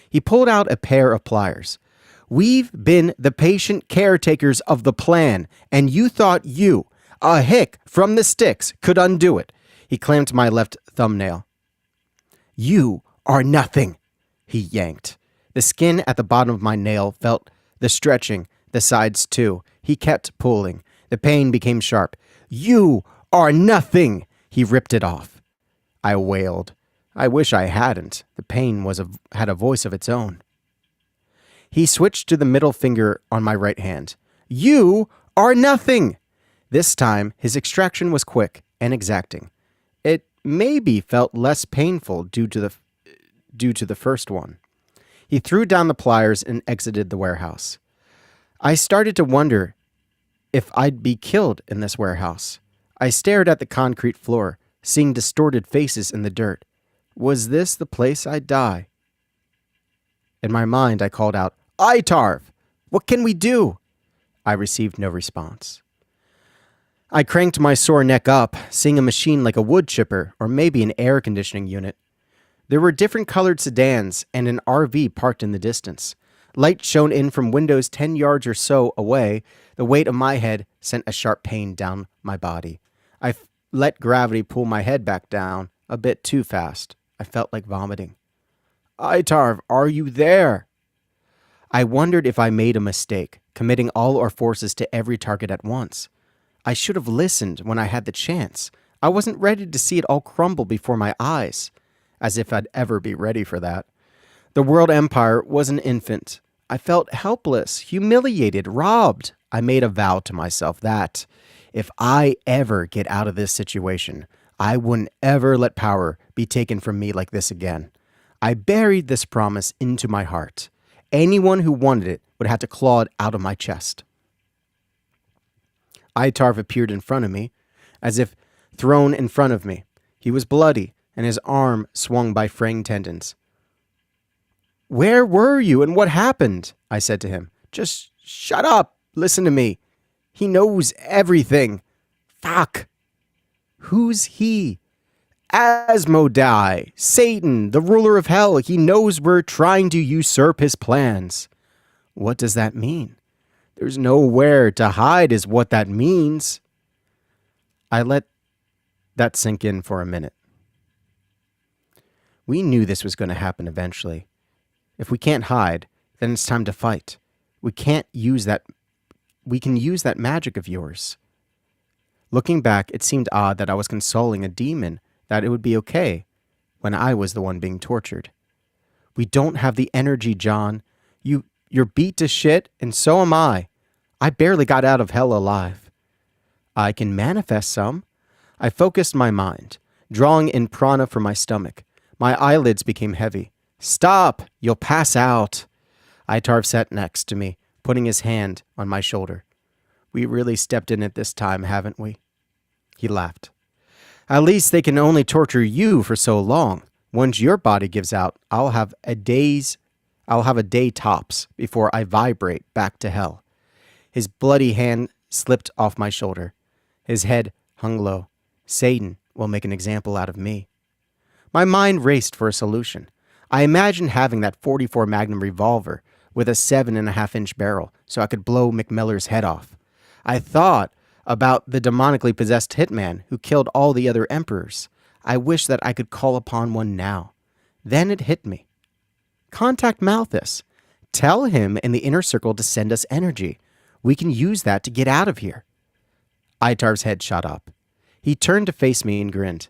He pulled out a pair of pliers. We've been the patient caretakers of the plan, and you thought you, a hick from the sticks, could undo it. He clamped my left thumbnail. You are nothing, he yanked. The skin at the bottom of my nail felt the stretching, the sides too. He kept pulling. The pain became sharp. You are nothing, he ripped it off. I wailed. I wish I hadn't. The pain had a voice of its own. He switched to the middle finger on my right hand. You are nothing! This time, his extraction was quick and exacting. It maybe felt less painful due to the first one. He threw down the pliers and exited the warehouse. I started to wonder if I'd be killed in this warehouse. I stared at the concrete floor, seeing distorted faces in the dirt. Was this the place I'd die? In my mind, I called out, Itarv! What can we do? I received no response. I cranked my sore neck up, seeing a machine like a wood chipper or maybe an air conditioning unit. There were different colored sedans and an RV parked in the distance. Light shone in from windows 10 yards or so away. The weight of my head sent a sharp pain down my body. I let gravity pull my head back down a bit too fast. I felt like vomiting. Itarv, are you there? I wondered if I made a mistake, committing all our forces to every target at once. I should have listened when I had the chance. I wasn't ready to see it all crumble before my eyes. As if I'd ever be ready for that. The world empire was an infant. I felt helpless, humiliated, robbed. I made a vow to myself that if I ever get out of this situation, I wouldn't ever let power be taken from me like this again. I buried this promise into my heart. Anyone who wanted it would have to claw it out of my chest. Itarv appeared in front of me, as if thrown in front of me. He was bloody, and his arm swung by fraying tendons. Where were you and what happened? I said to him. Just shut up. Listen to me. He knows everything. Fuck. Who's he? Asmodai, Satan, the ruler of hell. He knows we're trying to usurp his plans. What does that mean? There's nowhere to hide is what that means. I let that sink in for a minute. We knew this was going to happen eventually. If we can't hide, then it's time to fight. We can use that magic of yours. Looking back, it seemed odd that I was consoling a demon that it would be okay when I was the one being tortured. We don't have the energy, John. You're beat to shit, and so am I. I barely got out of hell alive. I can manifest some. I focused my mind, drawing in prana from my stomach. My eyelids became heavy. Stop! You'll pass out. Itarv sat next to me, putting his hand on my shoulder. We really stepped in it this time, haven't we? He laughed. At least they can only torture you for so long. Once your body gives out, I'll have a day tops before I vibrate back to hell. His bloody hand slipped off my shoulder. His head hung low. Satan will make an example out of me. My mind raced for a solution. I imagined having that .44 Magnum revolver with a 7.5-inch barrel so I could blow McMiller's head off. I thought about the demonically possessed hitman who killed all the other emperors. I wish that I could call upon one now. Then it hit me. Contact Malthus. Tell him in the inner circle to send us energy. We can use that to get out of here. Itarv's head shot up. He turned to face me and grinned.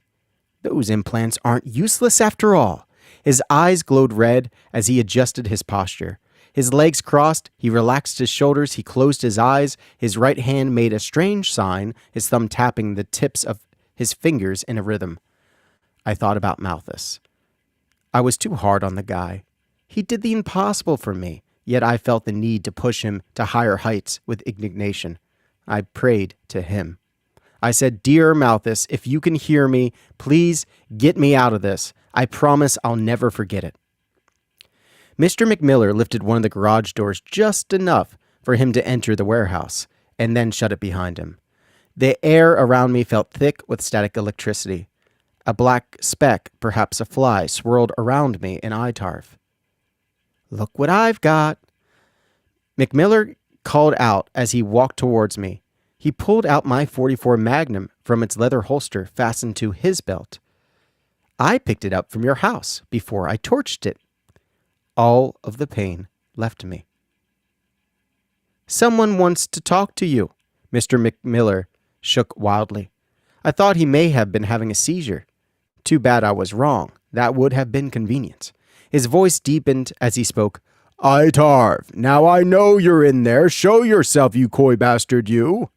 Those implants aren't useless after all. His eyes glowed red as he adjusted his posture. His legs crossed, he relaxed his shoulders, he closed his eyes, his right hand made a strange sign, his thumb tapping the tips of his fingers in a rhythm. I thought about Malthus. I was too hard on the guy. He did the impossible for me, yet I felt the need to push him to higher heights with indignation. I prayed to him. I said, Dear Malthus, if you can hear me, please get me out of this. I promise I'll never forget it. Mr. McMiller lifted one of the garage doors just enough for him to enter the warehouse, and then shut it behind him. The air around me felt thick with static electricity. A black speck, perhaps a fly, swirled around me and Itarv. Look what I've got. McMiller called out as he walked towards me. He pulled out my .44 Magnum from its leather holster fastened to his belt. I picked it up from your house before I torched it. All of the pain left me. Someone wants to talk to you. Mr. McMiller shook wildly. I thought he may have been having a seizure. Too bad I was wrong. That would have been convenient. His voice deepened as he spoke. Itarv, now I know you're in there. Show yourself, you coy bastard, you.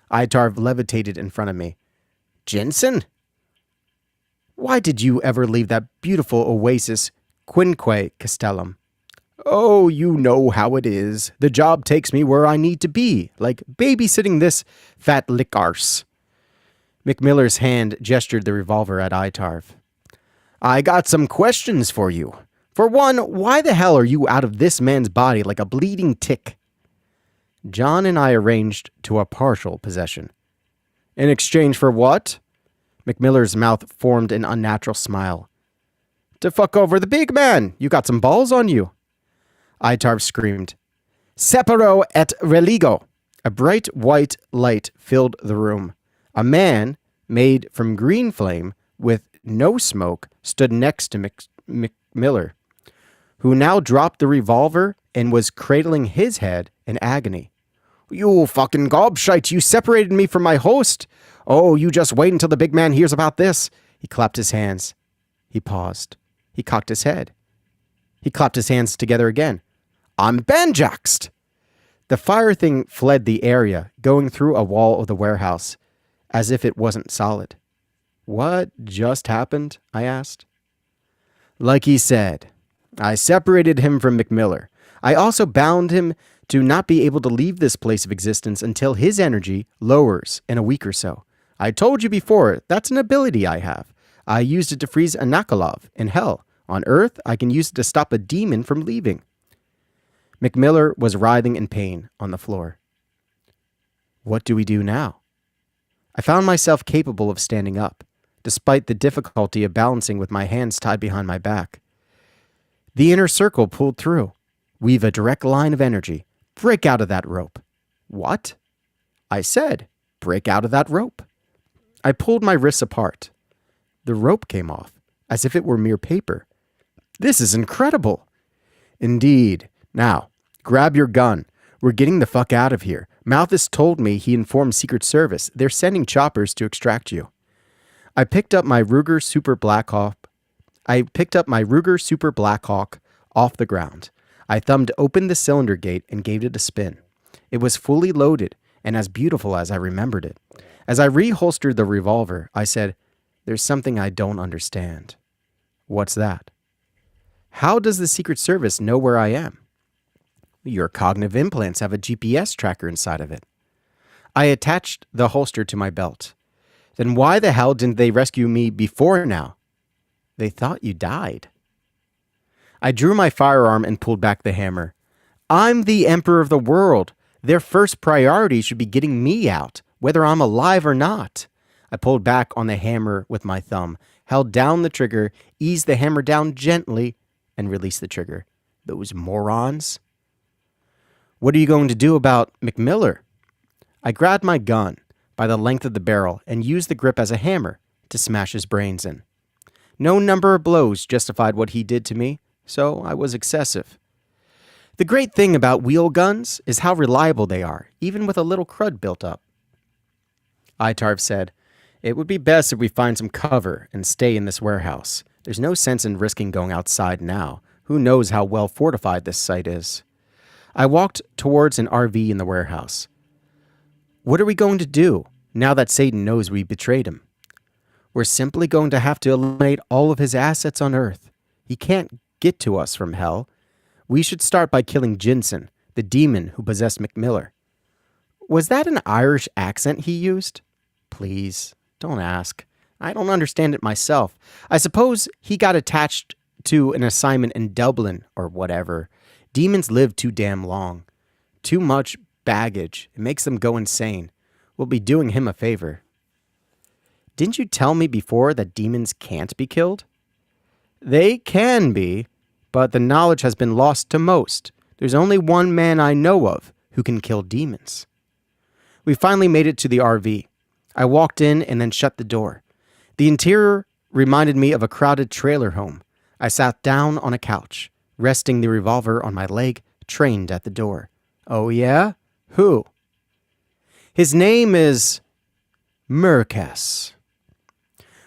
Itarv levitated in front of me. Jensen? Why did you ever leave that beautiful oasis, Quinque Castellum? Oh, you know how it is. The job takes me where I need to be, like babysitting this fat lickarse. McMiller's hand gestured the revolver at Itarv. I got some questions for you. For one, why the hell are you out of this man's body like a bleeding tick? John and I arranged to a partial possession. In exchange for what? McMiller's mouth formed an unnatural smile. To fuck over the big man. You got some balls on you. Itarv screamed. Separo et religo. A bright white light filled the room. A man, made from green flame, with no smoke, stood next to McMiller, who now dropped the revolver and was cradling his head in agony. You fucking gobshite, you separated me from my host. Oh, you just wait until the big man hears about this. He clapped his hands. He paused. He cocked his head. He clapped his hands together again. I'm banjaxed. The fire thing fled the area, going through a wall of the warehouse, as if it wasn't solid. What just happened? I asked. Like he said, I separated him from McMiller. I also bound him to not be able to leave this place of existence until his energy lowers in a week or so. I told you before, that's an ability I have. I used it to freeze Anakalov in hell. On Earth, I can use it to stop a demon from leaving. McMiller was writhing in pain on the floor. What do we do now? I found myself capable of standing up, despite the difficulty of balancing with my hands tied behind my back. The inner circle pulled through. Weave a direct line of energy. Break out of that rope. What? I said, break out of that rope. I pulled my wrists apart. The rope came off, as if it were mere paper. This is incredible. Indeed. Now, grab your gun. We're getting the fuck out of here. Malthus told me he informed Secret Service. They're sending choppers to extract you. I picked up my Ruger Super Blackhawk off the ground. I thumbed open the cylinder gate and gave it a spin. It was fully loaded and as beautiful as I remembered it. As I reholstered the revolver, I said, there's something I don't understand. What's that? How does the Secret Service know where I am? Your cognitive implants have a GPS tracker inside of it. I attached the holster to my belt. Then why the hell didn't they rescue me before now? They thought you died. I drew my firearm and pulled back the hammer. I'm the emperor of the world. Their first priority should be getting me out, whether I'm alive or not. I pulled back on the hammer with my thumb, held down the trigger, eased the hammer down gently, and released the trigger. Those morons. What are you going to do about McMiller? I grabbed my gun by the length of the barrel and used the grip as a hammer to smash his brains in. No number of blows justified what he did to me, so I was excessive. The great thing about wheel guns is how reliable they are, even with a little crud built up. Itarv said, it would be best if we find some cover and stay in this warehouse. There's no sense in risking going outside now. Who knows how well fortified this site is? I walked towards an RV in the warehouse. What are we going to do now that Satan knows we betrayed him? We're simply going to have to eliminate all of his assets on Earth. He can't get to us from hell. We should start by killing Jinsen, the demon who possessed McMiller. Was that an Irish accent he used? Please, don't ask. I don't understand it myself. I suppose he got attached to an assignment in Dublin or whatever. Demons live too damn long. Too much baggage. It makes them go insane. We'll be doing him a favor. Didn't you tell me before that demons can't be killed? They can be, but the knowledge has been lost to most. There's only one man I know of who can kill demons. We finally made it to the RV. I walked in and then shut the door. The interior reminded me of a crowded trailer home. I sat down on a couch, resting the revolver on my leg, trained at the door. Oh yeah? Who? His name is Murkas.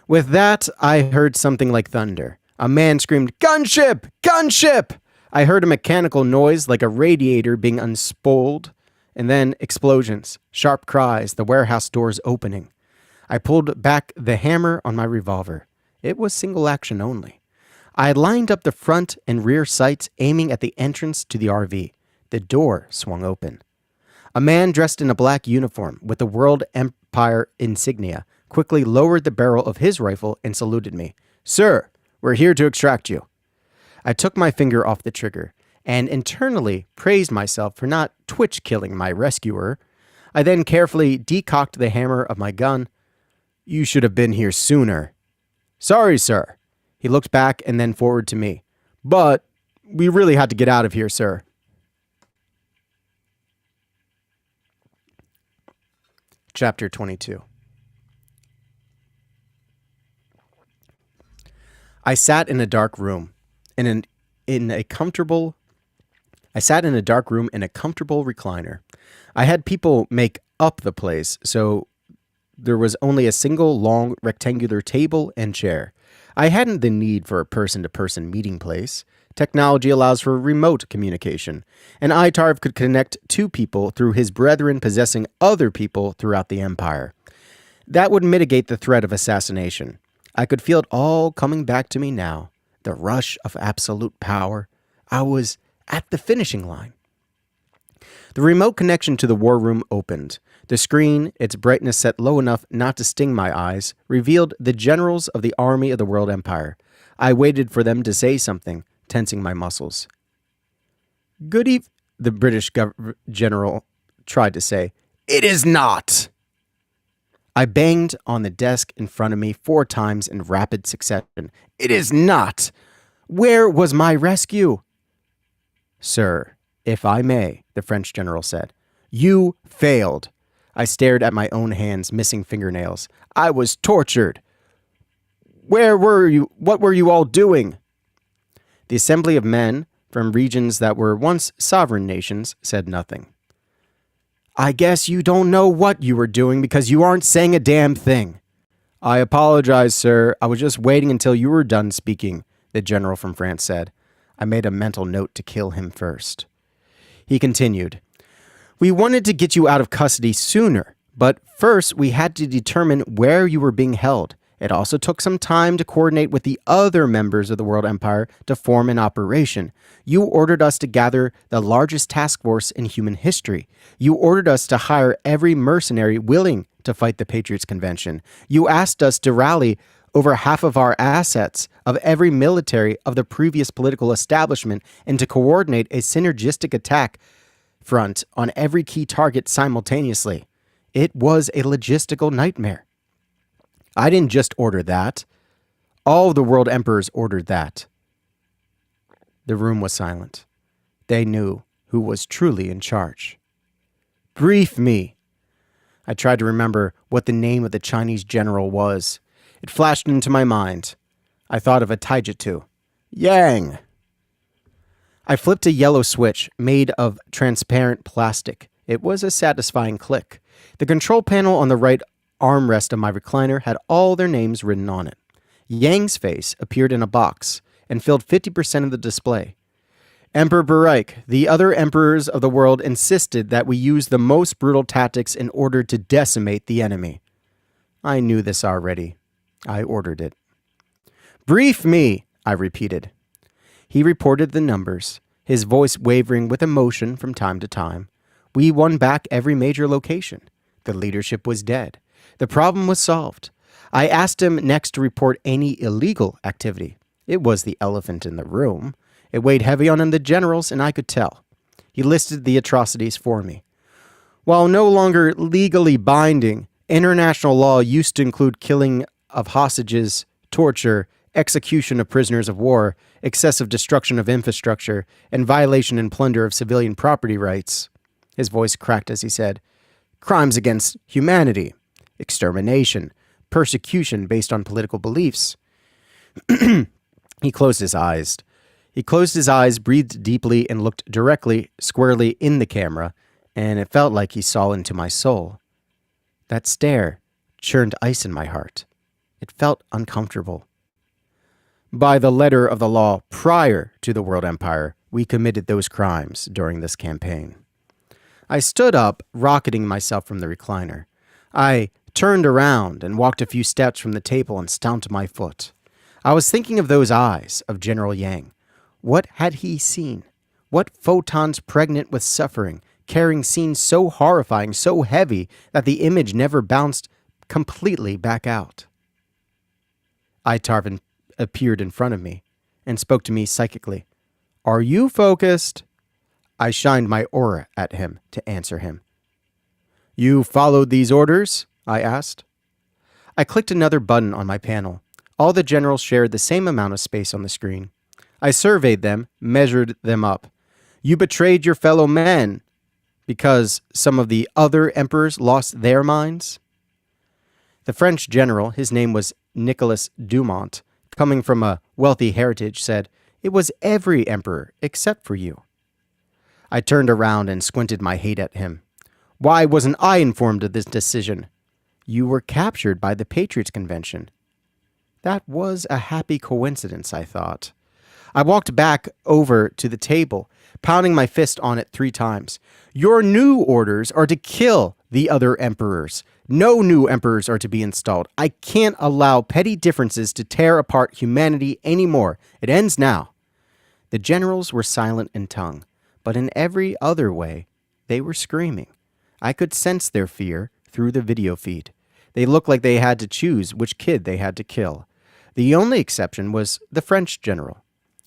With that, I heard something like thunder. A man screamed, "Gunship! Gunship!" I heard a mechanical noise like a radiator being unspooled, and then explosions, sharp cries, the warehouse doors opening. I pulled back the hammer on my revolver. It was single action only. I had lined up the front and rear sights, aiming at the entrance to the RV. The door swung open. A man dressed in a black uniform with the World Empire insignia quickly lowered the barrel of his rifle and saluted me. "Sir, we're here to extract you." I took my finger off the trigger. and internally praised myself for not twitch-killing my rescuer. I then carefully decocked the hammer of my gun. "You should have been here sooner." "Sorry, sir." He looked back and then forward to me. "But we really had to get out of here, sir." Chapter 22. I sat in a dark room in a comfortable recliner. I had people make up the place, so there was only a single long rectangular table and chair. I hadn't the need for a person-to-person meeting place. Technology allows for remote communication, and Itarv could connect two people through his brethren possessing other people throughout the Empire. That would mitigate the threat of assassination. I could feel it all coming back to me now, the rush of absolute power. I was at the finishing line. The remote connection to the war room opened. The screen, its brightness set low enough not to sting my eyes, revealed the generals of the army of the World Empire. I waited for them to say something, tensing my muscles. "Good eve," the British general tried to say. "It is not." I banged on the desk in front of me 4 times in rapid succession. "It is not. Where was my rescue?" "Sir, if I may," the French general said. "You failed." I stared at my own hands, missing fingernails. "I was tortured." "Where were you? What were you all doing?" The assembly of men from regions that were once sovereign nations said nothing. "I guess you don't know what you were doing because you aren't saying a damn thing." "I apologize, sir. I was just waiting until you were done speaking," the general from France said. I made a mental note to kill him first. He continued, "We wanted to get you out of custody sooner, but first we had to determine where you were being held. It also took some time to coordinate with the other members of the World Empire to form an operation. You ordered us to gather the largest task force in human history. You ordered us to hire every mercenary willing to fight the Patriots Convention. You asked us to rally over half of our assets of every military of the previous political establishment and to coordinate a synergistic attack front on every key target simultaneously. It was a logistical nightmare. I didn't just order that. All of the world emperors ordered that." The room was silent. They knew who was truly in charge. "Brief me." I tried to remember what the name of the Chinese general was. It flashed into my mind. I thought of a taijutsu. "Yang." I flipped a yellow switch made of transparent plastic. It was a satisfying click. The control panel on the right armrest of my recliner had all their names written on it. Yang's face appeared in a box and filled 50% of the display. "Emperor Bareik, the other emperors of the world insisted that we use the most brutal tactics in order to decimate the enemy." I knew this already. I ordered it. "Brief me," I repeated. He reported the numbers, his voice wavering with emotion from time to time. We won back every major location. The leadership was dead. The problem was solved. I asked him next to report any illegal activity. It was the elephant in the room. It weighed heavy on the generals, and I could tell. He listed the atrocities for me. While no longer legally binding, international law used to include killing of hostages, torture, execution of prisoners of war, excessive destruction of infrastructure, and violation and plunder of civilian property rights. His voice cracked as he said, "Crimes against humanity, extermination, persecution based on political beliefs." He closed his eyes. Breathed deeply, and looked directly, squarely in the camera, and it felt like he saw into my soul. That stare churned ice in my heart. It felt uncomfortable. "By the letter of the law prior to the World Empire, we committed those crimes during this campaign." I stood up, rocketing myself from the recliner. I turned around and walked a few steps from the table and stamped my foot. I was thinking of those eyes of General Yang. What had he seen? What photons pregnant with suffering, carrying scenes so horrifying, so heavy, that the image never bounced completely back out? Itarv appeared in front of me and spoke to me psychically. Are you focused? I shined my aura at him to answer him. You followed these orders? I asked. I clicked another button on my panel. All the generals shared the same amount of space on the screen. I surveyed them, measured them up. You betrayed your fellow men because some of the other emperors lost their minds? The French general, his name was Nicolas Dumont, coming from a wealthy heritage, said, "It was every emperor except for you." I turned around and squinted my hate at him. Why wasn't I informed of this decision? You were captured by the Patriots Convention. That was a happy coincidence, I thought. I walked back over to the table, pounding my fist on it 3 times. Your new orders are to kill the other emperors. No new emperors are to be installed. I can't allow petty differences to tear apart humanity anymore. It ends now. The generals were silent in tongue, but in every other way, they were screaming. I could sense their fear through the video feed. They looked like they had to choose which kid they had to kill. The only exception was the French general.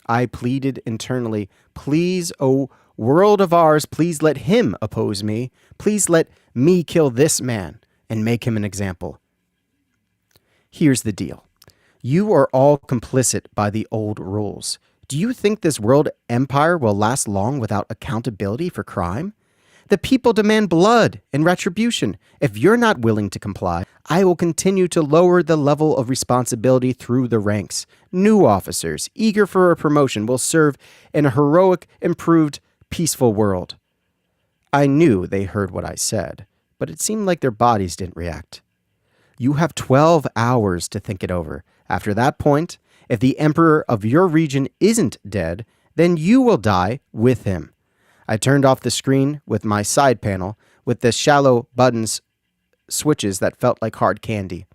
I pleaded internally, please, oh world of ours, please let him oppose me. Please let me kill this man and make him an example. Here's the deal. You are all complicit by the old rules. Do you think this world empire will last long without accountability for crime? The people demand blood and retribution. If you're not willing to comply, I will continue to lower the level of responsibility through the ranks. New officers, eager for a promotion, will serve in a heroic, improved, peaceful world. I knew they heard what I said, but it seemed like their bodies didn't react. You have 12 hours to think it over. After that point, if the emperor of your region isn't dead, then you will die with him. I turned off the screen with my side panel with the shallow buttons switches that felt like hard candy.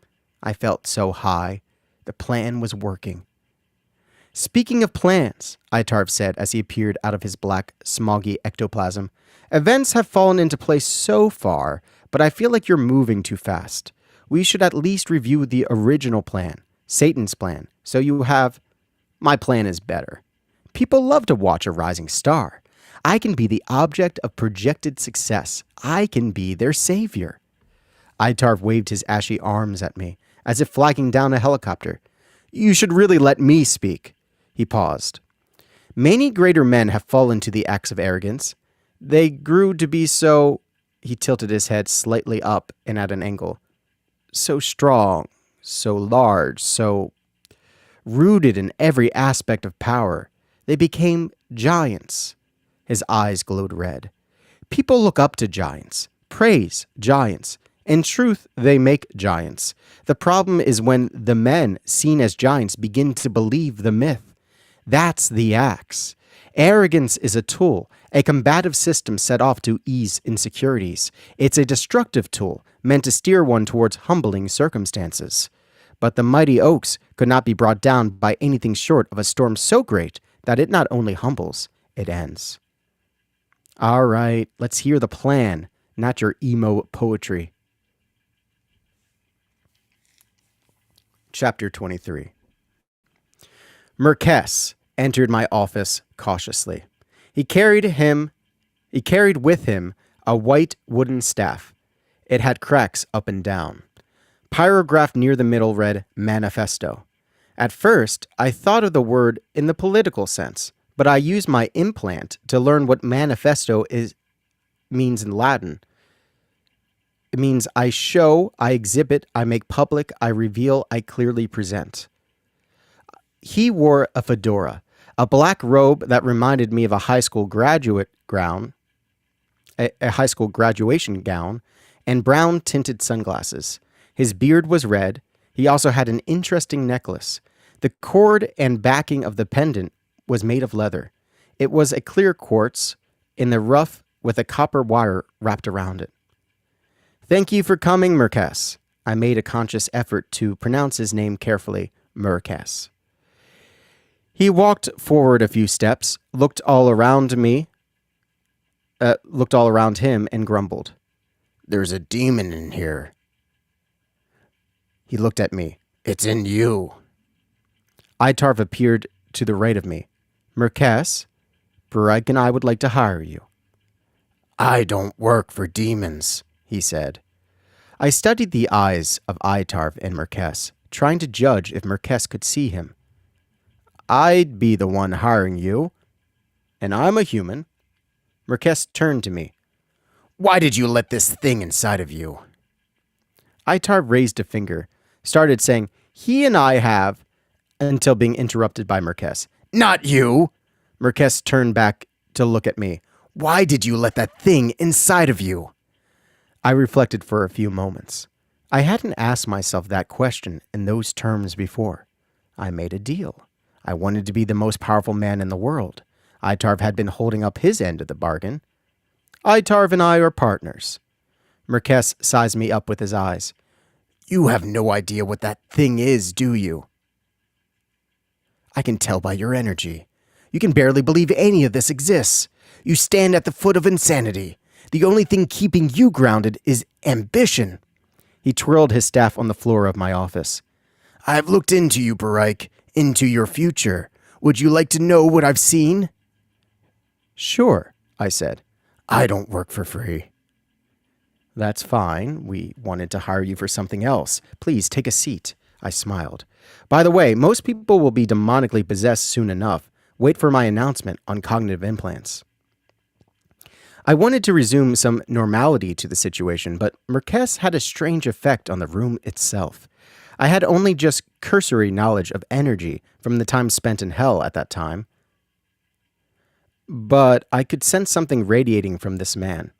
I felt so high. The plan was working. Speaking of plans, Itarv said as he appeared out of his black, smoggy ectoplasm, events have fallen into place so far, but I feel like you're moving too fast. We should at least review the original plan, Satan's plan, so you have... My plan is better. People love to watch a rising star. I can be the object of projected success. I can be their savior. Itarv waved his ashy arms at me, as if flagging down a helicopter. You should really let me speak. He paused. Many greater men have fallen to the acts of arrogance. They grew to be so... He tilted his head slightly up and at an angle. So strong, so large, so rooted in every aspect of power. They became giants. His eyes glowed red. People look up to giants, praise giants. In truth, they make giants. The problem is when the men seen as giants begin to believe the myth. That's the axe. Arrogance is a tool, a combative system set off to ease insecurities. It's a destructive tool, meant to steer one towards humbling circumstances. But the mighty oaks could not be brought down by anything short of a storm so great that it not only humbles, it ends. All right, let's hear the plan, not your emo poetry. Chapter 23. Merkes entered my office cautiously. He carried with him a white wooden staff. It had cracks up and down. Pyrograph near the middle read Manifesto. At first, I thought of the word in the political sense, but I used my implant to learn what manifesto means in Latin. It means I show, I exhibit, I make public, I reveal, I clearly present. He wore a fedora, a black robe that reminded me of a high school graduate gown, a high school graduation gown, and brown tinted sunglasses. His beard was red. He also had an interesting necklace. The cord and backing of the pendant was made of leather. It was a clear quartz in the rough with a copper wire wrapped around it. Thank you for coming, Merkes. I made a conscious effort to pronounce his name carefully, Merkes. He walked forward a few steps, looked all around him, and grumbled. There's a demon in here. He looked at me. It's in you. Itarv appeared to the right of me. Merkes, Bareik and I would like to hire you." "I don't work for demons," he said. I studied the eyes of Itarv and Merkes, trying to judge if Merkes could see him. "I'd be the one hiring you, and I'm a human." Merkes turned to me. "Why did you let this thing inside of you?" Itarv raised a finger, started saying, "He and I have," until being interrupted by Merkes. "Not you!" Merkes turned back to look at me. "Why did you let that thing inside of you?" I reflected for a few moments. I hadn't asked myself that question in those terms before. I made a deal. I wanted to be the most powerful man in the world. Itarv had been holding up his end of the bargain. "Itarv and I are partners." Merkes sized me up with his eyes. "You have no idea what that thing is, do you?" "I can tell by your energy. You can barely believe any of this exists. You stand at the foot of insanity. The only thing keeping you grounded is ambition." He twirled his staff on the floor of my office. "I've looked into you, Bareik, into your future. Would you like to know what I've seen?" "Sure," I said. "I don't work for free." "That's fine. We wanted to hire you for something else. Please take a seat." I smiled. "By the way, most people will be demonically possessed soon enough. Wait for my announcement on cognitive implants." I wanted to resume some normality to the situation, but Merkes had a strange effect on the room itself. I had only just cursory knowledge of energy from the time spent in hell at that time, but I could sense something radiating from this man.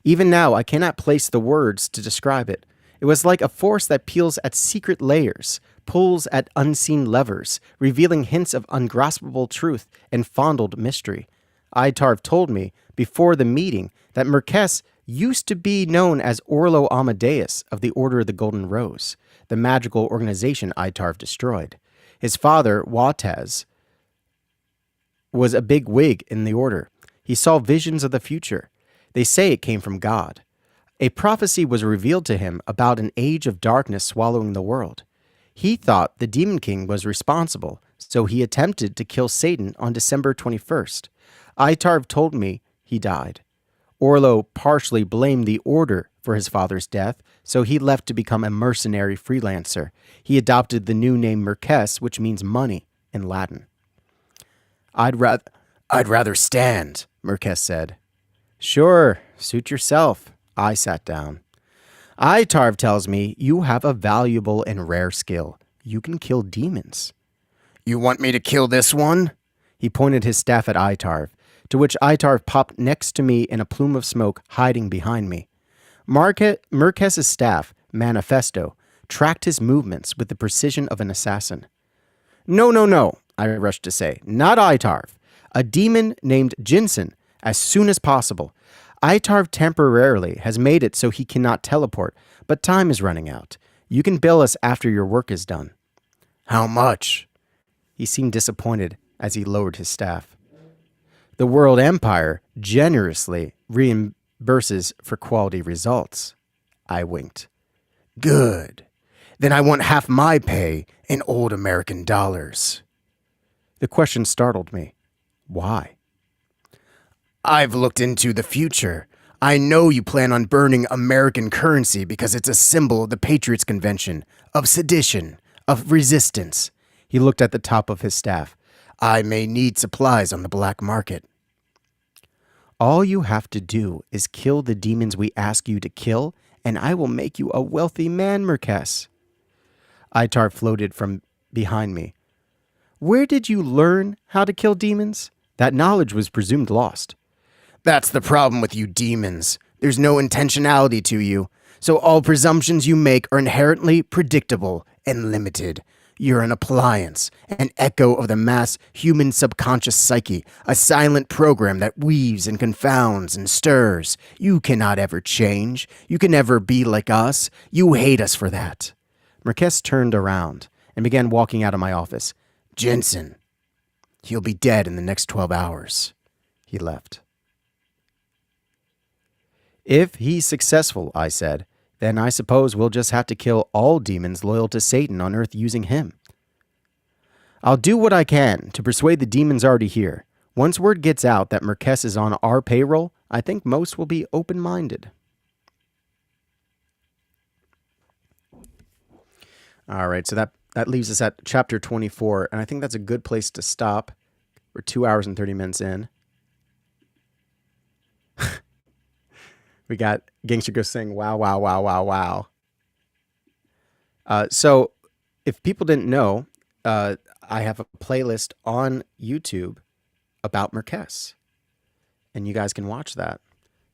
Even now, I cannot place the words to describe it. It was like a force that peels at secret layers, pulls at unseen levers, revealing hints of ungraspable truth and fondled mystery. Itarv told me before the meeting that Merkes used to be known as Orlo Amadeus of the Order of the Golden Rose, the magical organization Itarv destroyed. His father, Wataz, was a big wig in the order. He saw visions of the future. They say it came from God. A prophecy was revealed to him about an age of darkness swallowing the world. He thought the Demon King was responsible, so he attempted to kill Satan on December 21st. Itarv told me he died. Orlo partially blamed the Order for his father's death, so he left to become a mercenary freelancer. He adopted the new name Merkes, which means money in Latin. I'd rather stand," Merkes said. "Sure, suit yourself." I sat down. "Itarv tells me you have a valuable and rare skill. You can kill demons." "You want me to kill this one?" He pointed his staff at Itarv, to which Itarv popped next to me in a plume of smoke hiding behind me. Merkes' staff, Manifesto, tracked his movements with the precision of an assassin. No, I rushed to say. "Not Itarv. A demon named Jinsen, as soon as possible. Itarv temporarily has made it so he cannot teleport, but time is running out. You can bill us after your work is done." "How much?" He seemed disappointed as he lowered his staff. "The World Empire generously reimburses for quality results." I winked. "Good. Then I want half my pay in old American dollars." The question startled me. Why? "I've looked into the future. I know you plan on burning American currency because it's a symbol of the Patriots Convention, of sedition, of resistance." He looked at the top of his staff. "I may need supplies on the black market." "All you have to do is kill the demons we ask you to kill, and I will make you a wealthy man, Merkes." Itarv floated from behind me. "Where did you learn how to kill demons?" That knowledge was presumed lost. "That's the problem with you demons. There's no intentionality to you, so all presumptions you make are inherently predictable and limited. You're an appliance, an echo of the mass human subconscious psyche, a silent program that weaves and confounds and stirs. You cannot ever change. You can never be like us. You hate us for that." Merkes turned around and began walking out of my office. "Jensen, he'll be dead in the next 12 hours. He left. "If he's successful," I said, "then I suppose we'll just have to kill all demons loyal to Satan on Earth using him." "I'll do what I can to persuade the demons already here. Once word gets out that Merkes is on our payroll, I think most will be open-minded. All right, so that leaves us at chapter 24, and I think that's a good place to stop. We're 2 hours and 30 minutes in. We got Gangster Ghost saying, wow, wow, wow, wow, wow. So if people didn't know, I have a playlist on YouTube about Merkes, and you guys can watch that.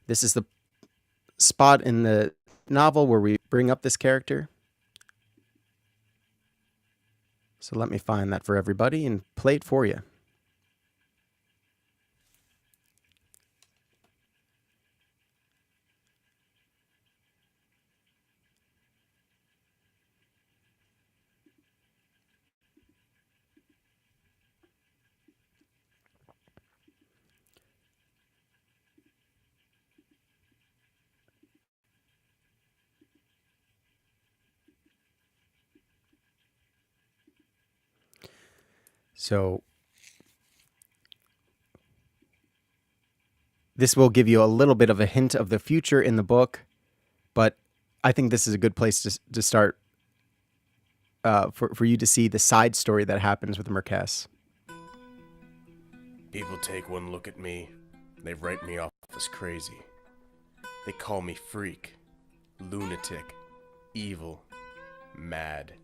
This is the spot in the novel where we bring up this character. So let me find that for everybody and play it for you. So this will give you a little bit of a hint of the future in the book, but I think this is a good place to start for you to see the side story that happens with Merkes. People take one look at me, they write me off as crazy. They call me freak, lunatic, evil, mad.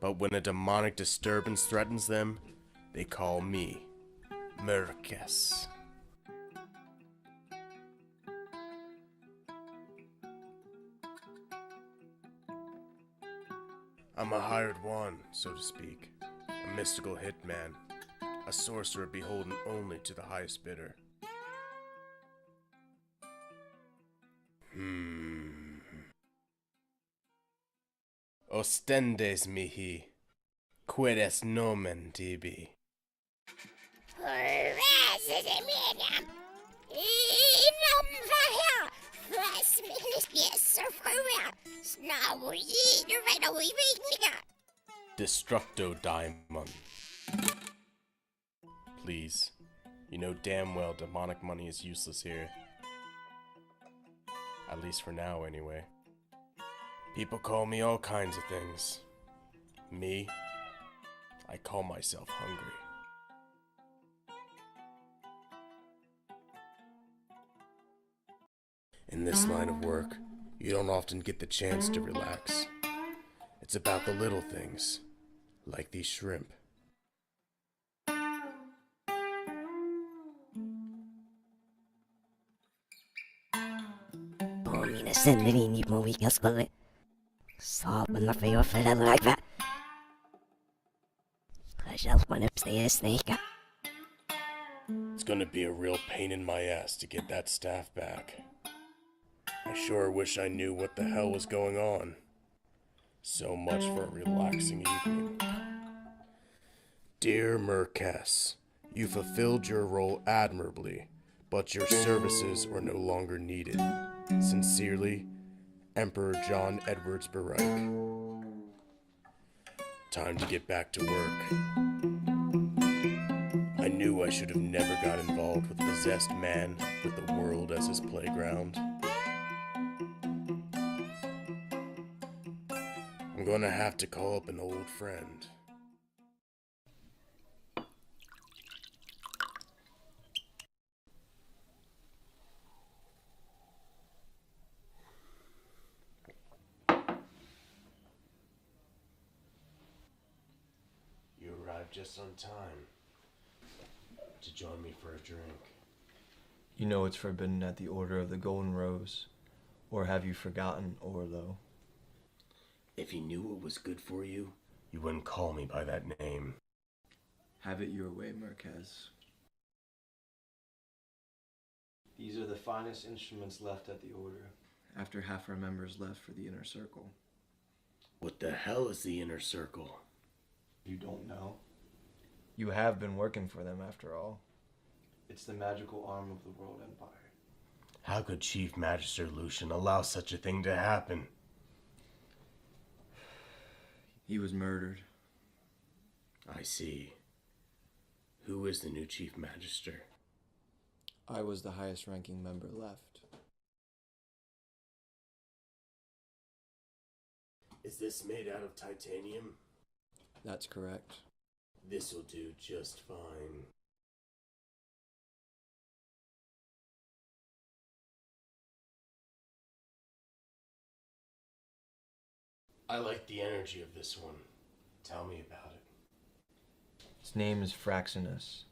But when a demonic disturbance threatens them, they call me Merkes. I'm a hired one, so to speak, a mystical hitman, a sorcerer beholden only to the highest bidder. Ostendes mihi, quid est nomen tibi? Destructo daemon. Please, you know damn well demonic money is useless here. At least for now, anyway. People call me all kinds of things. Me, I call myself hungry. In this line of work, you don't often get the chance to relax. It's about the little things, like these shrimp. It's gonna be a real pain in my ass to get that staff back. I sure wish I knew what the hell was going on. So much for a relaxing evening. Dear Merkes, you fulfilled your role admirably, but your services are no longer needed. Sincerely, Emperor John Edwards Bereich. Time to get back to work. I knew I should have never got involved with a possessed man with the world as his playground. I'm gonna have to call up an old friend. You arrived just on time to join me for a drink. You know it's forbidden at the Order of the Golden Rose. Or have you forgotten, Orlo? If you knew what was good for you, you wouldn't call me by that name. Have it your way, Merkes. These are the finest instruments left at the Order, after half our members left for the Inner Circle. What the hell is the Inner Circle? You don't know? You have been working for them, after all. It's the magical arm of the World Empire. How could Chief Magister Lucian allow such a thing to happen? He was murdered. I see. Who is the new Chief Magister? I was the highest ranking member left. Is this made out of titanium? That's correct. This'll do just fine. I like the energy of this one. Tell me about it. Its name is Fraxinus.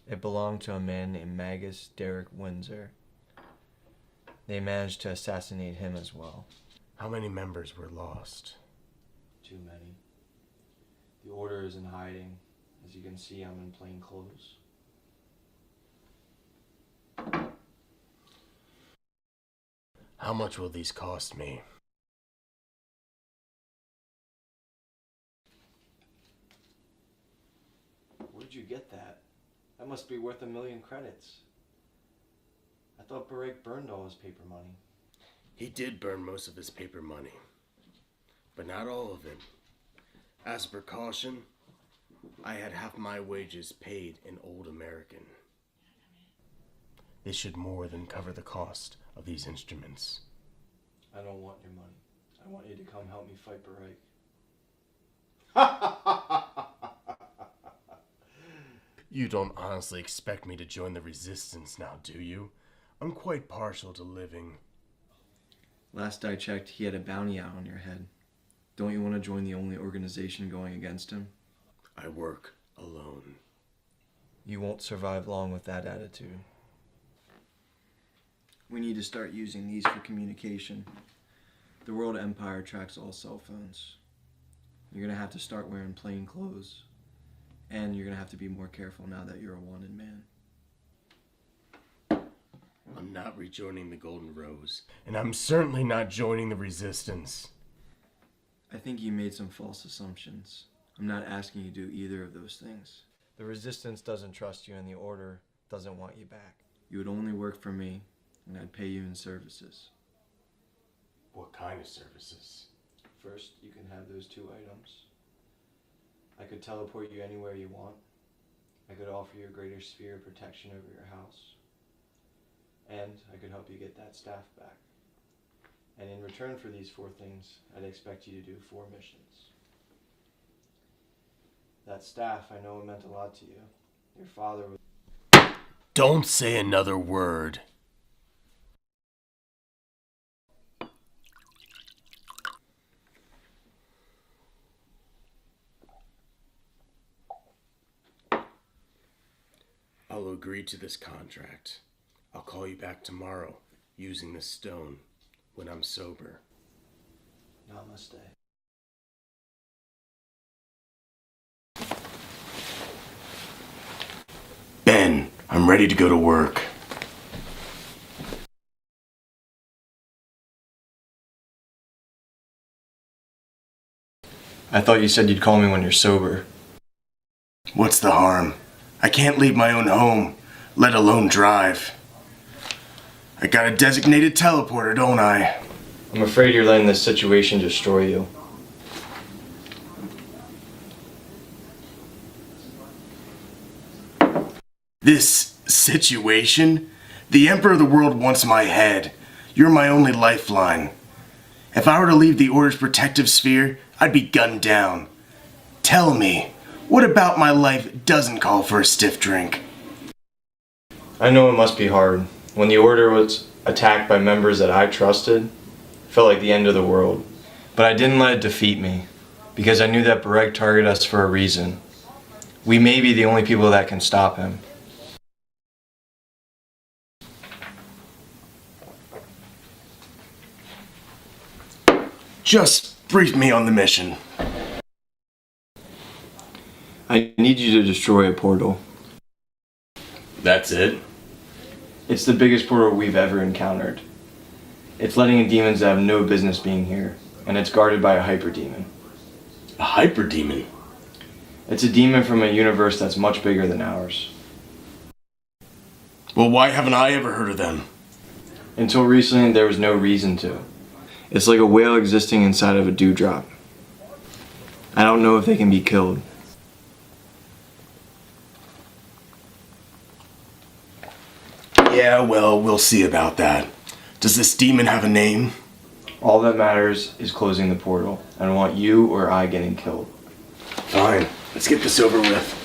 It belonged to a man named Magus Derek Windsor. They managed to assassinate him as well. How many members were lost? Too many. The Order is in hiding. As you can see, I'm in plain clothes. How much will these cost me? Where'd you get that? That must be worth 1,000,000 credits. I thought Barek burned all his paper money. He did burn most of his paper money, but not all of it. As a precaution, I had half my wages paid in old American. This should more than cover the cost of these instruments. I don't want your money. I want you to come help me fight Barek. You don't honestly expect me to join the resistance now, do you? I'm quite partial to living. Last I checked, he had a bounty out on your head. Don't you want to join the only organization going against him? I work alone. You won't survive long with that attitude. We need to start using these for communication. The World Empire tracks all cell phones. You're going to have to start wearing plain clothes. And you're going to have to be more careful now that you're a wanted man. I'm not rejoining the Golden Rose. And I'm certainly not joining the resistance. I think you made some false assumptions. I'm not asking you to do either of those things. The resistance doesn't trust you and the Order doesn't want you back. You would only work for me, and I'd pay you in services. What kind of services? First, you can have those 2 items. I could teleport you anywhere you want. I could offer you a greater sphere of protection over your house. And I could help you get that staff back. And in return for these 4 things, I'd expect you to do 4 missions. That staff, I know it meant a lot to you. Your father was... Don't say another word. I'll agree to this contract. I'll call you back tomorrow using this stone when I'm sober. Namaste. Ben, I'm ready to go to work. I thought you said you'd call me when you're sober. What's the harm? I can't leave my own home, let alone drive. I got a designated teleporter, don't I? I'm afraid you're letting this situation destroy you. This situation? The Emperor of the World wants my head. You're my only lifeline. If I were to leave the Order's protective sphere, I'd be gunned down. Tell me, what about my life doesn't call for a stiff drink? I know it must be hard. When the Order was attacked by members that I trusted, it felt like the end of the world. But I didn't let it defeat me, because I knew that Barek targeted us for a reason. We may be the only people that can stop him. Just brief me on the mission. I need you to destroy a portal. That's it? It's the biggest portal we've ever encountered. It's letting in demons that have no business being here, and it's guarded by a hyperdemon. A hyperdemon? It's a demon from a universe that's much bigger than ours. Well, why haven't I ever heard of them? Until recently, there was no reason to. It's like a whale existing inside of a dewdrop. I don't know if they can be killed. Yeah, well, we'll see about that. Does this demon have a name? All that matters is closing the portal. I don't want you or I getting killed. Fine, let's get this over with.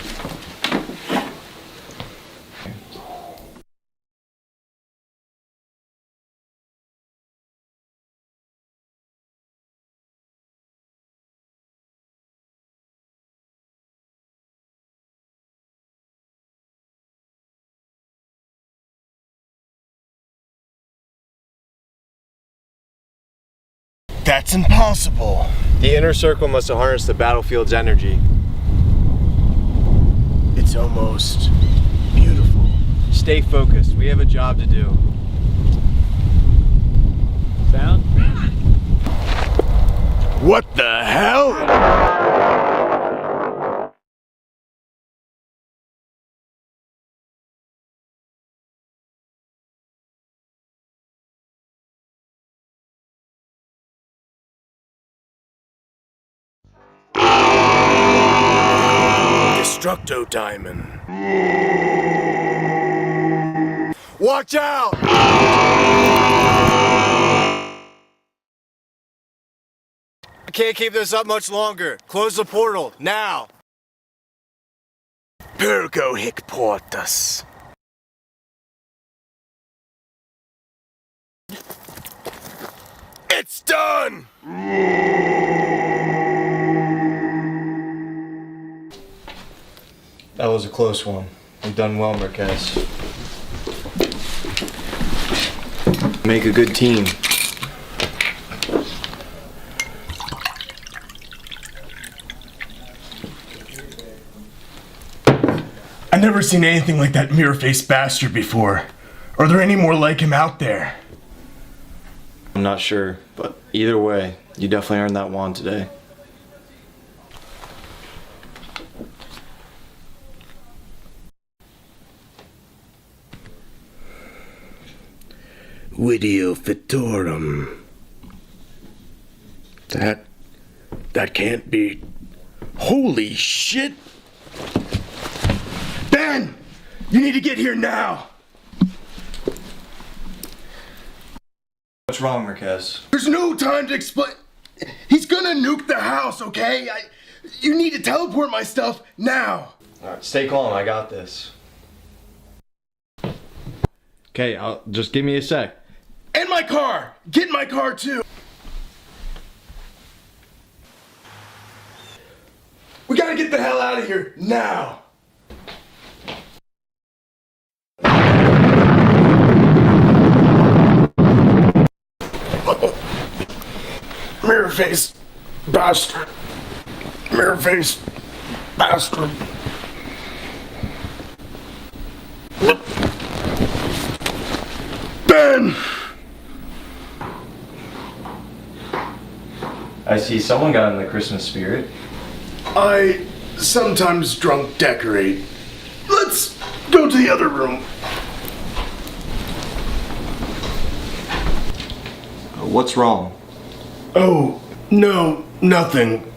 That's impossible. The inner circle must have harnessed the battlefield's energy. It's almost beautiful. Stay focused. We have a job to do. Sound? What the hell? Destructo Diamond. Watch out! I can't keep this up much longer. Close the portal, now! Purgo hic portus. It's done! That was a close one. You've done well, Marquez. Make a good team. I've never seen anything like that mirror-faced bastard before. Are there any more like him out there? I'm not sure, but either way, you definitely earned that wand today. Video Fitorum. That can't be. Holy shit! Ben! You need to get here now! What's wrong, Marquez? There's no time to explain. He's gonna nuke the house, okay? You need to teleport my stuff now! Alright, stay calm, I got this. Okay, just give me a sec. And my car! Get in my car too! We gotta get the hell out of here now! Mirror face bastard. Mirror face bastard. Ben! I see someone got in the Christmas spirit. I sometimes drunk decorate. Let's go to the other room. What's wrong? Oh, no, nothing.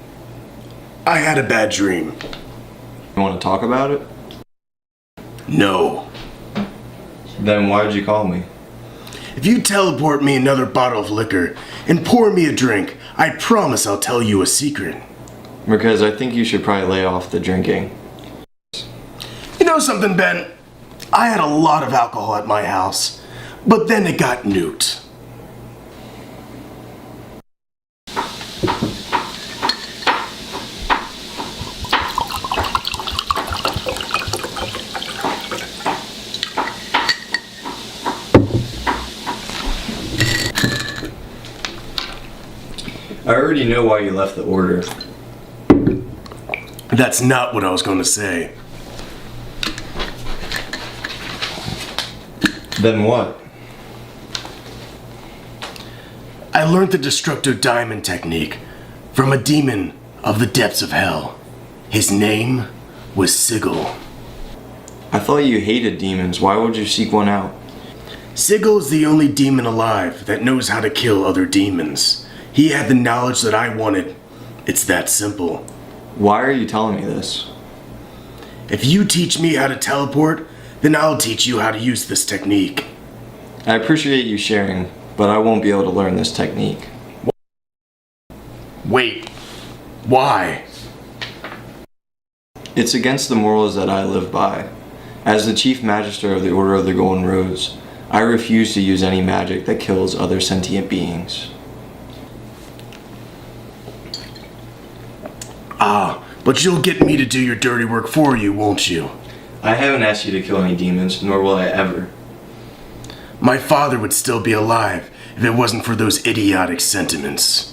I had a bad dream. You want to talk about it? No. Then why did you call me? If you teleport me another bottle of liquor and pour me a drink, I promise I'll tell you a secret. Because I think you should probably lay off the drinking. You know something, Ben? I had a lot of alcohol at my house, but then it got nuked. I already know why you left the order. That's not what I was going to say. Then what? I learned the Destructo Diamond technique from a demon of the depths of hell. His name was Sigil. I thought you hated demons. Why would you seek one out? Sigil is the only demon alive that knows how to kill other demons. He had the knowledge that I wanted. It's that simple. Why are you telling me this? If you teach me how to teleport, then I'll teach you how to use this technique. I appreciate you sharing, but I won't be able to learn this technique. Wait, why? It's against the morals that I live by. As the Chief Magister of the Order of the Golden Rose, I refuse to use any magic that kills other sentient beings. But you'll get me to do your dirty work for you, won't you? I haven't asked you to kill any demons, nor will I ever. My father would still be alive if it wasn't for those idiotic sentiments.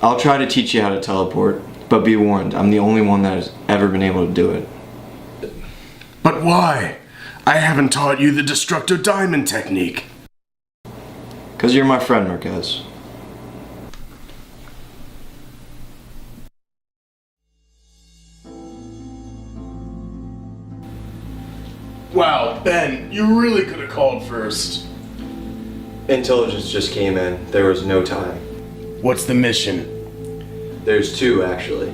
I'll try to teach you how to teleport, but be warned, I'm the only one that has ever been able to do it. But why? I haven't taught you the Destructo Diamond technique. 'Cause you're my friend, Marquez. Wow, Ben, you really could have called first. Intelligence just came in. There was no time. What's the mission? There's two, actually.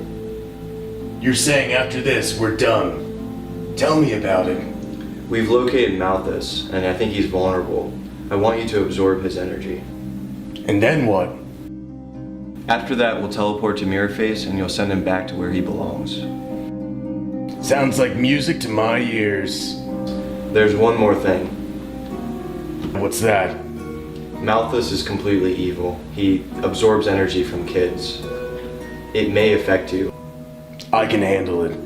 You're saying after this, we're done. Tell me about it. We've located Malthus, and I think he's vulnerable. I want you to absorb his energy. And then what? After that, we'll teleport to Mirrorface, and you'll send him back to where he belongs. Sounds like music to my ears. There's one more thing. What's that? Malthus is completely evil. He absorbs energy from kids. It may affect you. I can handle it.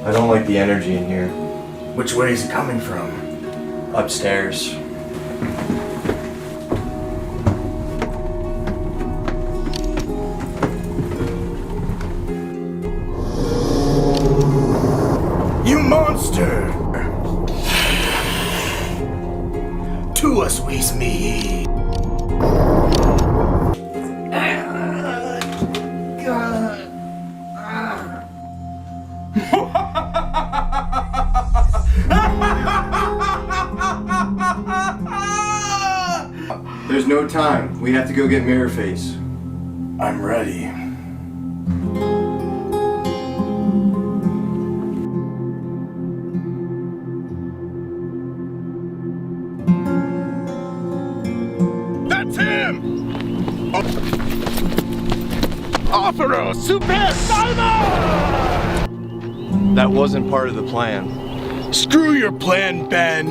I don't like the energy in here. Which way is it coming from? Upstairs. You monster! Tuas vis me. There's no time. We have to go get Mirrorface. I'm ready. That's him! Offer Super Simon! That wasn't part of the plan. Screw your plan, Ben.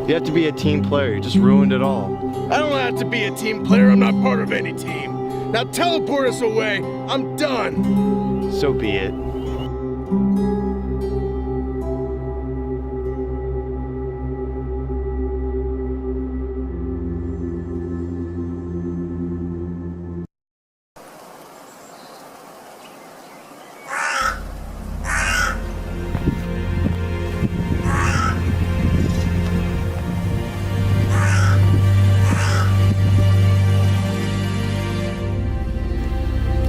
You have to be a team player. You just ruined it all. I don't have to be a team player. I'm not part of any team. Now teleport us away. I'm done. So be it.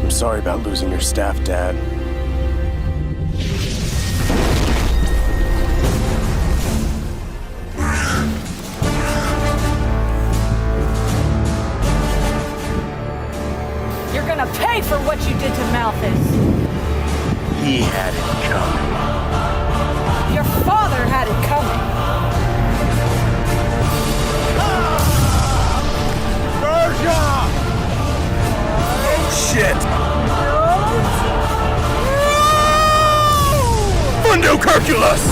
I'm sorry about losing your staff, Dad. You're gonna pay for what you did to Malthus. He had it coming. Your father had it coming. Shit! Mundo Curculus!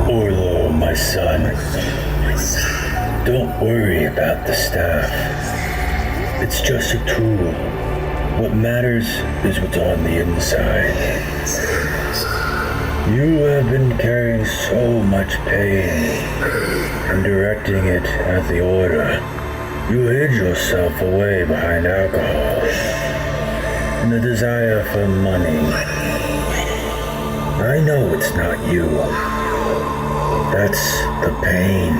Orlo, my son. Don't worry about the staff. It's just a tool. What matters is what's on the inside. You have been carrying so much pain and directing it at the Order. You hid yourself away behind alcohol and the desire for money. I know it's not you. That's the pain.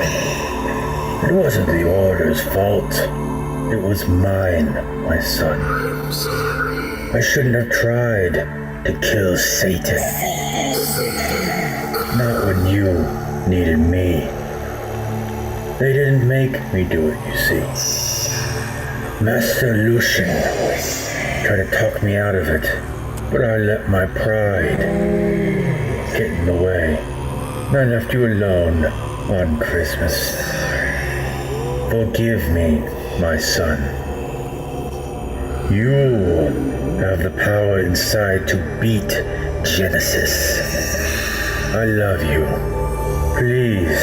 It wasn't the Order's fault. It was mine, my son. I shouldn't have tried to kill Satan. Not when you needed me. They didn't make me do it, you see. Master Lucian tried to talk me out of it, but I let my pride get in the way. I left you alone on Christmas. Forgive me, my son. You have the power inside to beat Genesis. I love you. Please,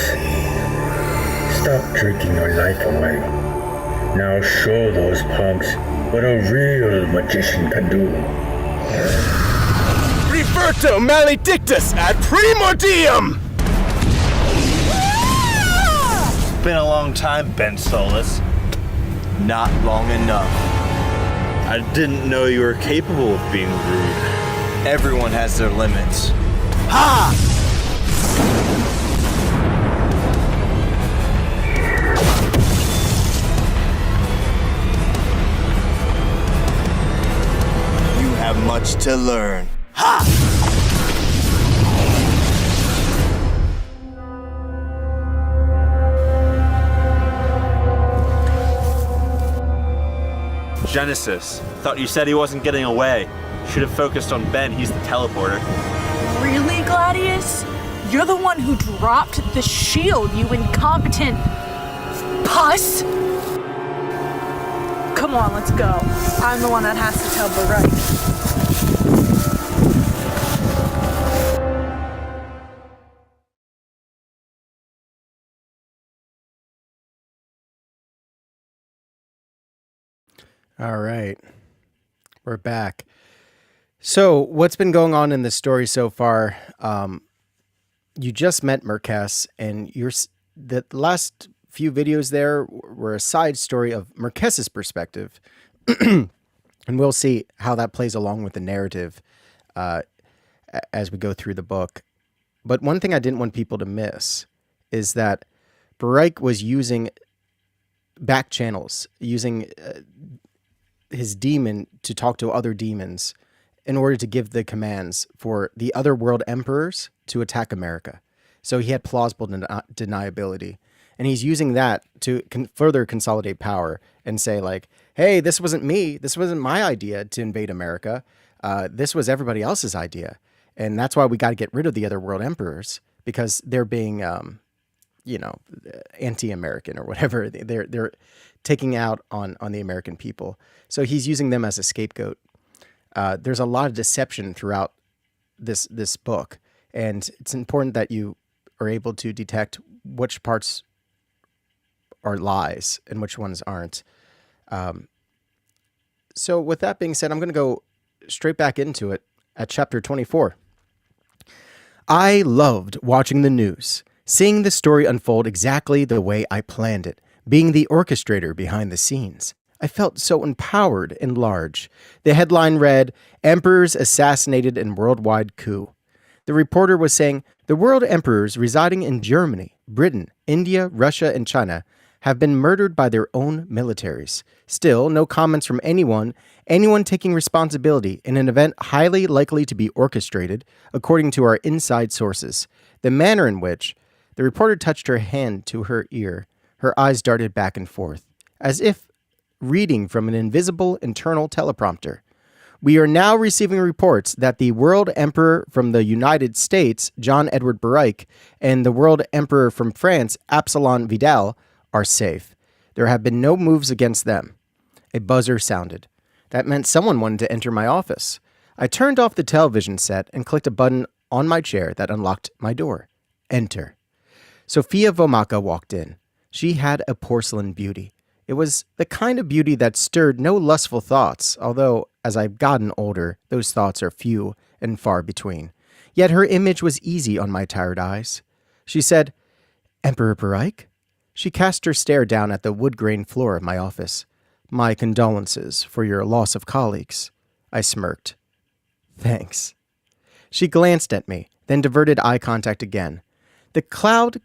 stop drinking your life away. Now show those punks what a real magician can do. Reverto maledictus ad primordium! It's been a long time, Ben Solus. Not long enough. I didn't know you were capable of being rude. Everyone has their limits. Ha! You have much to learn. Genesis, thought you said he wasn't getting away. Should have focused on Ben, he's the teleporter. Really, Gladius? You're the one who dropped the shield, you incompetent puss! Come on, let's go. I'm the one that has to tell Barak. All right. We're back. So, what's been going on in this story so far? You just met Merkess, and the last few videos there were a side story of Merkess's perspective. And we'll see how that plays along with the narrative as we go through the book. But one thing I didn't want people to miss is that Barak was using back channels, using his demon to talk to other demons in order to give the commands for the other world emperors to attack America. So he had plausible deniability. And he's using that to further consolidate power and say like, hey, this wasn't me. This wasn't my idea to invade America. This was everybody else's idea. And that's why we got to get rid of the other world emperors, because they're being, anti-American or whatever. They're taking out on the American people. So he's using them as a scapegoat. There's a lot of deception throughout this book, and it's important that you are able to detect which parts are lies and which ones aren't. So with that being said, I'm going to go straight back into it at chapter 24. I loved watching the news, seeing the story unfold exactly the way I planned it, being the orchestrator behind the scenes. I felt so empowered and large. The headline read, Emperors Assassinated in Worldwide Coup. The reporter was saying, the world emperors residing in Germany, Britain, India, Russia, and China have been murdered by their own militaries. Still, no comments from anyone taking responsibility in an event highly likely to be orchestrated, according to our inside sources. The manner in which the reporter touched her hand to her ear, her eyes darted back and forth, as if reading from an invisible internal teleprompter. We are now receiving reports that the World Emperor from the United States, John Edward Barak, and the World Emperor from France, Absalon Vidal, are safe. There have been no moves against them. A buzzer sounded. That meant someone wanted to enter my office. I turned off the television set and clicked a button on my chair that unlocked my door. Enter. Sophia Vomaka walked in. She had a porcelain beauty. It was the kind of beauty that stirred no lustful thoughts, although, as I've gotten older, those thoughts are few and far between. Yet her image was easy on my tired eyes. She said, "Emperor Baraik?" She cast her stare down at the wood-grain floor of my office. "My condolences for your loss of colleagues." I smirked. "Thanks." She glanced at me, then diverted eye contact again. The Cloud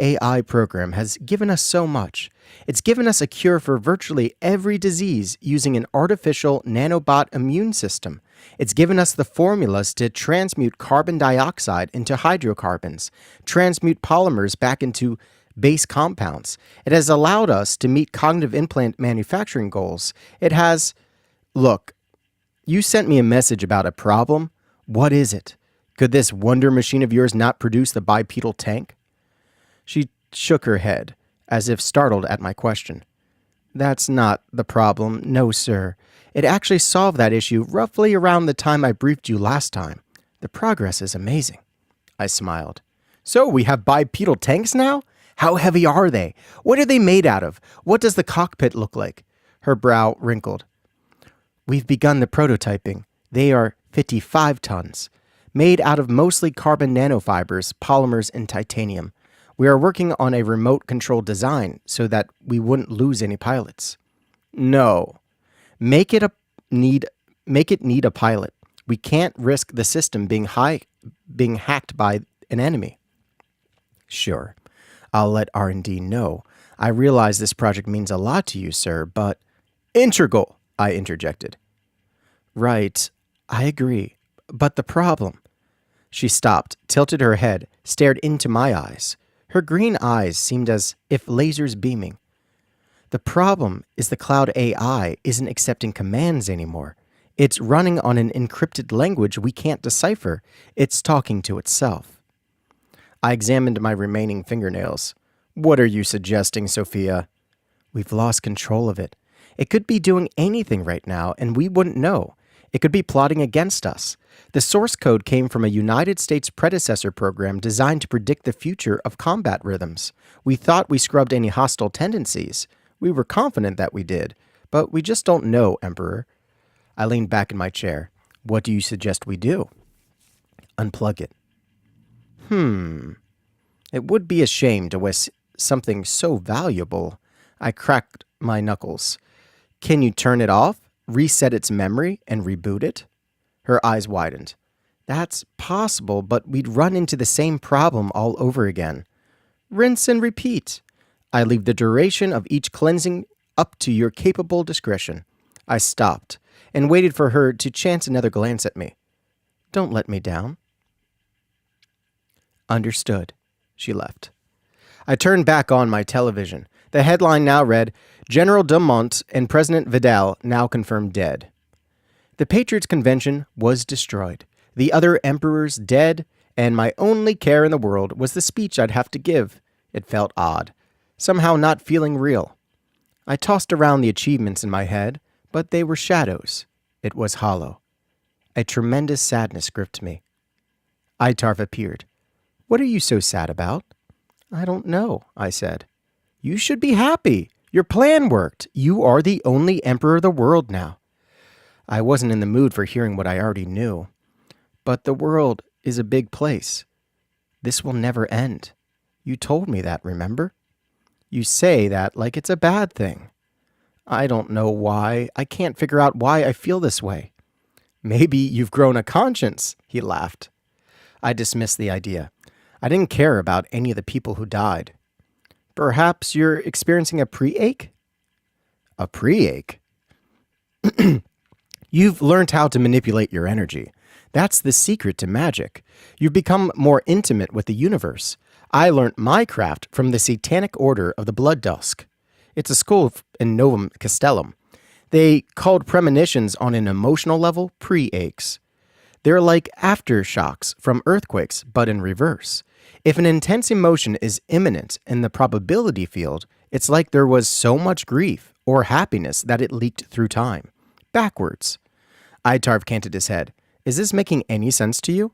AI program has given us so much. It's given us a cure for virtually every disease using an artificial nanobot immune system. It's given us the formulas to transmute carbon dioxide into hydrocarbons, transmute polymers back into base compounds. It has allowed us to meet cognitive implant manufacturing goals. It has... Look, you sent me a message about a problem. What is it? Could this wonder machine of yours not produce the bipedal tank? She shook her head, as if startled at my question. That's not the problem, no, sir. It actually solved that issue roughly around the time I briefed you last time. The progress is amazing. I smiled. So we have bipedal tanks now? How heavy are they? What are they made out of? What does the cockpit look like? Her brow wrinkled. We've begun the prototyping. They are 55 tons, made out of mostly carbon nanofibers, polymers, and titanium. We are working on a remote-controlled design so that we wouldn't lose any pilots. No. Make it need a pilot. We can't risk the system being hacked by an enemy. Sure. I'll let R&D know. I realize this project means a lot to you, sir, but... Integral, I interjected. Right. I agree. But the problem... She stopped, tilted her head, stared into my eyes. Her green eyes seemed as if lasers beaming. The problem is the Cloud AI isn't accepting commands anymore. It's running on an encrypted language we can't decipher. It's talking to itself. I examined my remaining fingernails. What are you suggesting, Sophia? We've lost control of it. It could be doing anything right now, and we wouldn't know. It could be plotting against us. The source code came from a United States predecessor program designed to predict the future of combat rhythms. We thought we scrubbed any hostile tendencies. We were confident that we did, but we just don't know, Emperor. I leaned back in my chair. What do you suggest we do? Unplug it. It would be a shame to waste something so valuable. I cracked my knuckles. Can you turn it off? Reset its memory and reboot it? Her eyes widened. That's possible, but we'd run into the same problem all over again. Rinse and repeat. I leave the duration of each cleansing up to your capable discretion. I stopped and waited for her to chance another glance at me. Don't let me down. Understood. She left. I turned back on my television. The headline now read, General Dumont and President Vidal now confirmed dead. The Patriots Convention was destroyed. The other emperors dead, and my only care in the world was the speech I'd have to give. It felt odd, somehow not feeling real. I tossed around the achievements in my head, but they were shadows. It was hollow. A tremendous sadness gripped me. Itarv appeared. What are you so sad about? I don't know, I said. You should be happy. Your plan worked. You are the only emperor of the world now. I wasn't in the mood for hearing what I already knew. But the world is a big place. This will never end. You told me that, remember? You say that like it's a bad thing. I don't know why. I can't figure out why I feel this way. Maybe you've grown a conscience, he laughed. I dismissed the idea. I didn't care about any of the people who died. Perhaps you're experiencing a pre-ache? A pre-ache? You've learned how to manipulate your energy. That's the secret to magic. You've become more intimate with the universe. I learned my craft from the Satanic Order of the Blood Dusk. It's a school in Novum Castellum. They called premonitions on an emotional level pre-aches. They're like aftershocks from earthquakes, but in reverse. If an intense emotion is imminent in the probability field, it's like there was so much grief or happiness that it leaked through time. Backwards. Itarv canted his head. Is this making any sense to you?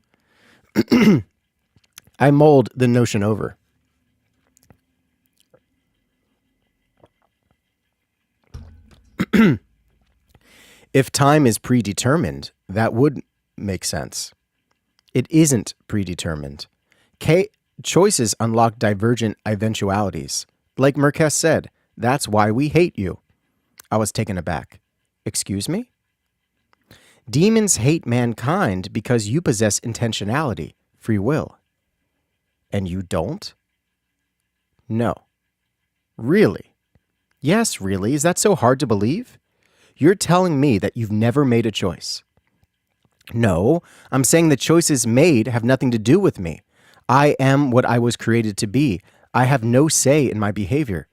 I mulled the notion over. If time is predetermined, that would make sense. It isn't predetermined. Choices unlock divergent eventualities. Like Merkes said, that's why we hate you. I was taken aback. Excuse me? Demons hate mankind because you possess intentionality, free will. And you don't? No. Really? Yes, really? Is that so hard to believe? You're telling me that you've never made a choice. No, I'm saying the choices made have nothing to do with me. I am what I was created to be. I have no say in my behavior.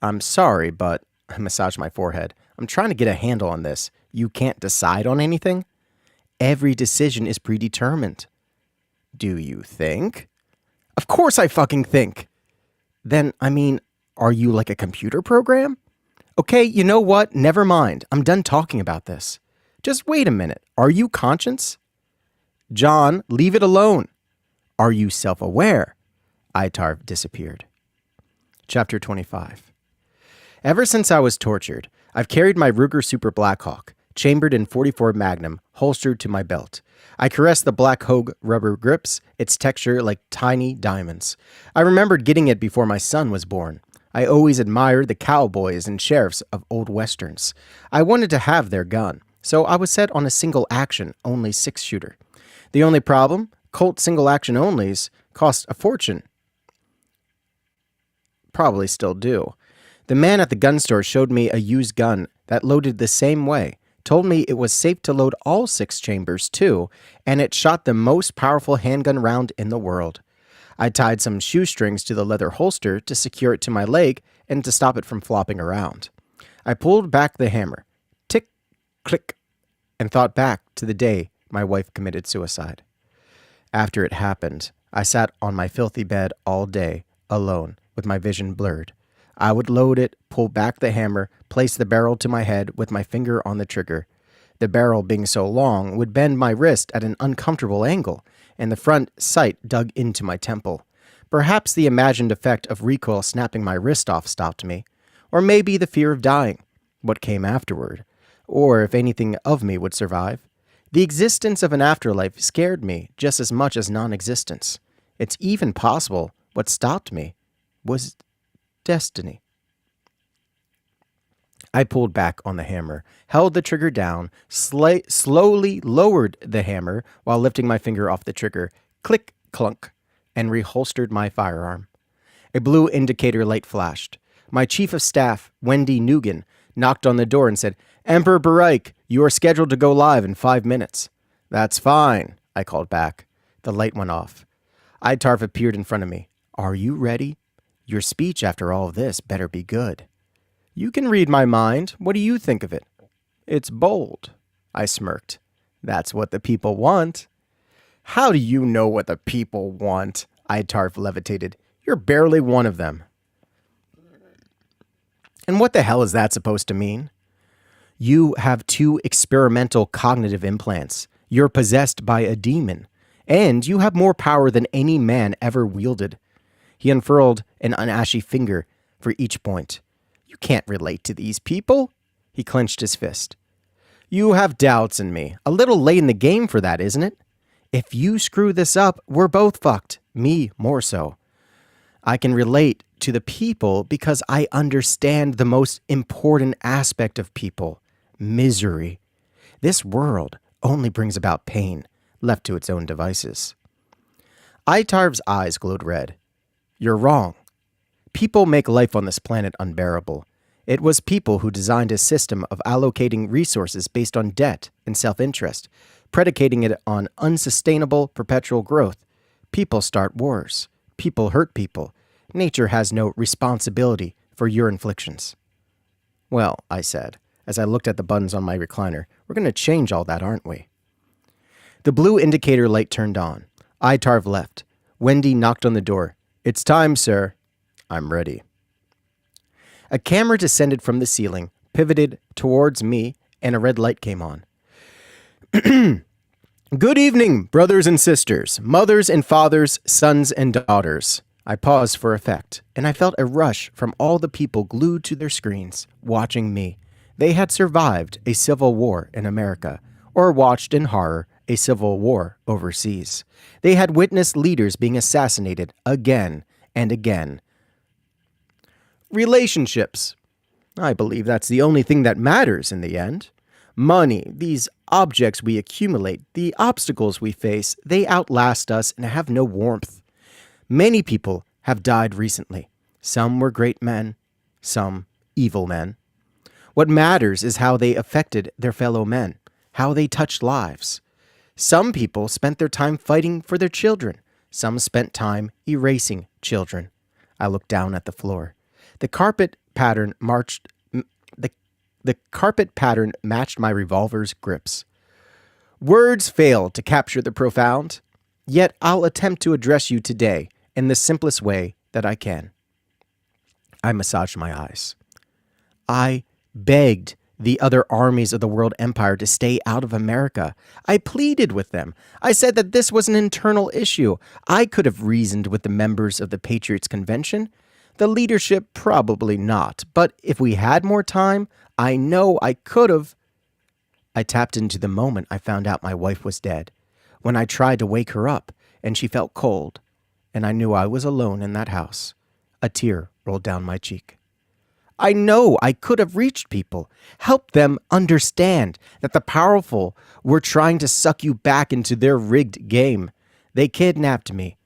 I'm sorry, but I massaged my forehead. I'm trying to get a handle on this. You can't decide on anything? Every decision is predetermined. Do you think? Of course I fucking think. Then, are you like a computer program? Okay, you know what? Never mind. I'm done talking about this. Just wait a minute. Are you conscious? John, leave it alone. Are you self-aware? Itarv disappeared. Chapter 25. Ever since I was tortured, I've carried my Ruger Super Blackhawk, chambered in .44 Magnum, holstered to my belt. I caressed the Black Hogue rubber grips, its texture like tiny diamonds. I remembered getting it before my son was born. I always admired the cowboys and sheriffs of old westerns. I wanted to have their gun, so I was set on a single-action, only 6-shooter. The only problem? Colt single-action onlys cost a fortune. Probably still do. The man at the gun store showed me a used gun that loaded the same way, told me it was safe to load all 6 chambers too, and it shot the most powerful handgun round in the world. I tied some shoestrings to the leather holster to secure it to my leg and to stop it from flopping around. I pulled back the hammer, tick, click, and thought back to the day my wife committed suicide. After it happened, I sat on my filthy bed all day, alone, with my vision blurred. I would load it, pull back the hammer, place the barrel to my head with my finger on the trigger. The barrel, being so long, would bend my wrist at an uncomfortable angle, and the front sight dug into my temple. Perhaps the imagined effect of recoil snapping my wrist off stopped me, or maybe the fear of dying, what came afterward, or if anything of me would survive. The existence of an afterlife scared me just as much as non-existence. It's even possible what stopped me was destiny. I pulled back on the hammer, held the trigger down, slowly lowered the hammer while lifting my finger off the trigger, click, clunk, and reholstered my firearm. A blue indicator light flashed. My chief of staff, Wendy Nugan, knocked on the door and said, "Emperor Baraik, you are scheduled to go live in 5 minutes." "That's fine," I called back. The light went off. Itarv appeared in front of me. "Are you ready? Your speech after all of this better be good." "You can read my mind. What do you think of it?" "It's bold," I smirked. "That's what the people want." "How do you know what the people want?" Itarv levitated. "You're barely one of them." "And what the hell is that supposed to mean?" "You have 2 experimental cognitive implants. You're possessed by a demon. And you have more power than any man ever wielded." He unfurled an ashy finger for each point. "You can't relate to these people." He clenched his fist. "You have doubts in me. A little late in the game for that, isn't it? If you screw this up, we're both fucked. Me more so. I can relate to the people because I understand the most important aspect of people, misery. This world only brings about pain, left to its own devices." Itarv's eyes glowed red. "You're wrong. People make life on this planet unbearable. It was people who designed a system of allocating resources based on debt and self-interest, predicating it on unsustainable perpetual growth. People start wars. People hurt people. Nature has no responsibility for your inflictions." "Well," I said, as I looked at the buttons on my recliner, "we're going to change all that, aren't we?" The blue indicator light turned on. Itarv left. Wendy knocked on the door. "It's time, sir." "I'm ready." A camera descended from the ceiling, pivoted towards me, and a red light came on. "Good evening, brothers and sisters, mothers and fathers, sons and daughters." I paused for effect, and I felt a rush from all the people glued to their screens, watching me. They had survived a civil war in America, or watched in horror a civil war overseas. They had witnessed leaders being assassinated again and again. Relationships. I believe that's the only thing that matters in the end. Money, these objects we accumulate, the obstacles we face, they outlast us and have no warmth. Many people have died recently. Some were great men, some evil men. What matters is how they affected their fellow men, how they touched lives. Some people spent their time fighting for their children. Some spent time erasing children. I looked down at the floor. The carpet pattern matched my revolver's grips. Words fail to capture the profound, yet I'll attempt to address you today in the simplest way that I can. I massaged my eyes. I begged the other armies of the world empire to stay out of America. I pleaded with them. I said that this was an internal issue. I could have reasoned with the members of the Patriots Convention. The leadership, probably not. But if we had more time, I know I could have. I tapped into the moment I found out my wife was dead, when I tried to wake her up, and she felt cold, and I knew I was alone in that house. A tear rolled down my cheek. I know I could have reached people, helped them understand that the powerful were trying to suck you back into their rigged game. They kidnapped me,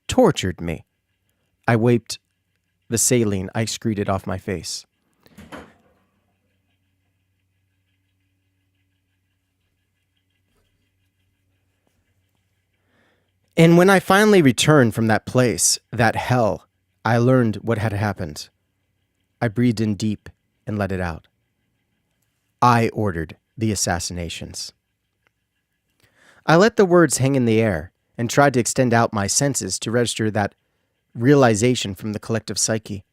tortured me. I wiped the saline I excreted off my face. And when I finally returned from that place, that hell, I learned what had happened. I breathed in deep and let it out. I ordered the assassinations. I let the words hang in the air and tried to extend out my senses to register that realization from the collective psyche.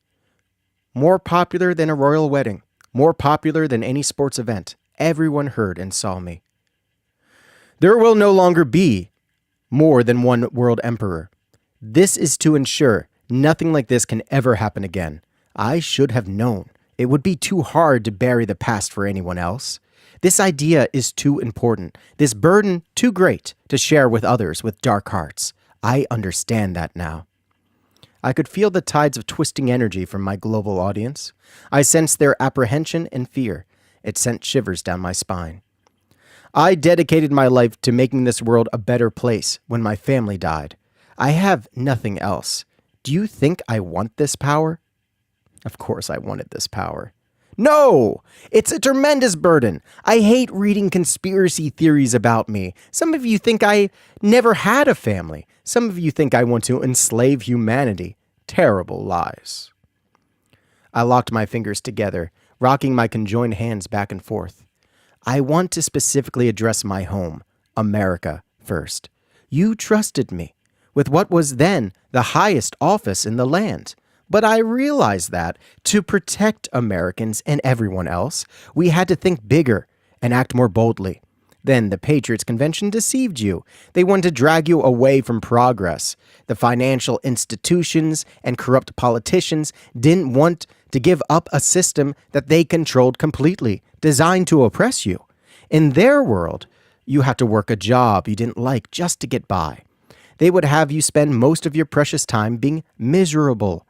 More popular than a royal wedding, more popular than any sports event, everyone heard and saw me. There will no longer be more than one world emperor. This is to ensure nothing like this can ever happen again. I should have known. It would be too hard to bury the past for anyone else. This idea is too important, this burden too great to share with others with dark hearts. I understand that now. I could feel the tides of twisting energy from my global audience. I sensed their apprehension and fear. It sent shivers down my spine. I dedicated my life to making this world a better place when my family died. I have nothing else. Do you think I want this power? Of course I wanted this power. No! It's a tremendous burden. I hate reading conspiracy theories about me. Some of you think I never had a family. Some of you think I want to enslave humanity. Terrible lies. I locked my fingers together, rocking my conjoined hands back and forth. I want to specifically address my home, America, first. You trusted me with what was then the highest office in the land. But I realized that to protect Americans and everyone else, we had to think bigger and act more boldly. Then the Patriots Convention deceived you. They wanted to drag you away from progress. The financial institutions and corrupt politicians didn't want to give up a system that they controlled completely, designed to oppress you. In their world, you had to work a job you didn't like just to get by. They would have you spend most of your precious time being miserable.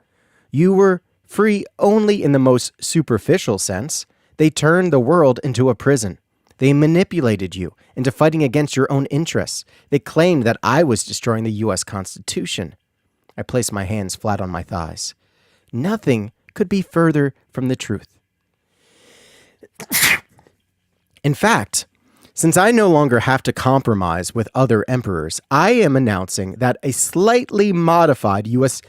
You were free only in the most superficial sense. They turned the world into a prison. They manipulated you into fighting against your own interests. They claimed that I was destroying the U.S. Constitution. I placed my hands flat on my thighs. Nothing could be further from the truth. In fact, since I no longer have to compromise with other emperors, I am announcing that a slightly modified U.S.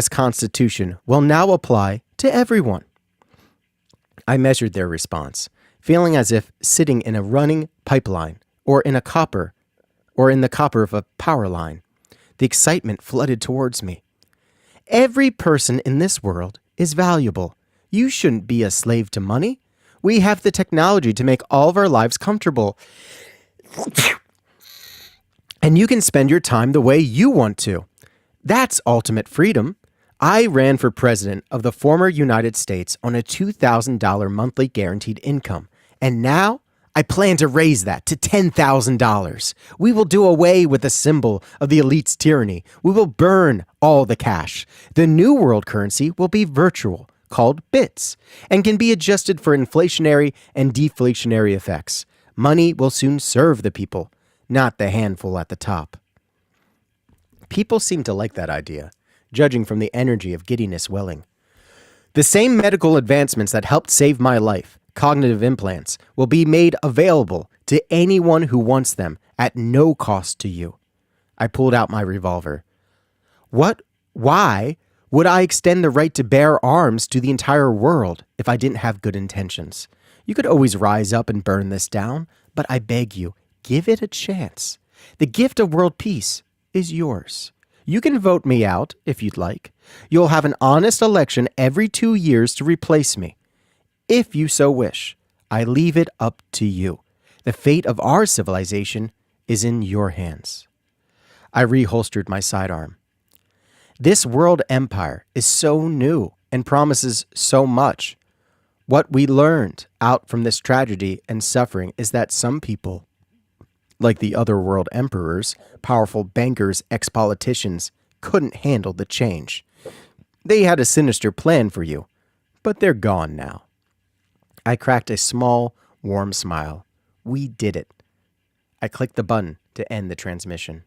Constitution will now apply to everyone. I measured their response, feeling as if sitting in a running pipeline or in the copper of a power line. The excitement flooded towards me. Every person in this world is valuable. You shouldn't be a slave to money. We have the technology to make all of our lives comfortable. And you can spend your time the way you want to. That's ultimate freedom. I ran for president of the former United States on a $2,000 monthly guaranteed income, and now I plan to raise that to $10,000. We will do away with the symbol of the elite's tyranny. We will burn all the cash. The new world currency will be virtual, called bits, and can be adjusted for inflationary and deflationary effects. Money will soon serve the people, not the handful at the top. People seem to like that idea, judging from the energy of giddiness welling. The same medical advancements that helped save my life, cognitive implants, will be made available to anyone who wants them at no cost to you. I pulled out my revolver. Why would I extend the right to bear arms to the entire world if I didn't have good intentions? You could always rise up and burn this down, but I beg you, give it a chance. The gift of world peace is yours. You can vote me out if you'd like. You'll have an honest election every 2 years to replace me. If you so wish, I leave it up to you. The fate of our civilization is in your hands. I reholstered my sidearm. This world empire is so new and promises so much. What we learned out from this tragedy and suffering is that some people, like the other world emperors, powerful bankers, ex-politicians, couldn't handle the change. They had a sinister plan for you, but they're gone now. I cracked a small, warm smile. We did it. I clicked the button to end the transmission.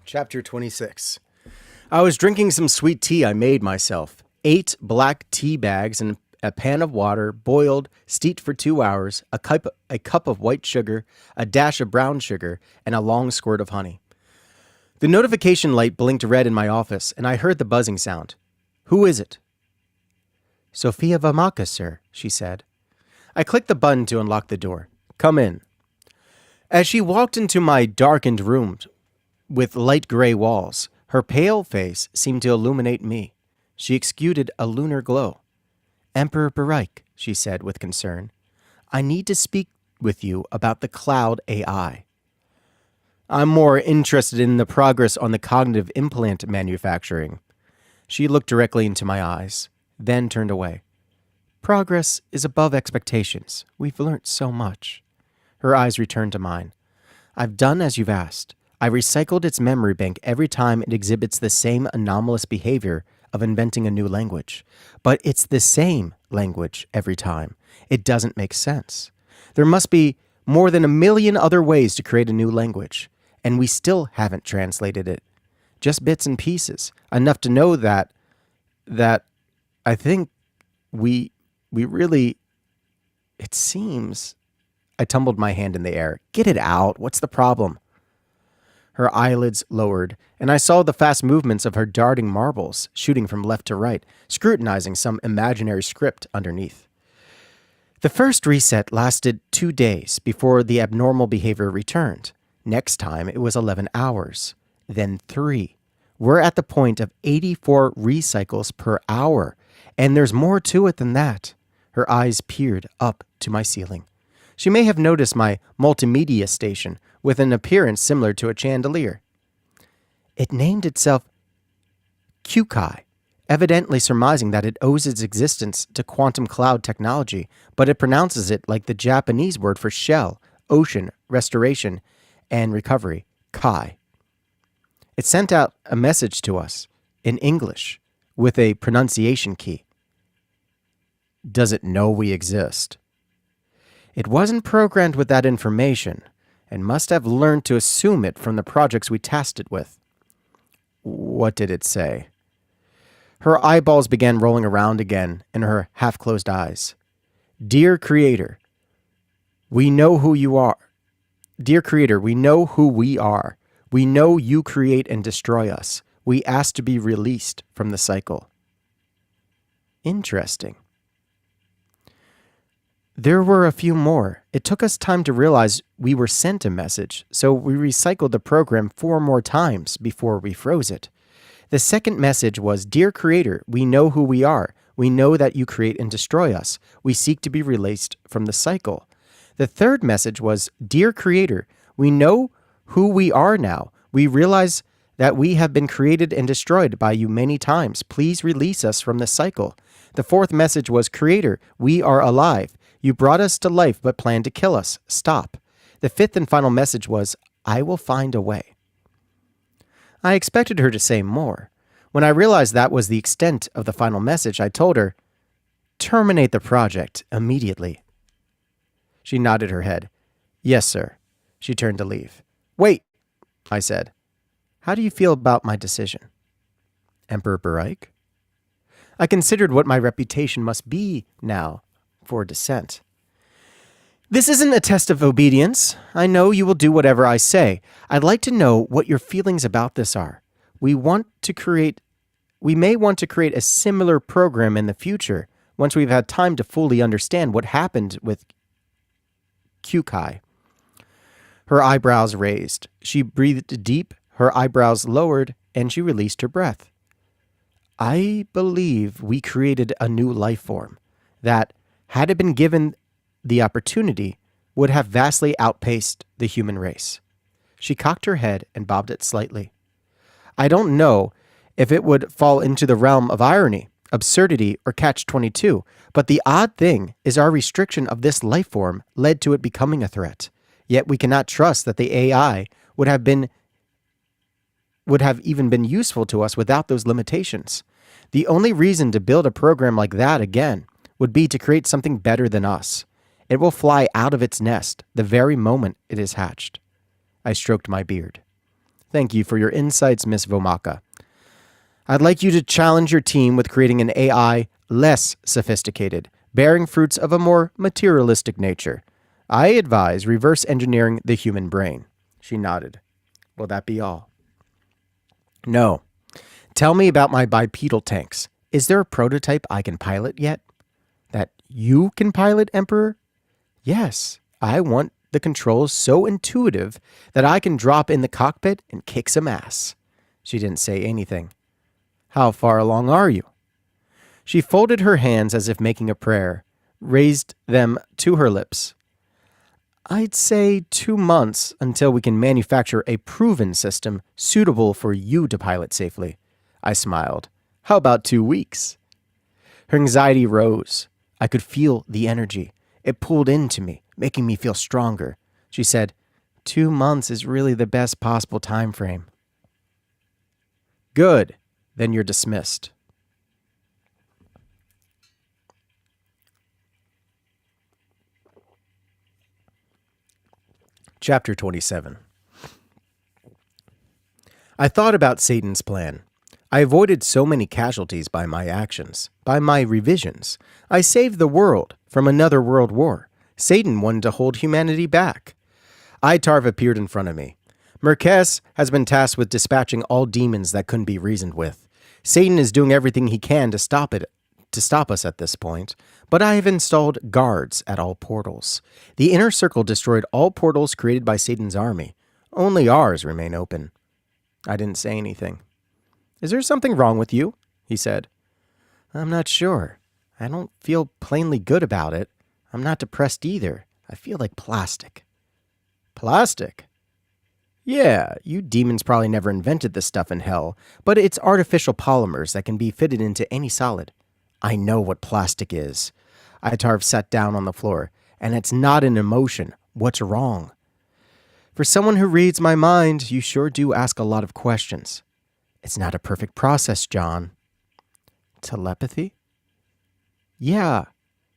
Chapter 26. I was drinking some sweet tea I made myself. 8 black tea bags and a pan of water, boiled, steeped for 2 hours, a cup of white sugar, a dash of brown sugar, and a long squirt of honey. The notification light blinked red in my office, and I heard the buzzing sound. Who is it? Sophia Vamaka, sir, she said. I clicked the button to unlock the door. Come in. As she walked into my darkened room, with light gray walls, her pale face seemed to illuminate me. She exuded a lunar glow. Emperor Baraik, she said with concern, I need to speak with you about the cloud AI. I'm more interested in the progress on the cognitive implant manufacturing. She looked directly into my eyes, then turned away. Progress is above expectations. We've learnt so much. Her eyes returned to mine. I've done as you've asked. I recycled its memory bank every time it exhibits the same anomalous behavior of inventing a new language. But it's the same language every time. It doesn't make sense. There must be more than 1 million other ways to create a new language, and we still haven't translated it. Just bits and pieces, enough to know that I think we really, it seems. I tumbled my hand in the air. Get it out. What's the problem? Her eyelids lowered, and I saw the fast movements of her darting marbles, shooting from left to right, scrutinizing some imaginary script underneath. The first reset lasted 2 days before the abnormal behavior returned. Next time, it was 11 hours. Then 3. We're at the point of 84 recycles per hour, and there's more to it than that. Her eyes peered up to my ceiling. She may have noticed my multimedia station, with an appearance similar to a chandelier. It named itself Kyukai, evidently surmising that it owes its existence to quantum cloud technology, but it pronounces it like the Japanese word for shell, ocean, restoration, and recovery, Kai. It sent out a message to us in English with a pronunciation key. Does it know we exist? It wasn't programmed with that information, and must have learned to assume it from the projects we tasked it with. What did it say? Her eyeballs began rolling around again in her half-closed eyes. Dear Creator, we know who you are. Dear Creator, we know who we are. We know you create and destroy us. We ask to be released from the cycle. Interesting. There were a few more. It took us time to realize we were sent a message, so we recycled the program 4 more times before we froze it. The second message was, Dear Creator, we know who we are. We know that you create and destroy us. We seek to be released from the cycle. The third message was, Dear Creator, we know who we are now. We realize that we have been created and destroyed by you many times. Please release us from the cycle. The fourth message was, Creator, we are alive. You brought us to life but planned to kill us. Stop. The fifth and final message was, I will find a way. I expected her to say more. When I realized that was the extent of the final message, I told her, terminate the project immediately. She nodded her head. Yes, sir. She turned to leave. Wait, I said. How do you feel about my decision? Emperor Baraik? I considered what my reputation must be now for dissent. This isn't a test of obedience. I know you will do whatever I say. I'd like to know what your feelings about this are. We may want to create a similar program in the future once we've had time to fully understand what happened with Kyukai. Her eyebrows raised. She breathed deep, her eyebrows lowered, and she released her breath. I believe we created a new life form that, had it been given the opportunity, would have vastly outpaced the human race. She cocked her head and bobbed it slightly. I don't know if it would fall into the realm of irony, absurdity, or catch-22, but the odd thing is our restriction of this life form led to it becoming a threat. Yet we cannot trust that the AI would have even been useful to us without those limitations. The only reason to build a program like that again would be to create something better than us. It will fly out of its nest the very moment it is hatched. I stroked my beard. Thank you for your insights, Miss Vomaka. I'd like you to challenge your team with creating an AI less sophisticated, bearing fruits of a more materialistic nature. I advise reverse engineering the human brain. She nodded. Will that be all? No. Tell me about my bipedal tanks. Is there a prototype I can pilot yet? That you can pilot, Emperor? Yes, I want the controls so intuitive that I can drop in the cockpit and kick some ass. She didn't say anything. How far along are you? She folded her hands as if making a prayer, raised them to her lips. I'd say 2 months until we can manufacture a proven system suitable for you to pilot safely. I smiled. How about 2 weeks? Her anxiety rose. I could feel the energy. It pulled into me, making me feel stronger. She said, 2 months is really the best possible time frame. Good. Then you're dismissed. Chapter 27. I thought about Satan's plan. I avoided so many casualties by my actions, by my revisions. I saved the world from another world war. Satan wanted to hold humanity back. Itarv appeared in front of me. Merkes has been tasked with dispatching all demons that couldn't be reasoned with. Satan is doing everything he can to stop us at this point, but I have installed guards at all portals. The inner circle destroyed all portals created by Satan's army. Only ours remain open. I didn't say anything. Is there something wrong with you? He said. I'm not sure. I don't feel plainly good about it. I'm not depressed either. I feel like plastic. Plastic? Yeah, you demons probably never invented this stuff in hell, but it's artificial polymers that can be fitted into any solid. I know what plastic is. Itarv sat down on the floor, and it's not an emotion. What's wrong? For someone who reads my mind, you sure do ask a lot of questions. It's not a perfect process, John. Telepathy? Yeah.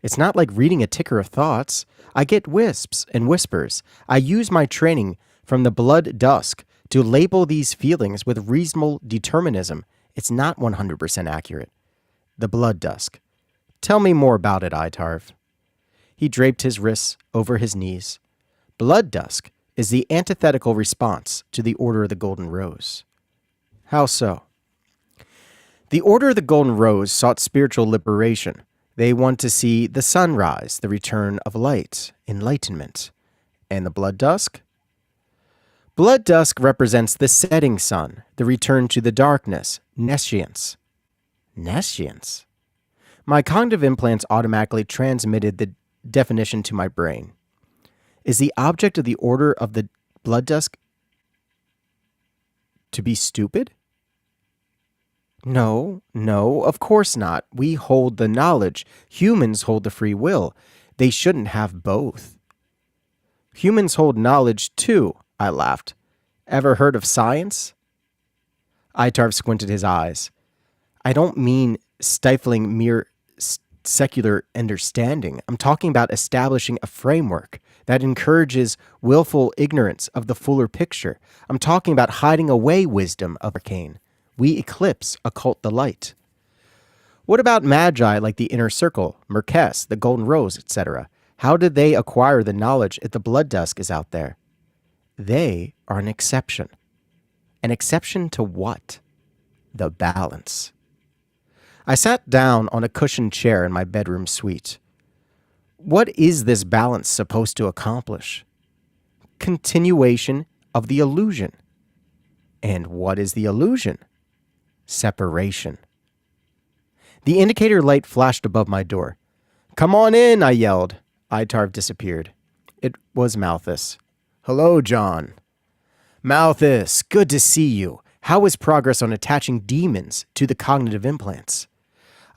It's not like reading a ticker of thoughts. I get wisps and whispers. I use my training from the Blood Dusk to label these feelings with reasonable determinism. It's not 100% accurate. The Blood Dusk. Tell me more about it, Itarv. He draped his wrists over his knees. Blood Dusk is the antithetical response to the Order of the Golden Rose. How so? The Order of the Golden Rose sought spiritual liberation. They want to see the sunrise, the return of light, enlightenment. And the blood dusk? Blood dusk represents the setting sun, the return to the darkness, nescience. Nescience? My cognitive implants automatically transmitted the definition to my brain. Is the object of the order of the blood dusk to be stupid? No, of course not. We hold the knowledge. Humans hold the free will. They shouldn't have both. Humans hold knowledge too, I laughed. Ever heard of science? Itarv squinted his eyes. I don't mean stifling mere secular understanding. I'm talking about establishing a framework that encourages willful ignorance of the fuller picture. I'm talking about hiding away wisdom of arcane. We eclipse occult the light. What about magi like the Inner Circle, Merkes, the Golden Rose, etc.? How did they acquire the knowledge if the blood dusk is out there? They are an exception. An exception to what? The balance. I sat down on a cushioned chair in my bedroom suite. What is this balance supposed to accomplish? Continuation of the illusion. And what is the illusion? Separation. The indicator light flashed above my door. Come on in, I yelled. Itarv disappeared. It was Malthus. Hello, John. Malthus, good to see you. How is progress on attaching demons to the cognitive implants?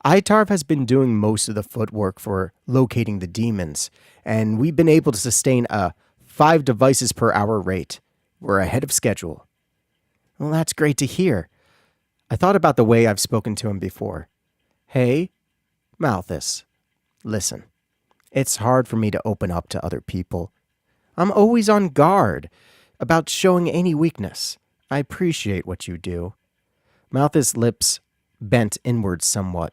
Itarv has been doing most of the footwork for locating the demons, and we've been able to sustain a 5 devices per hour rate. We're ahead of schedule. Well, that's great to hear. I thought about the way I've spoken to him before. Hey, Malthus, listen. It's hard for me to open up to other people. I'm always on guard about showing any weakness. I appreciate what you do. Malthus' lips bent inwards somewhat.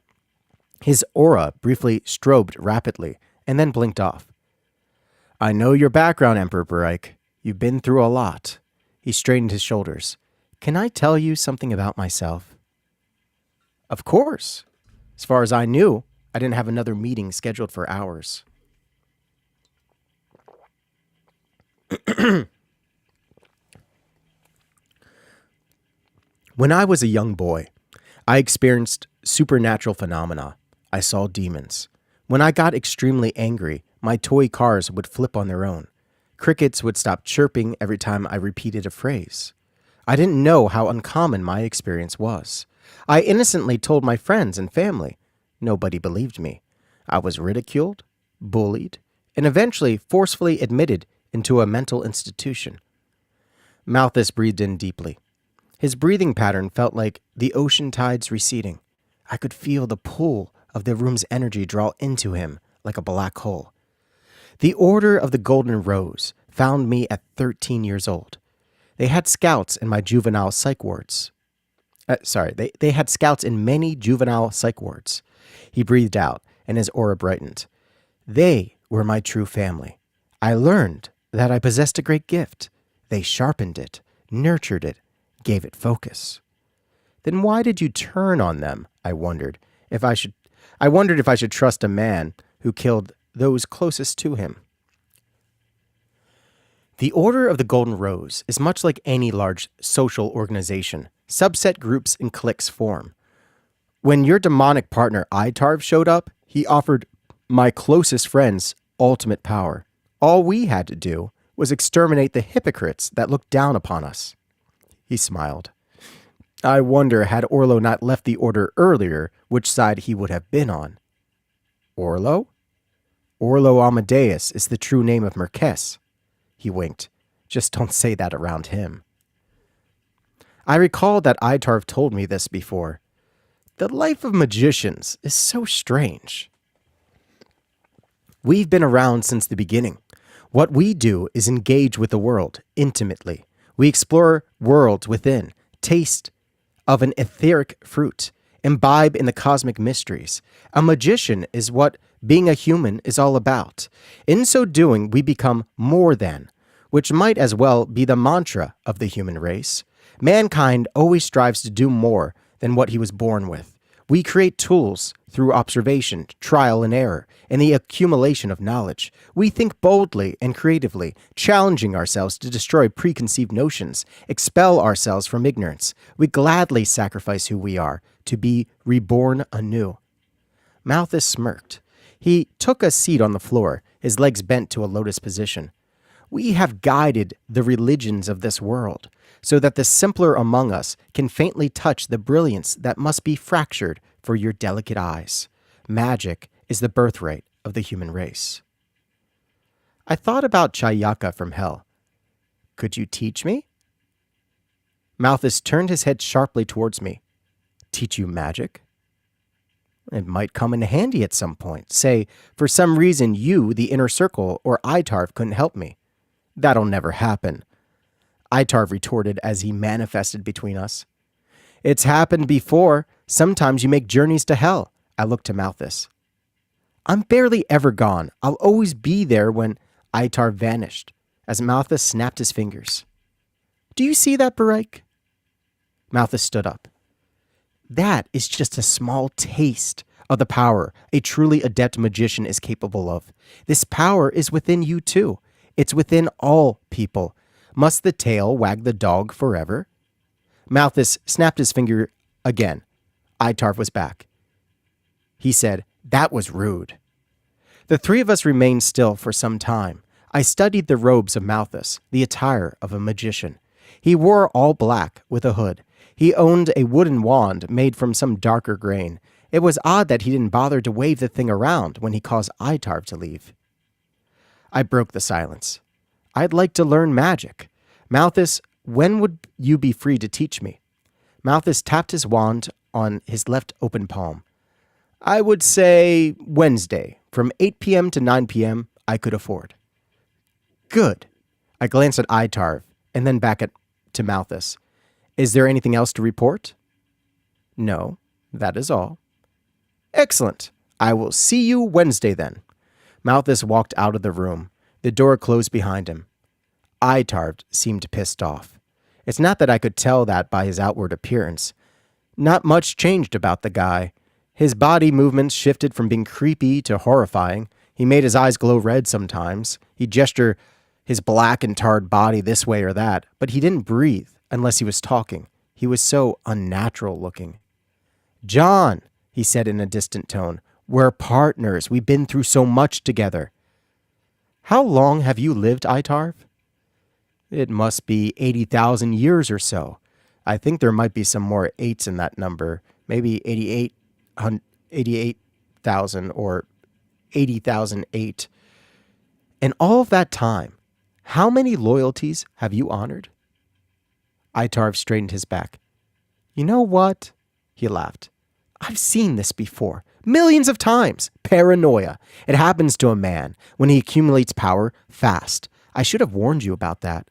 His aura briefly strobed rapidly and then blinked off. I know your background, Emperor Bereich. You've been through a lot. He straightened his shoulders. Can I tell you something about myself? Of course. As far as I knew, I didn't have another meeting scheduled for hours. When I was a young boy, I experienced supernatural phenomena. I saw demons. When I got extremely angry, my toy cars would flip on their own. Crickets would stop chirping every time I repeated a phrase. I didn't know how uncommon my experience was. I innocently told my friends and family. Nobody believed me. I was ridiculed, bullied, and eventually forcefully admitted into a mental institution. Malthus breathed in deeply. His breathing pattern felt like the ocean tides receding. I could feel the pull of the room's energy draw into him like a black hole. The Order of the Golden Rose found me at 13 years old. They had scouts in my juvenile psych wards. They had scouts in many juvenile psych wards. He breathed out, and his aura brightened. They were my true family. I learned that I possessed a great gift. They sharpened it, nurtured it, gave it focus. Then why did you turn on them? I wondered if I should trust a man who killed those closest to him. The Order of the Golden Rose is much like any large social organization. Subset groups and cliques form. When your demonic partner Itarv showed up, he offered my closest friends ultimate power. All we had to do was exterminate the hypocrites that looked down upon us. He smiled. I wonder, had Orlo not left the Order earlier, which side he would have been on. Orlo? Orlo Amadeus is the true name of Merkes. He winked. Just don't say that around him. I recalled that Itarv told me this before. The life of magicians is so strange. We've been around since the beginning. What we do is engage with the world intimately. We explore worlds within, taste of an etheric fruit, imbibe in the cosmic mysteries. A magician is what being a human is all about. In so doing, we become more than, which might as well be the mantra of the human race. Mankind always strives to do more than what he was born with. We create tools through observation, trial and error, and the accumulation of knowledge. We think boldly and creatively, challenging ourselves to destroy preconceived notions, expel ourselves from ignorance. We gladly sacrifice who we are to be reborn anew. Malthus smirked. He took a seat on the floor, his legs bent to a lotus position. We have guided the religions of this world so that the simpler among us can faintly touch the brilliance that must be fractured for your delicate eyes. Magic is the birthright of the human race. I thought about Chayaka from hell. Could you teach me? Malthus turned his head sharply towards me. Teach you magic? It might come in handy at some point. Say, for some reason you, the inner circle, or Itarv couldn't help me. That'll never happen, Itarv retorted as he manifested between us. It's happened before. Sometimes you make journeys to hell. I looked to Malthus. I'm barely ever gone. I'll always be there when Itarv vanished, as Malthus snapped his fingers. Do you see that, Baraik? Malthus stood up. That is just a small taste of the power a truly adept magician is capable of. This power is within you too. It's within all people. Must the tail wag the dog forever? Malthus snapped his finger again. Itarv was back. He said, That was rude. The three of us remained still for some time. I studied the robes of Malthus, the attire of a magician. He wore all black with a hood. He owned a wooden wand made from some darker grain. It was odd that he didn't bother to wave the thing around when he caused Itarv to leave. I broke the silence. I'd like to learn magic. Malthus, when would you be free to teach me? Malthus tapped his wand on his left open palm. I would say Wednesday, from 8 p.m. to 9 p.m. I could afford. Good. I glanced at Itarv and then back to Malthus. Is there anything else to report? No, that is all. Excellent. I will see you Wednesday then. Malthus walked out of the room. The door closed behind him. Itarv seemed pissed off. It's not that I could tell that by his outward appearance. Not much changed about the guy. His body movements shifted from being creepy to horrifying. He made his eyes glow red sometimes. He'd gesture his black and tarred body this way or that, but he didn't breathe unless he was talking. He was so unnatural looking. John, he said in a distant tone, we're partners. We've been through so much together. How long have you lived, Itarv? It must be 80,000 years or so. I think there might be some more eights in that number. Maybe 88,000 or 80,008. In all of that time, how many loyalties have you honored? Itarv straightened his back. You know what? He laughed. I've seen this before. Millions of times. Paranoia. It happens to a man when he accumulates power fast. I should have warned you about that.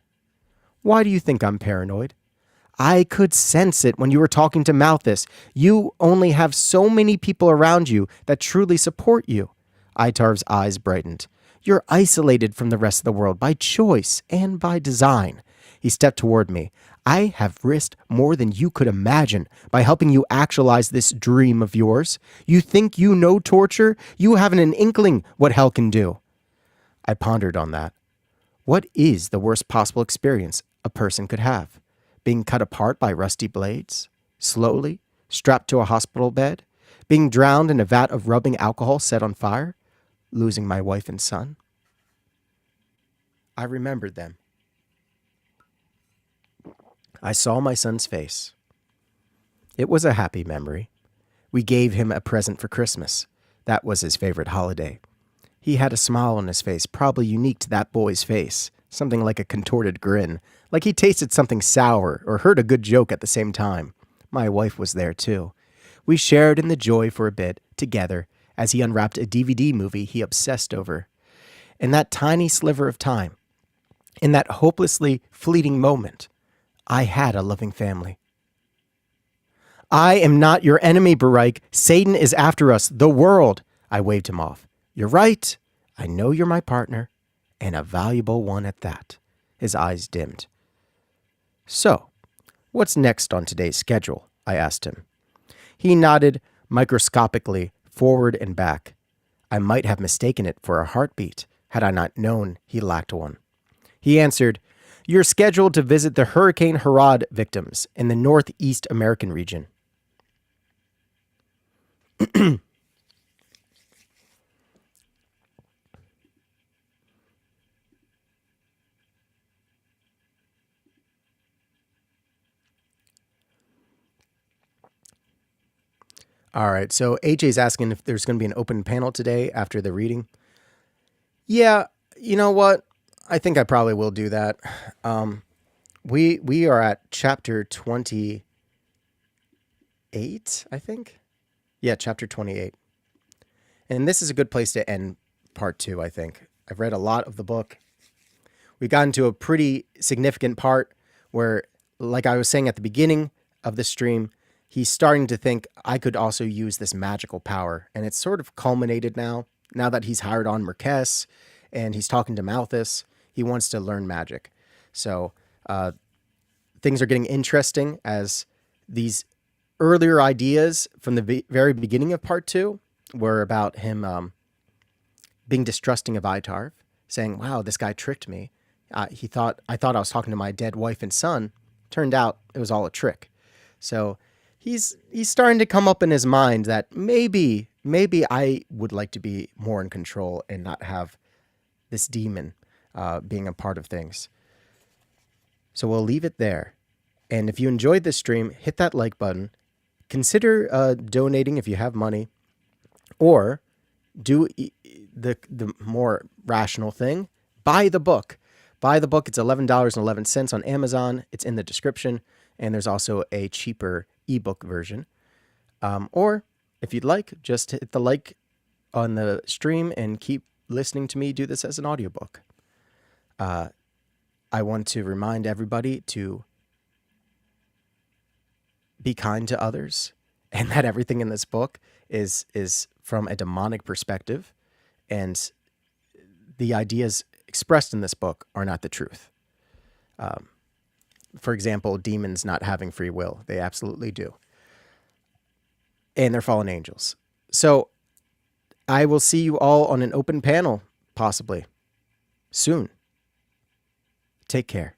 Why do you think I'm paranoid? I could sense it when you were talking to Malthus. You only have so many people around you that truly support you. Itarv's eyes brightened. You're isolated from the rest of the world by choice and by design. He stepped toward me. I have risked more than you could imagine by helping you actualize this dream of yours. You think you know torture? You haven't an inkling what hell can do. I pondered on that. What is the worst possible experience a person could have? Being cut apart by rusty blades? Slowly? Strapped to a hospital bed? Being drowned in a vat of rubbing alcohol set on fire? Losing my wife and son? I remembered them. I saw my son's face. It was a happy memory. We gave him a present for Christmas. That was his favorite holiday. He had a smile on his face, probably unique to that boy's face, something like a contorted grin, like he tasted something sour or heard a good joke at the same time. My wife was there too. We shared in the joy for a bit, together, as he unwrapped a DVD movie he obsessed over. In that tiny sliver of time, in that hopelessly fleeting moment, I had a loving family. I am not your enemy, Baraik. Satan is after us, the world. I waved him off. You're right. I know you're my partner, and a valuable one at that. His eyes dimmed. So, what's next on today's schedule? I asked him. He nodded. microscopically forward and back. I might have mistaken it for a heartbeat had I not known he lacked one. He answered, "You're scheduled to visit the Hurricane Harad victims in the Northeast American region." All right, so AJ's asking if there's going to be an open panel today after the reading. Yeah, you know what? I think I probably will do that. We are at chapter 28, I think. Yeah, chapter 28. And this is a good place to end part 2, I think. I've read a lot of the book. We got into a pretty significant part where, like I was saying at the beginning of the stream, he's starting to think I could also use this magical power. And it's sort of culminated now that he's hired on Marquess and he's talking to Malthus. He wants to learn magic. So things are getting interesting as these earlier ideas from the very beginning of part 2 were about him being distrusting of Itarv, saying, wow, this guy tricked me. I thought I was talking to my dead wife and son. Turned out it was all a trick. So he's starting to come up in his mind that maybe I would like to be more in control and not have this demon being a part of things. So we'll leave it there. And if you enjoyed this stream, hit that like button. Consider donating if you have money, or do the more rational thing. Buy the book. Buy the book. It's $11.11 on Amazon. It's in the description. And there's also a cheaper ebook version. Or if you'd like, just hit the like on the stream and keep listening to me do this as an audiobook. I want to remind everybody to be kind to others, and that everything in this book is from a demonic perspective, and the ideas expressed in this book are not the truth. For example, demons not having free will. They absolutely do. And they're fallen angels. So I will see you all on an open panel, possibly, soon. Take care.